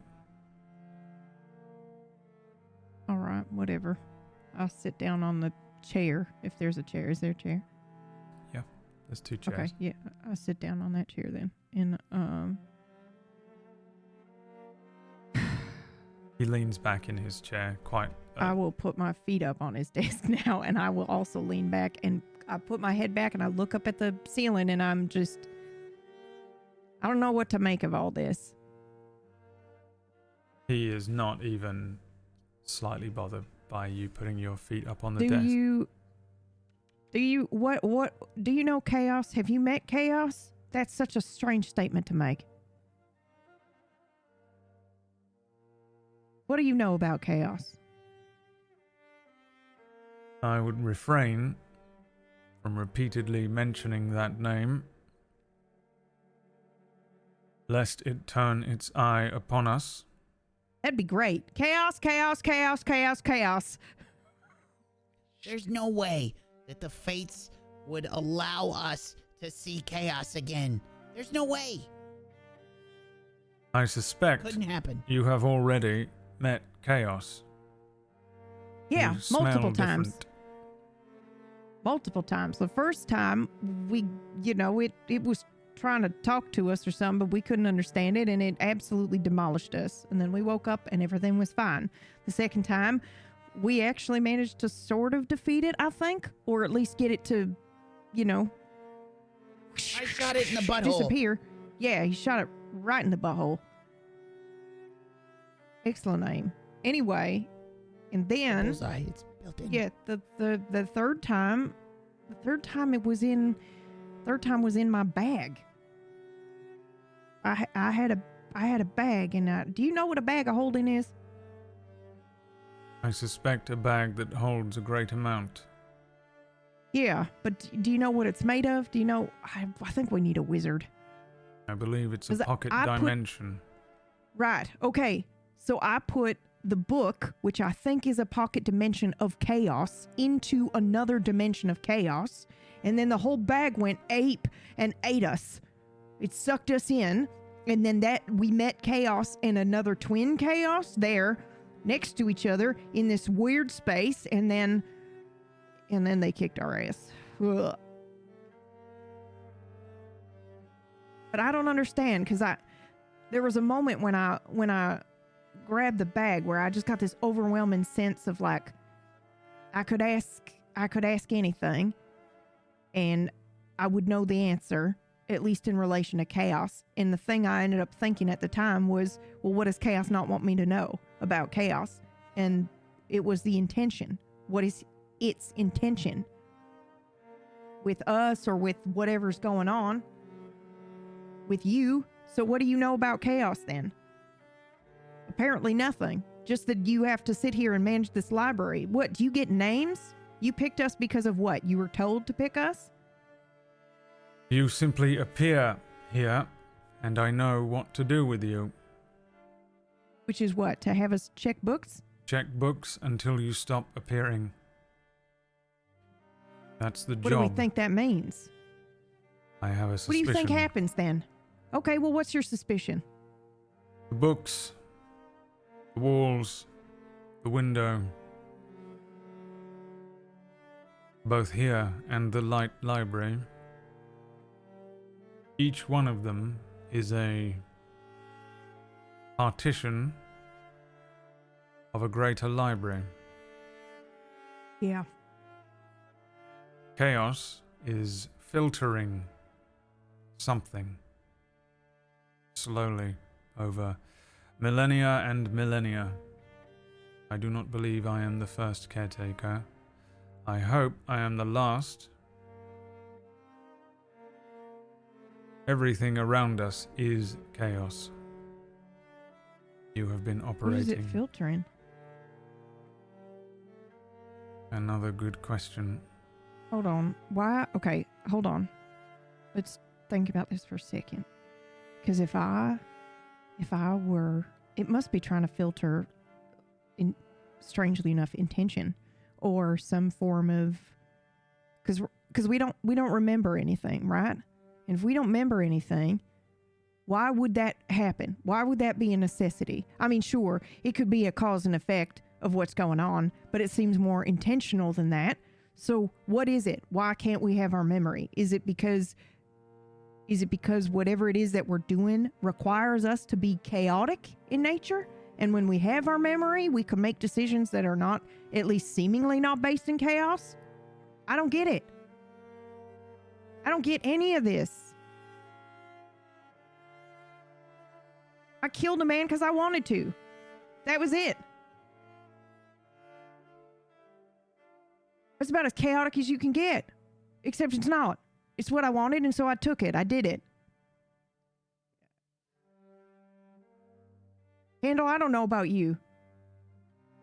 All right, whatever. I'll sit down on the chair if there's a chair. Is there a chair? There's two chairs. Okay, yeah. I'll sit down on that chair then. And He leans back in his chair quite... I will put my feet up on his desk now, and I will also lean back, and I put my head back and I look up at the ceiling, and I'm just... I don't know what to make of all this. He is not even slightly bothered by you putting your feet up on the Do desk. you do you know Chaos? Have you met Chaos? That's such a strange statement to make. What do you know about Chaos? I would refrain from repeatedly mentioning that name, lest it turn its eye upon us. That'd be great. Chaos, chaos, chaos, chaos, chaos. There's no way that the fates would allow us to see chaos again. There's no way. I suspect Couldn't happen. you have already met Chaos. Yeah, You smell multiple times. different. Multiple times. The first time it was trying to talk to us or something, but we couldn't understand it, and it absolutely demolished us. And then we woke up and everything was fine. The second time, we actually managed to sort of defeat it, I think, or at least get it to, I shot it in the butthole. disappear. Yeah, he shot it right in the butthole. Excellent aim. Anyway, and then Bullseye. It's built in. yeah, the third time was in my bag. I had a bag, and do you know what a bag of holding is? I suspect a bag that holds a great amount. Yeah, but do you know what it's made of? Do you know? I think we need a wizard. I believe it's a 'Cause pocket I put- dimension. Right. Okay. So I put the book, which I think is a pocket dimension of chaos, into another dimension of chaos, and then the whole bag went ape and ate us. It sucked us in, and then we met chaos and another twin chaos there next to each other in this weird space, and then they kicked our ass. Ugh. But I don't understand, because there was a moment when I grabbed the bag where I just got this overwhelming sense of like I could ask anything and I would know the answer, at least in relation to chaos. And the thing I ended up thinking at the time was, well, what does chaos not want me to know about chaos? And it was the intention. What is its intention with us or with whatever's going on with you? So what do you know about chaos then? Apparently nothing. Just that you have to sit here and manage this library. What, do you get names? You picked us because of what? You were told to pick us? You simply appear here, and I know what to do with you. Which is what? To have us check books? Check books until you stop appearing. That's the What job. do we think that means? I have a What do suspicion. you think happens then? Okay, well, what's your suspicion? The books, the walls, the window, both here and the Light Library, each one of them is a partition of a greater library. Yeah. Chaos is filtering something slowly over millennia and millennia. I do not believe I am the first caretaker. I hope I am the last. Everything around us is chaos. You have been What operating. is it filtering? Another good question. Hold on. Why? Okay, hold on. Let's think about this for a second. Because if I were, it must be trying to filter, strangely enough, intention or some form of, because we don't remember anything, right? And if we don't remember anything, why would that happen? Why would that be a necessity? I mean, sure, it could be a cause and effect of what's going on, but it seems more intentional than that. So what is it? Why can't we have our memory? Is it because whatever it is that we're doing requires us to be chaotic in nature? And when we have our memory, we can make decisions that are not, at least seemingly not based in chaos? I don't get it. I don't get any of this. I killed a man because I wanted to. That was it. It's about as chaotic as you can get. Except it's not. It's what I wanted, and so I took it. I did it. Handel, I don't know about you.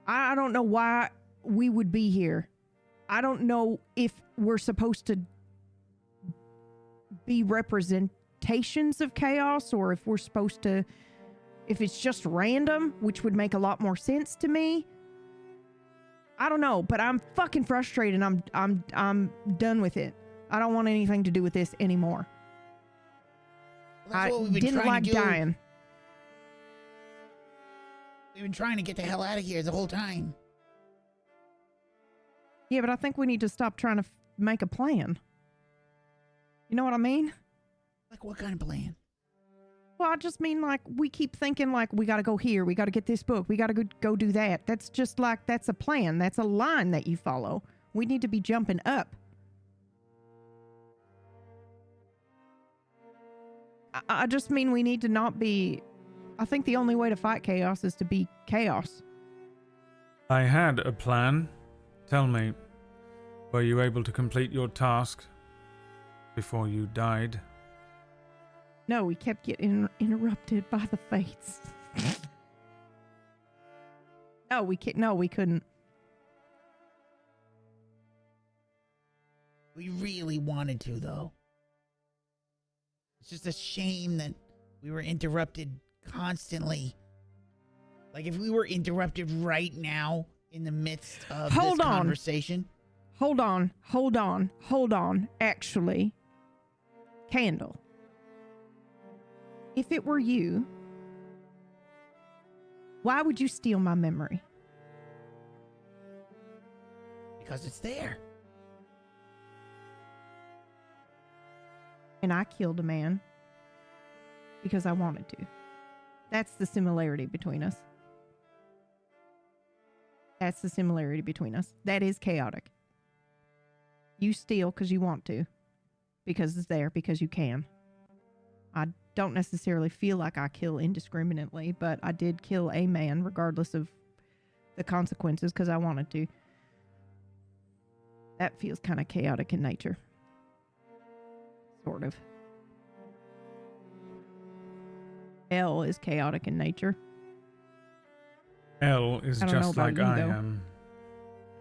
I don't know why we would be here. I don't know if we're supposed to be representations of chaos, or if we're supposed to, if it's just random, which would make a lot more sense to me. I don't know, but I'm fucking frustrated. I'm done with it. I don't want anything to do with this anymore. That's what we've been didn't trying like to do. dying. We've been trying to get the hell out of here the whole time. Yeah, but I think we need to stop trying to make a plan. You know what I mean? Like, what kind of plan? Well, I just mean, like, we keep thinking, like, we got to go here. We got to get this book. We got to go do that. That's just like, that's a plan. That's a line that you follow. We need to be jumping up. I just mean we need to not be... I think the only way to fight chaos is to be chaos. I had a plan. Tell me, were you able to complete your task before you died? No, we kept getting interrupted by the fates. No, we couldn't. We really wanted to, though. It's just a shame that we were interrupted constantly. Like, if we were interrupted right now in the midst of this conversation. Hold on. Actually, Candle, if it were you, why would you steal my memory? Because it's there. And I killed a man because I wanted to. That's the similarity between us. That's the similarity between us. That is chaotic. You steal because you want to. Because it's there, because you can. I don't necessarily feel like I kill indiscriminately, but I did kill a man regardless of the consequences because I wanted to. That feels kind of chaotic in nature. Sort of. L is chaotic in nature. L is I don't know just about like you, I though. am.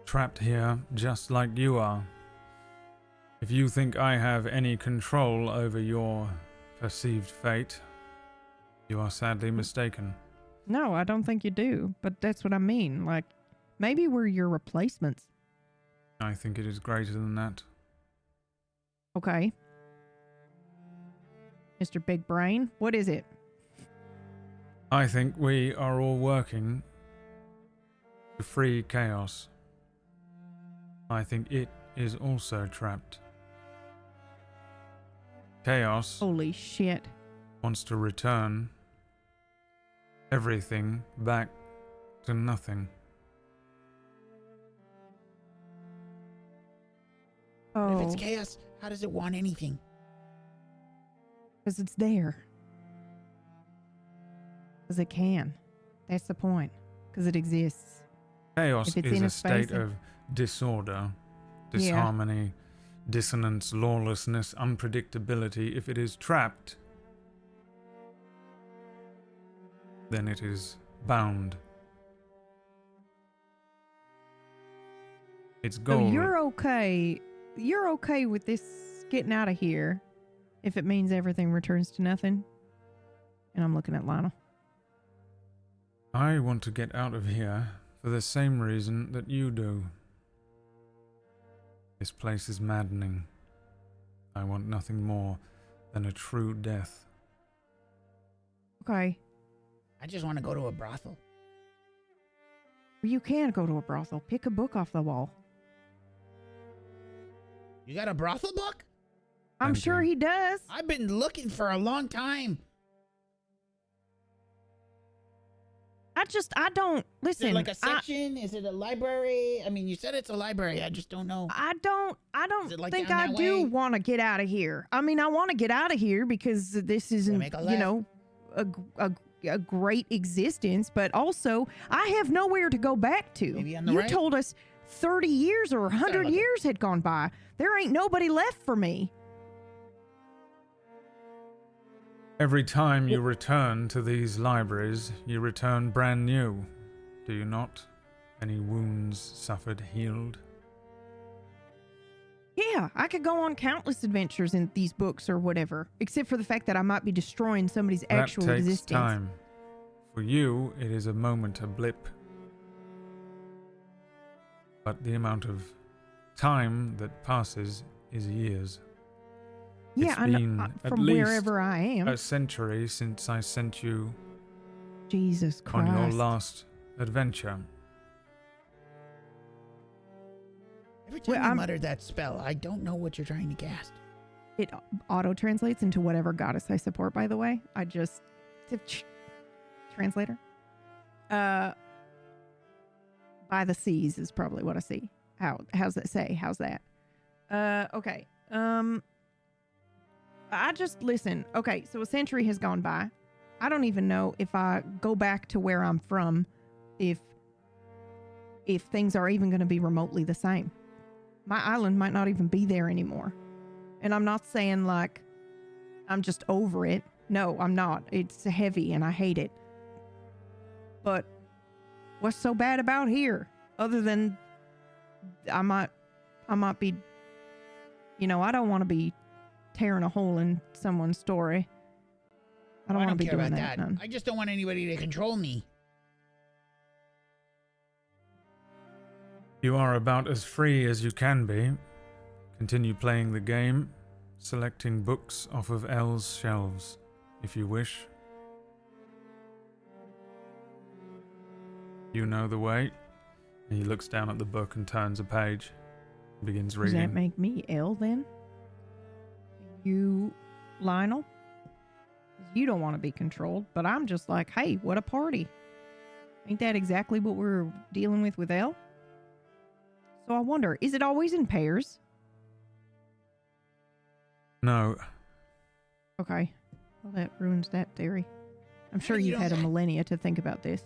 Trapped here just like you are. If you think I have any control over your perceived fate, you are sadly mistaken. No, I don't think you do, but that's what I mean. Like, maybe we're your replacements. I think it is greater than that. Okay. Mr. Big Brain, what is it? I think we are all working to free chaos. I think it is also trapped. Chaos Holy shit. wants to return everything back to nothing. Oh, If it's chaos, how does it want anything? because it's there. Because it can. That's the point. Because it exists. Chaos If it's is in a a space state of disorder, disharmony, dissonance, lawlessness, unpredictability. If it is trapped, then it is bound. It's So gold. you're okay. You're okay with this getting out of here if it means everything returns to nothing? And I'm looking at Lionel. I want to get out of here for the same reason that you do. This place is maddening. I want nothing more than a true death. Okay. I just want to go to a brothel. You can go to a brothel. Pick a book off the wall. You got a brothel book? I'm Thank sure you. he does. I've been looking for a long time. I don't Is listen. it like a section? Is it a library? I mean, you said it's a library. I just don't know. I don't Is it like think down I that do way? want to get out of here. I mean, I want to get out of here because this isn't, make a you left. know, a great existence, but also I have nowhere to go back to. Maybe on the You right? told us 30 years or 100 look. years had gone by. There ain't nobody left for me. Every time you return to these libraries, you return brand new, do you not? Any wounds suffered healed? Yeah, I could go on countless adventures in these books or whatever, except for the fact that I might be destroying somebody's actual that takes existence. time. For you, it is a moment, a blip. But the amount of time that passes is years. Yeah, It's I know, been at from least wherever I am. A century since I sent you Jesus Christ. on your last adventure. Every time Well, you I'm- mutter that spell, I don't know what you're trying to cast. It auto-translates into whatever goddess I support, by the way. I just... Translator? By the seas is probably what I see. How's that say? How's that? Okay. I just... Listen. Okay, so a century has gone by. I don't even know if I go back to where I'm from, if things are even going to be remotely the same. My island might not even be there anymore. And I'm not saying like I'm just over it. No, I'm not. It's heavy and I hate it. But what's so bad about here? Other than I might be, you know, I don't want to be tearing a hole in someone's story. I don't want to be care doing about that. that. None. I just don't want anybody to control me. You are about as free as you can be. Continue playing the game, selecting books off of Elle's shelves, if you wish. You know the way. And he looks down at the book and turns a page. Begins Does reading. that make me ill then? You, Lionel? You don't want to be controlled, but I'm just like, hey, what a party. Ain't that exactly what we're dealing with Elle? So I wonder, is it always in pairs? No. Okay. Well, that ruins that theory. I'm sure You you've had a don't- millennia to think about this.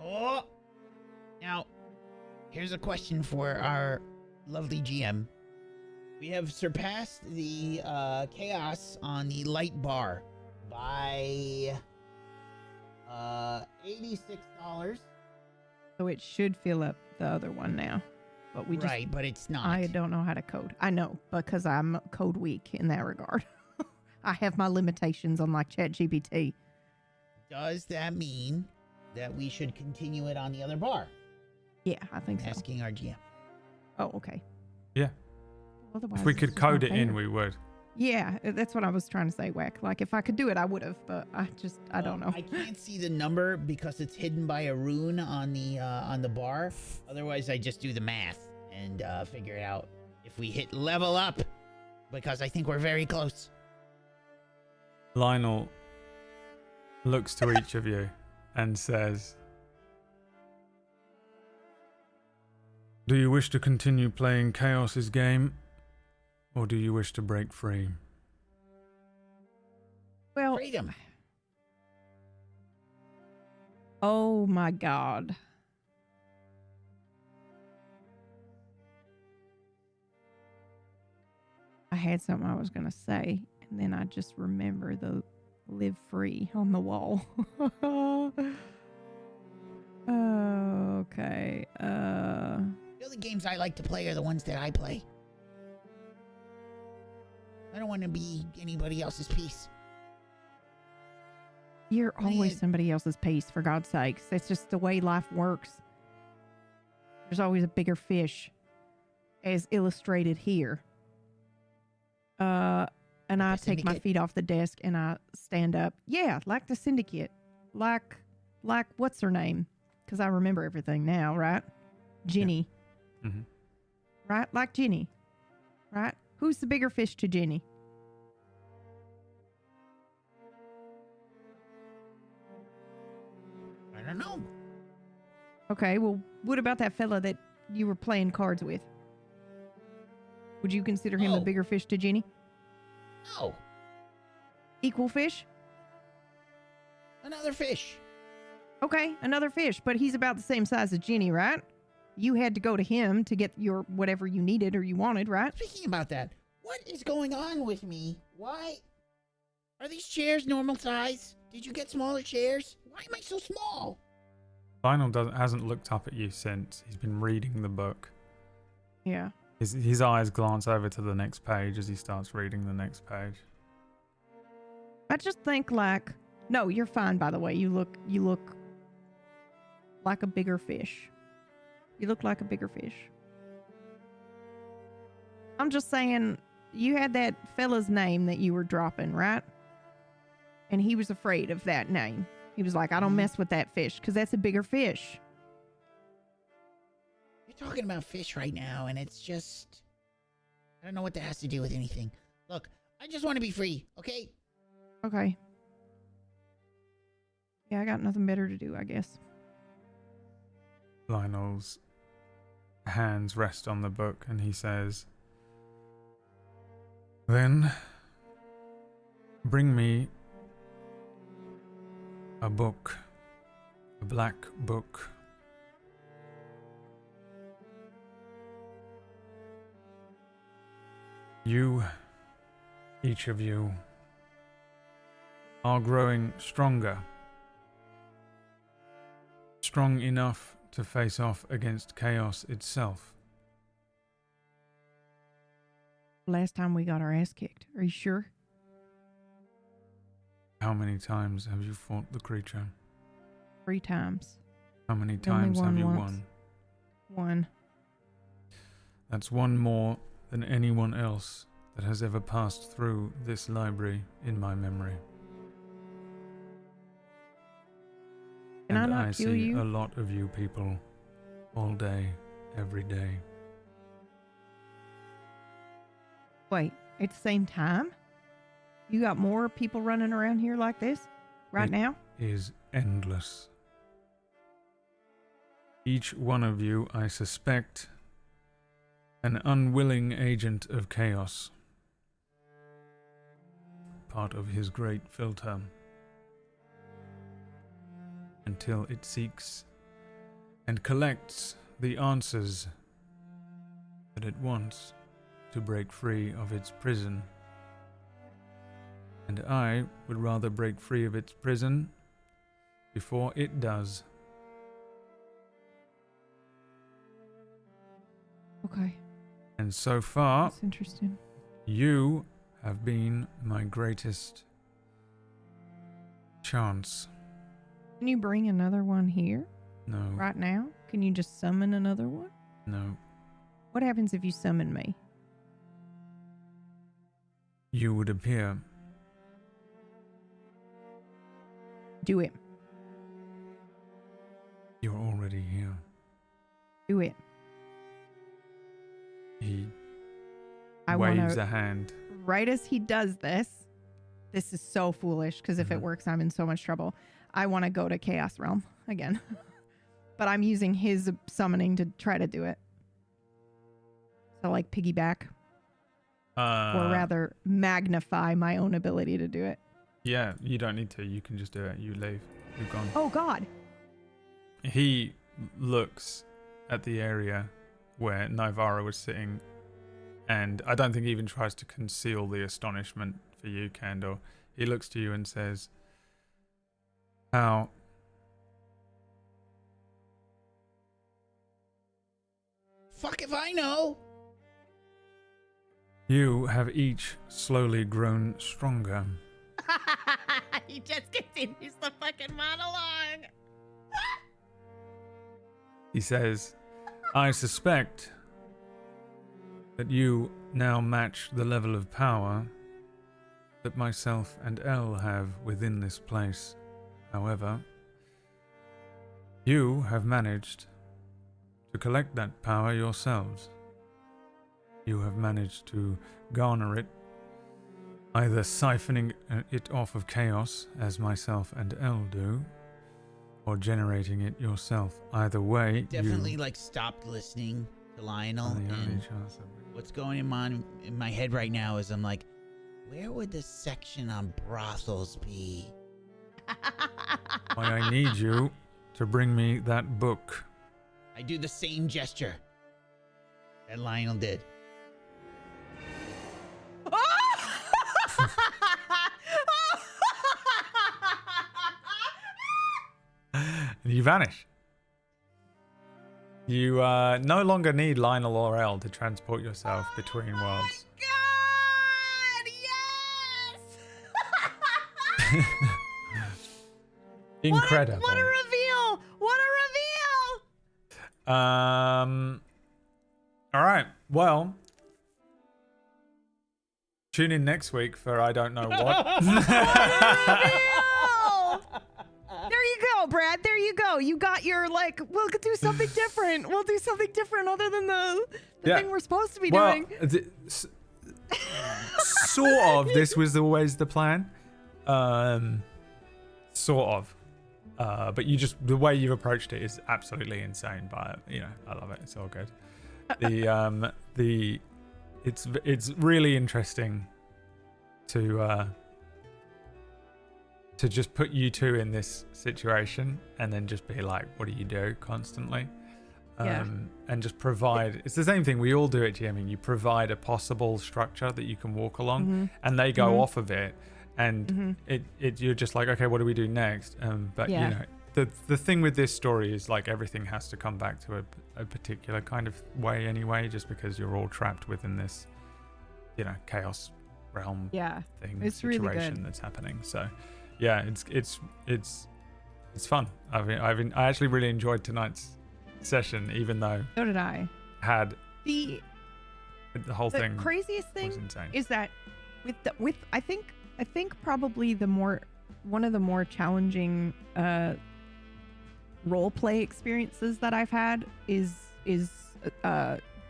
Oh! Now, here's a question for our lovely GM. We have surpassed the chaos on the light bar by $86. So it should fill up the other one now. But we just, Right, but it's not. I don't know how to code. I know, because I'm code weak in that regard. I have my limitations on like ChatGPT. Does that mean that we should continue it on the other bar? Yeah, I think so. Asking our GM. Oh, okay. Yeah. Otherwise, If we it's could just not code it in, fair. we would. Yeah, that's what I was trying to say, Wack. Like, if I could do it, I would have, but I don't know. I can't see the number because it's hidden by a rune on the bar. Otherwise, I just do the math and figure it out if we hit level up, because I think we're very close. Lionel looks to each of you and says, "Do you wish to continue playing Chaos's game, or do you wish to break free?" Well, Freedom. oh my God. I had something I was going to say, and then I just remember the live free on the wall. Okay. The only games I like to play are the ones that I play. I don't want to be anybody else's piece. You're Man. always somebody else's piece, for God's sakes. That's just the way life works. There's always a bigger fish, as illustrated here. And I take my Syndicate? feet off the desk and I stand up. Yeah, like the syndicate. Like what's her name? Because I remember everything now, right? Jenny. Yeah. Mm-hmm. Right? Like Jenny. Right? Who's the bigger fish to Jenny? I don't know. Okay, well, what about that fella that you were playing cards with? Would you consider him the Oh. bigger fish to Jenny? No, Equal fish? another fish. Okay, another fish, but he's about the same size as Jenny, right? You had to go to him to get your whatever you needed or you wanted, right? Speaking about that, what is going on with me? Why are these chairs normal size? Did you get smaller chairs? Why am I so small? Lionel hasn't looked up at you since. He's been reading the book. Yeah. His eyes glance over to the next page as he starts reading the next page. I just think like, no, you're fine, by the way. You look like a bigger fish. You look like a bigger fish. I'm just saying, you had that fella's name that you were dropping, right? And he was afraid of that name. He was like, I don't mess with that fish because that's a bigger fish. You're talking about fish right now, and it's just... I don't know what that has to do with anything. Look, I just want to be free, okay? Okay. Yeah, I got nothing better to do, I guess. Lionel's hands rest on the book and he says, "Then bring me a book, a black book. You, each of you, are growing stronger. Strong enough to face off against chaos itself. Last time we got our ass kicked. Are you sure? How many times have you fought the creature? 3 times. How many We only times have won you once. won? 1. That's one more than anyone else that has ever passed through this library in my memory. Can I And not I kill see you? a lot of you people all day, every day. Wait, at the same time? You got more people running around here like this? Right It- now? Is endless. Each one of you, I suspect, an unwilling agent of chaos. Part of his great filter. Until it seeks and collects the answers that it wants to break free of its prison. And I would rather break free of its prison before it does. Okay, And so far, that's interesting. you have been my greatest chance. Can you bring another one here No, right now? Can you just summon another one? no. What happens if you summon me? You would appear. Do it. You're already here. Do it. He I waves want a to. hand. Right as he does this is so foolish because if it Mhm. works, I'm in so much trouble. I want to go to Chaos Realm again. But I'm using his summoning to try to do it. So, like, piggyback, or rather, magnify my own ability to do it. Yeah, you don't need to. You can just do it. You leave. You've gone. Oh, God. He looks at the area where Nivara was sitting, and I don't think he even tries to conceal the astonishment for you, Candor. He looks to you and says, "How fuck if I know. You have each slowly grown stronger. He just continues the fucking monologue. He says, I suspect that you now match the level of power that myself and Elle have within this place. However, you have managed to collect that power yourselves. You have managed to garner it, either siphoning it off of chaos, as myself and Elle do, or generating it yourself. Either way, Definitely stopped listening to Lionel. And what's going on in my head right now is I'm like, where would the section on brothels be? Why I need you to bring me that book. I do the same gesture that Lionel did. And you vanish. You no longer need Lionel or Elle to transport yourself between worlds. God, yes! Incredible. What a reveal! What a reveal! All right. Well, tune in next week for I don't know what. There you go, Brad. There you go. You got your we'll do something different. We'll do something different other than the thing we're supposed to be doing. Sort of. This was always the plan. Sort of. But the way you've approached it is absolutely insane. But I love it. It's all good. It's really interesting to just put you two in this situation and then just be like, what do you do constantly? And just provide. It's the same thing we all do at GMing. You provide a possible structure that you can walk along, and they go off of it, and you're just like, okay, what do we do next? But the thing with this story is everything has to come back to a particular kind of way anyway, just because you're all trapped within this, chaos realm thing, it's situation really good. that's happening. So, yeah, it's fun. I actually really enjoyed tonight's session, even though So did I. had The whole thing. The craziest thing was insane. is that with I think probably one of the more challenging role play experiences that I've had is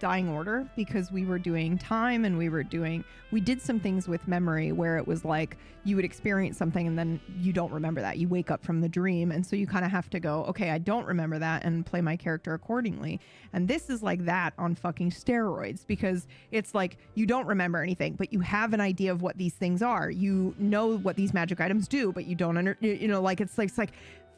Dying Order, because we were doing time and we did some things with memory where it was like you would experience something and then you don't remember that. You wake up from the dream, and so you kind of have to go, okay, I don't remember that, and play my character accordingly. And this is like that on fucking steroids, because it's like you don't remember anything, but you have an idea of what these things are. You know what these magic items do, but you don't it's like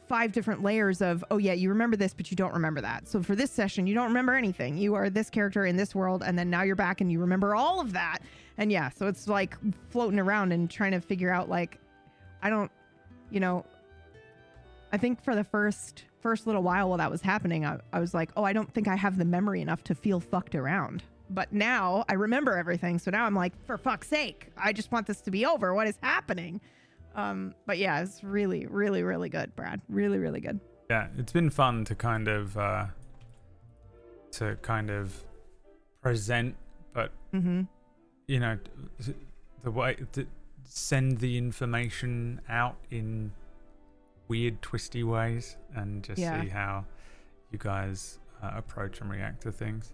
5 different layers of, oh yeah, you remember this, but you don't remember that. So for this session, you don't remember anything. You are this character in this world, and then now you're back and you remember all of that. And yeah, so it's like floating around and trying to figure out I think for the first little while that was happening, I was like, oh, I don't think I have the memory enough to feel fucked around. But now I remember everything. So now I'm like, for fuck's sake, I just want this to be over. What is happening? But yeah, it's really, really, really good, Brad. Really, really good. Yeah, it's been fun to kind of present, but the way to send the information out in weird, twisty ways, and just see how you guys approach and react to things.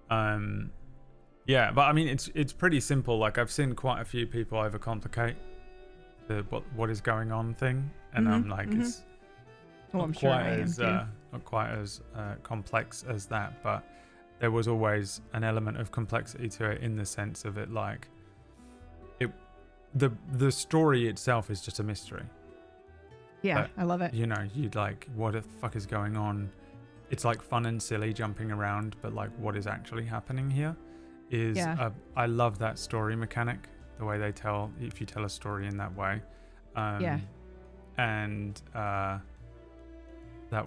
Yeah, but I mean, it's pretty simple. Like, I've seen quite a few people overcomplicate the what is going on thing, and I'm like, it's not quite as complex as that, but there was always an element of complexity to it, in the sense of it, like, the story itself is just a mystery. Yeah, but, I love it. you like, what the fuck is going on? It's like fun and silly jumping around, but like, what is actually happening here is I love that story mechanic, the way they tell, if you tell a story in that way. And that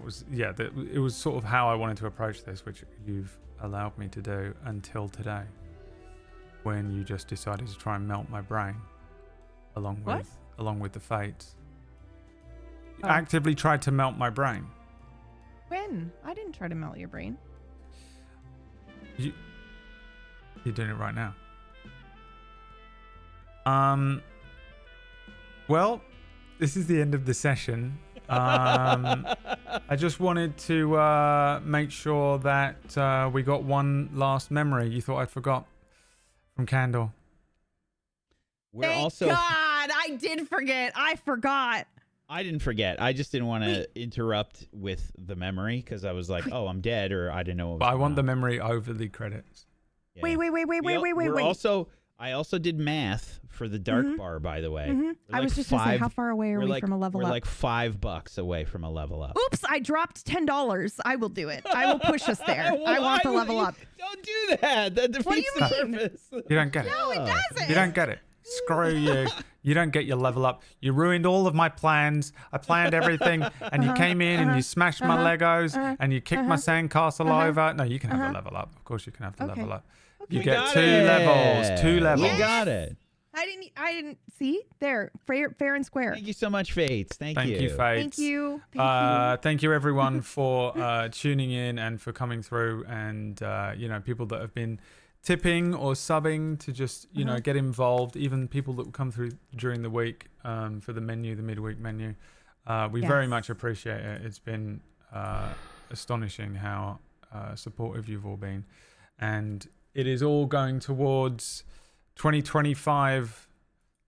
was it was sort of how I wanted to approach this, which you've allowed me to do until today, when you just decided to try and melt my brain, along with the fates. You Oh. actively tried to melt my brain. When? I didn't try to melt your brain. You're doing it right now. Well, this is the end of the session. I just wanted to make sure that we got one last memory you thought I forgot from Candle. We're Thank also. God, I did forget. I forgot. I didn't forget. I just didn't want to interrupt with the memory because I was like, "Oh, I'm dead," or I didn't know. What was But I going want the on. memory over the credits. Yeah. Wait. I also did math for the dark bar, by the way. We're I was like just going to say, how far away are we from a level we're up? like $5 away from a level up. Oops, I dropped $10. I will do it. I will push us there. I want the level up. Don't do that. That defeats What do you the mean? purpose. You don't get it. No, it doesn't. You don't get it. Screw you. You don't get your level up. You ruined all of my plans. I planned everything, and you came in and you smashed my Legos, and you kicked my sandcastle over. No, you can have the level up. Of course, you can have the level up. You We get got 2 it. levels. 2 levels. We got it. I didn't see there. Fair and square. Thank you so much, Fates. Thank you. Thank you, Fates. Thank you. Thank you. Thank you, everyone, for tuning in and for coming through, and people that have been tipping or subbing to just get involved. Even people that will come through during the week for the midweek menu. We very much appreciate it. It's been astonishing how supportive you've all been, and it is all going towards 2025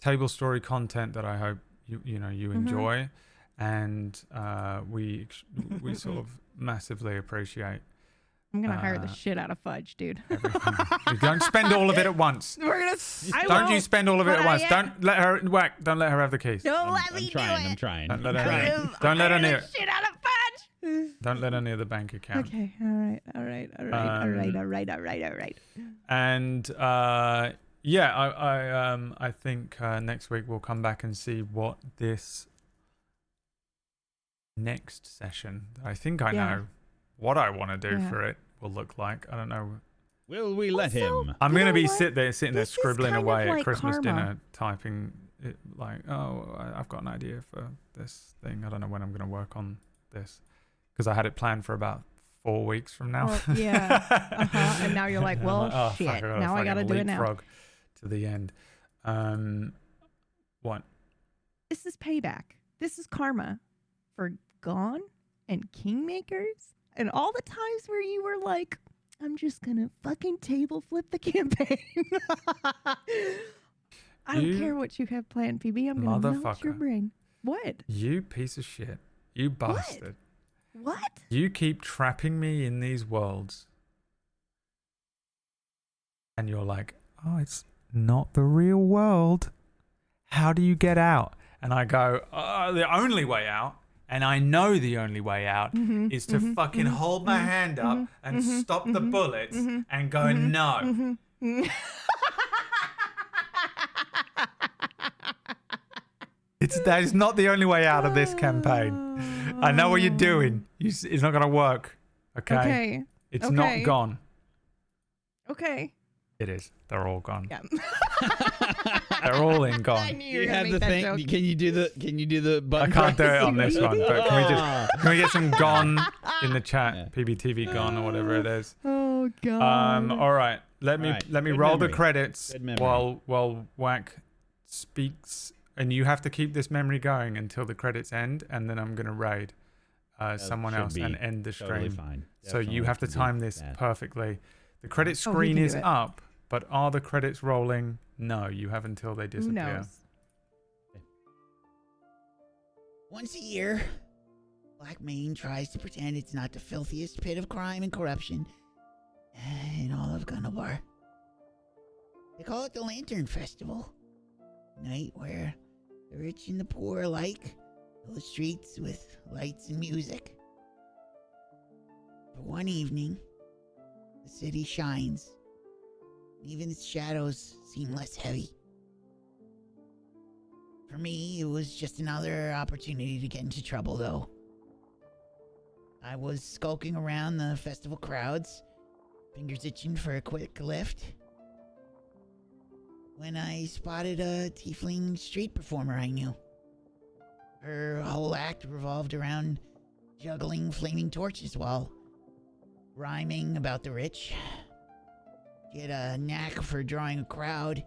Tablestory content that I hope you enjoy, and we sort of massively appreciate. I'm gonna hire the shit out of Fudge, dude. Everything. You don't spend all of it at once. We're gonna. Don't you spend all of it but at once. I am. Don't let her Don't let her have the keys. Don't let me I'm trying. do it. I'm trying. Don't let her. trying. Don't let her Hire near. the shit out of Fudge. Don't let her near the bank account. Okay. All right. And I think next week we'll come back and see what this next session. I think I know what I want to do for it will look like. I don't know. Will we let Also, him? I'm gonna be what? sitting there This is scribbling kind of away at like Christmas karma. dinner, typing it like, I've got an idea for this thing. I don't know when I'm gonna work on this because I had it planned for about 4 weeks from now. Well, yeah. And now you're like, well, I'm like, shit. Fuck, Now I gotta do it now. leapfrog to the end. What? This is payback. This is karma for Gone and Kingmakers and all the times where you were like, I'm just gonna fucking table flip the campaign. I don't care what you have planned, PB. I'm gonna melt your Motherfucker. brain. What? You piece of shit. You bastard. What? You keep trapping me in these worlds. And you're like, oh, it's not the real world. How do you get out? And I go, the only way out, and I know the only way out, is to fucking hold my hand up and stop the bullets and go, no. That is not the only way out of this campaign. I know what you're doing. It's not going to work. Okay? It's not gone. Okay. It is. They're all gone. Yeah. They're all in I gone. knew Do you were you gonna have make the that thing? joke. Can you do the I button? can't do press? it on this one, but can we get some gone in the chat? Yeah. PBTV gone or whatever it is. Oh god. All right. Let me Good roll the memory. credits Good memory. while Wack speaks, and you have to keep this memory going until the credits end, and then I'm gonna raid someone should else be and end the stream. Totally fine. So you Definitely have to can do time this that. perfectly. The credit he screen can is do it. up, but are the credits rolling? No, you have until they Who disappear. knows? Once a year, Black Mane tries to pretend it's not the filthiest pit of crime and corruption in all of Gunnabar. They call it the Lantern Festival. Night where the rich and the poor alike fill the streets with lights and music. For one evening, the city shines. Even its shadows seem less heavy. For me, it was just another opportunity to get into trouble, though. I was skulking around the festival crowds, fingers itching for a quick lift, when I spotted a tiefling street performer I knew. Her whole act revolved around juggling flaming torches while rhyming about the rich. She had a knack for drawing a crowd,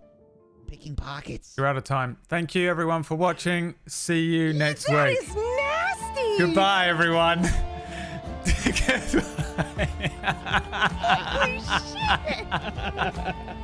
picking pockets. You're out of time. Thank you, everyone, for watching. See you next That week. is nasty. Goodbye, everyone. Goodbye. Holy shit.